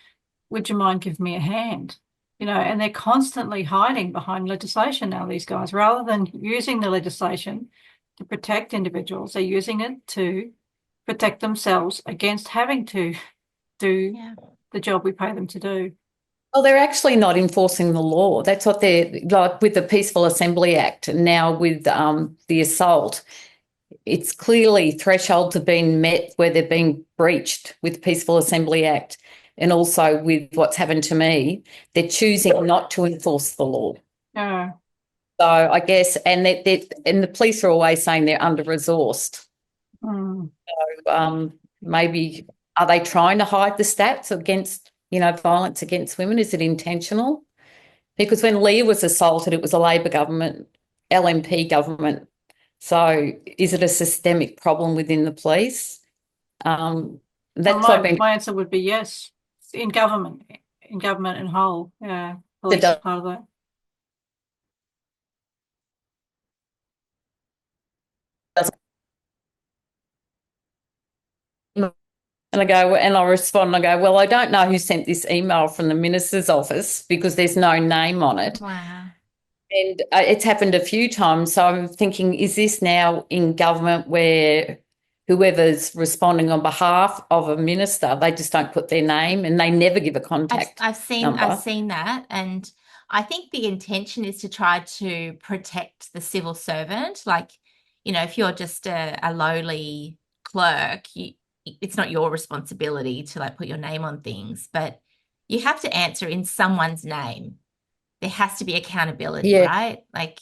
Speaker 3: Would you mind giving me a hand? And they're constantly hiding behind legislation now, these guys, rather than using the legislation to protect individuals, they're using it to protect themselves against having to do the job we pay them to do.
Speaker 2: Well, they're actually not enforcing the law. That's what they're like with the Peaceful Assembly Act. And now with the assault, it's clearly thresholds have been met where they're being breached with Peaceful Assembly Act. And also with what's happened to me, they're choosing not to enforce the law.
Speaker 3: Yeah.
Speaker 2: So I guess, and the police are always saying they're under-resourced. So maybe are they trying to hide the stats against, violence against women? Is it intentional? Because when Leah was assaulted, it was a Labor government, LNP government. So is it a systemic problem within the police?
Speaker 3: My answer would be yes. In government and whole. Yeah, police is part of that.
Speaker 2: And I respond and I go, well, I don't know who sent this email from the minister's office because there's no name on it.
Speaker 1: Wow.
Speaker 2: And it's happened a few times. So I'm thinking, is this now in government where whoever's responding on behalf of a minister, they just don't put their name and they never give a contact
Speaker 1: I've seen that. And I think the intention is to try to protect the civil servant. Like, if you're just a lowly clerk, it's not your responsibility to like put your name on things, but you have to answer in someone's name. There has to be accountability, right? Like,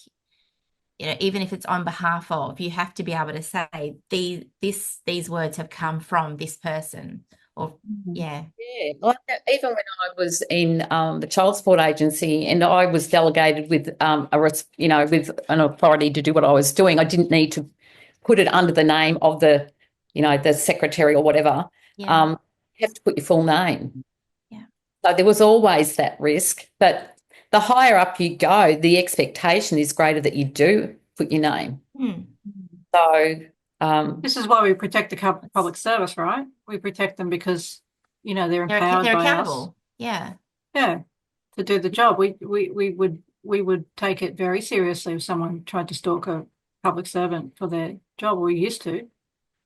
Speaker 1: even if it's on behalf of, you have to be able to say these words have come from this person. Or
Speaker 2: like even when I was in the child support agency and I was delegated with with an authority to do what I was doing, I didn't need to put it under the name of the the secretary or whatever. You have to put your full name. So there was always that risk, but the higher up you go, the expectation is greater that you do put your name. So
Speaker 3: this is why we protect the public service, right? We protect them because they're empowered
Speaker 1: they're
Speaker 3: by
Speaker 1: accountable.
Speaker 3: us.
Speaker 1: Yeah,
Speaker 3: to do the job. We would take it very seriously if someone tried to stalk a public servant for their job. We used to.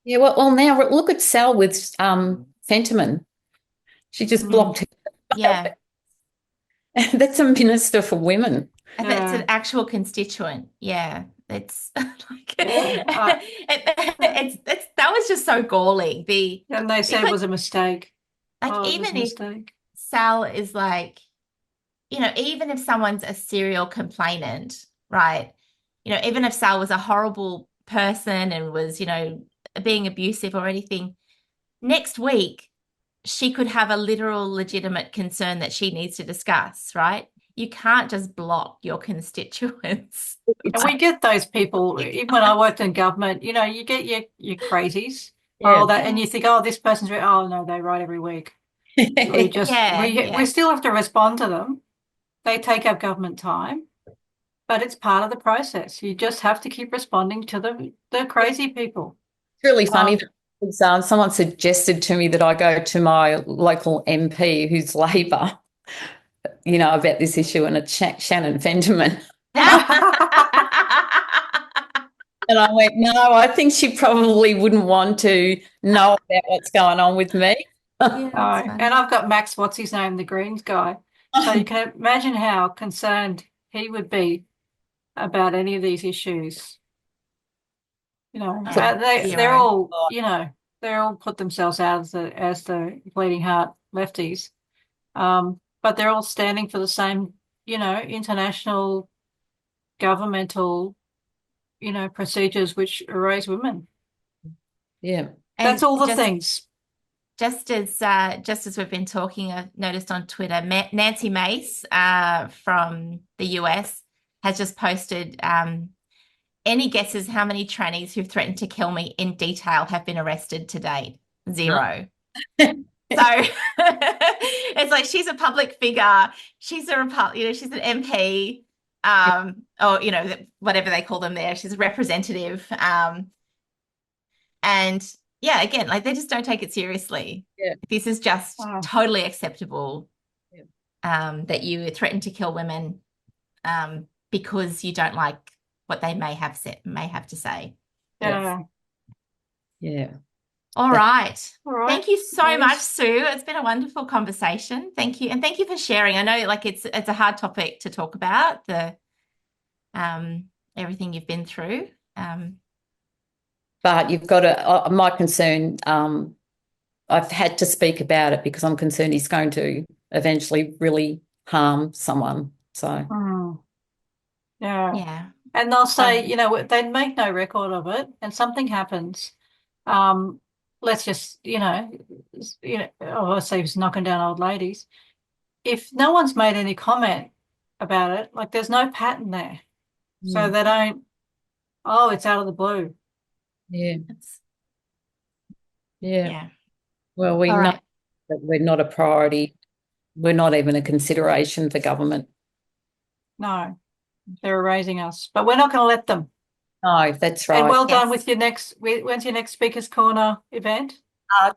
Speaker 2: Yeah, well, now look at Sal with Fentiman. She just blocked him.
Speaker 1: Yeah.
Speaker 2: That's a minister for women.
Speaker 1: That's an actual constituent. Yeah. It's like that was just so galling.
Speaker 3: And they said it was a mistake.
Speaker 1: Like even if Sal is like, even if someone's a serial complainant, right? Even if Sal was a horrible person and was, being abusive or anything, next week she could have a literal legitimate concern that she needs to discuss, right? You can't just block your constituents.
Speaker 3: And we get those people, even when I worked in government, you get your crazies, and you think, oh, this person's, oh no, they write every week. We still have to respond to them. They take up government time, but it's part of the process. You just have to keep responding to the crazy people.
Speaker 2: It's really funny that someone suggested to me that I go to my local MP who's Labor, about this issue, and it's Shannon Fentiman. And I went, no, I think she probably wouldn't want to know about what's going on with me.
Speaker 3: And I've got Max, what's his name, the Greens guy. So you can imagine how concerned he would be about any of these issues. You know,
Speaker 2: So,
Speaker 3: they're
Speaker 1: Zero.
Speaker 3: all, they're all put themselves out as the bleeding heart lefties. But they're all standing for the same, international governmental, procedures which erase women.
Speaker 2: yeah.
Speaker 3: That's
Speaker 1: And
Speaker 3: all the things.
Speaker 1: just as we've been talking, I've noticed on Twitter, Nancy Mace from the US has just posted, any guesses how many trannies who've threatened to kill me in detail have been arrested to date? Zero. So it's like she's a public figure. She's she's an MP, or whatever they call them there. She's a representative, and yeah, again, like they just don't take it seriously.
Speaker 2: Yeah.
Speaker 1: This is just
Speaker 3: Oh,
Speaker 1: totally acceptable,
Speaker 2: Yeah.
Speaker 1: that you threaten to kill women, because you don't like what they may have to say.
Speaker 3: yeah.
Speaker 2: Yeah.
Speaker 1: All
Speaker 2: That-
Speaker 1: right.
Speaker 3: All right.
Speaker 1: Thank you so much,
Speaker 3: Yes.
Speaker 1: Sue. It's been a wonderful conversation. Thank you. And thank you for sharing. I know like it's a hard topic to talk about, the everything you've been through.
Speaker 2: But you've got to, my concern, I've had to speak about it because I'm concerned he's going to eventually really harm someone. So,
Speaker 3: Yeah.
Speaker 1: Yeah.
Speaker 3: And they'll say,
Speaker 1: So
Speaker 3: they'd make no record of it and something happens. Let's just, obviously he's knocking down old ladies. If no one's made any comment about it, like there's no pattern there. So they don't, oh, it's out of the blue.
Speaker 2: yeah,
Speaker 1: it's
Speaker 2: yeah.
Speaker 1: yeah.
Speaker 2: Well, we
Speaker 1: All
Speaker 2: know
Speaker 1: right.
Speaker 2: that we're not a priority. We're not even a consideration for government.
Speaker 3: No, they're erasing us, but we're not going to let them.
Speaker 2: No, that's
Speaker 3: And
Speaker 2: right.
Speaker 3: well done
Speaker 1: Yes.
Speaker 3: with when's your next Speakers Corner event?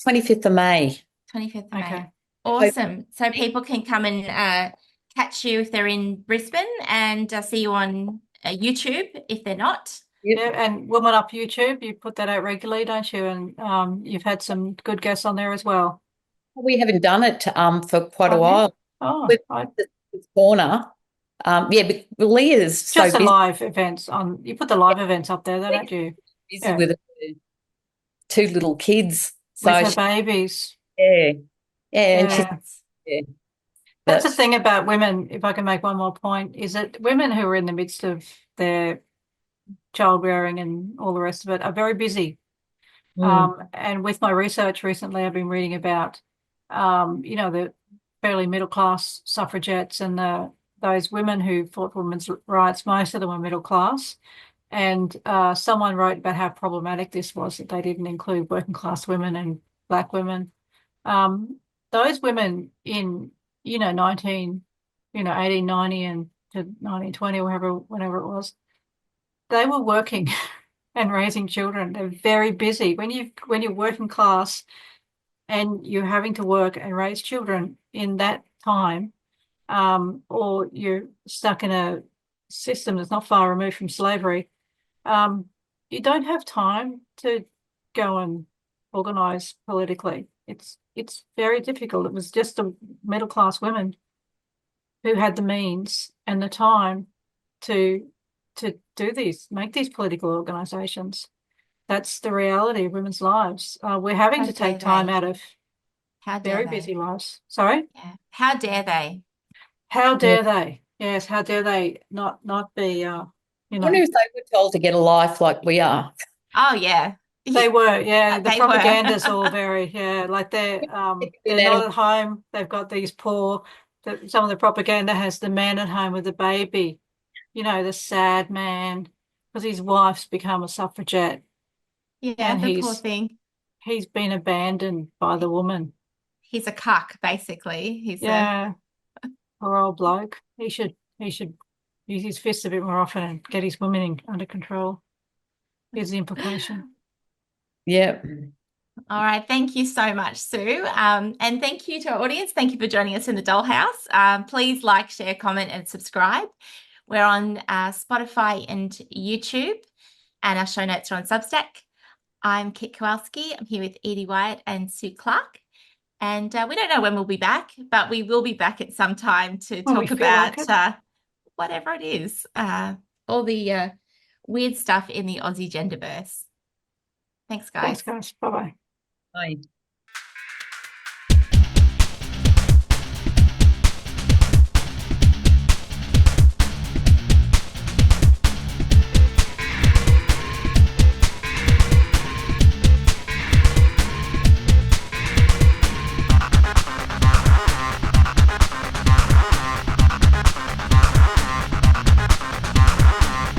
Speaker 2: 25th of May.
Speaker 1: 25th of May.
Speaker 3: Okay.
Speaker 1: Awesome. So people can come and catch you if they're in Brisbane, and see you on YouTube if they're not.
Speaker 2: Yep.
Speaker 3: Yeah, and Woman Up YouTube, you put that out regularly, don't you? And you've had some good guests on there as well.
Speaker 2: We haven't done it for quite a
Speaker 3: Have you?
Speaker 2: while.
Speaker 3: Oh,
Speaker 2: With the corner. Yeah, but Leah's so
Speaker 3: just the
Speaker 2: busy,
Speaker 3: live events on. You put the live events up there, don't you?
Speaker 2: busy
Speaker 3: Yeah,
Speaker 2: with two little kids.
Speaker 3: with
Speaker 2: So
Speaker 3: her babies.
Speaker 2: yeah, yeah, and she's
Speaker 3: Yeah.
Speaker 2: yeah,
Speaker 3: That's the
Speaker 2: but
Speaker 3: thing about women, if I can make one more point, is that women who are in the midst of their childbearing and all the rest of it are very busy. And with my research recently, I've been reading about, the fairly middle class suffragettes and those women who fought for women's rights. Most of them were middle class. And someone wrote about how problematic this was, that they didn't include working class women and black women. Those women in, 1890 and to 1920 or whenever it was, they were working and raising children. They're very busy. When you're working class and you're having to work and raise children in that time, or you're stuck in a system that's not far removed from slavery, you don't have time to go and organise politically. It's very difficult. It was just the middle class women who had the means and the time to make these political organisations. That's the reality of women's lives. We're having
Speaker 1: How
Speaker 3: to
Speaker 1: dare
Speaker 3: take time
Speaker 1: they?
Speaker 3: out of
Speaker 1: How dare
Speaker 3: very
Speaker 1: they?
Speaker 3: busy lives. Sorry?
Speaker 1: Yeah. How dare they?
Speaker 3: How
Speaker 2: yeah.
Speaker 3: dare they? Yes, how dare they not be you
Speaker 2: I wonder
Speaker 3: know.
Speaker 2: if they were told to get a life like we are.
Speaker 1: Oh yeah.
Speaker 3: They were, yeah. The
Speaker 1: They were.
Speaker 3: propaganda's all very, yeah, like
Speaker 2: In
Speaker 3: they're not
Speaker 2: animal,
Speaker 3: at home. They've got these some of the propaganda has the man at home with the baby, the sad man, because his wife's become a suffragette
Speaker 1: Yeah,
Speaker 3: and
Speaker 1: the poor
Speaker 3: he's
Speaker 1: thing.
Speaker 3: he's been abandoned by the woman.
Speaker 1: He's a cuck, basically.
Speaker 3: Yeah, poor old bloke. He should use his fists a bit more often and get his women under control. Here's the implication.
Speaker 2: yeah.
Speaker 1: All right. Thank you so much, Sue. And thank you to our audience. Thank you for joining us in the Dollhouse. Please like, share, comment, and subscribe. We're on Spotify and YouTube, and our show notes are on Substack. I'm Kit Kowalski. I'm here with Edie Wyatt and Sue Clarke. And we don't know when we'll be back, but we will be back at some time to
Speaker 3: When we
Speaker 1: talk
Speaker 3: feel like
Speaker 1: about
Speaker 3: it.
Speaker 1: whatever it is. all the weird stuff in the Aussie genderverse. Thanks,
Speaker 3: Thanks,
Speaker 1: guys.
Speaker 3: guys. Bye-bye.
Speaker 2: Bye.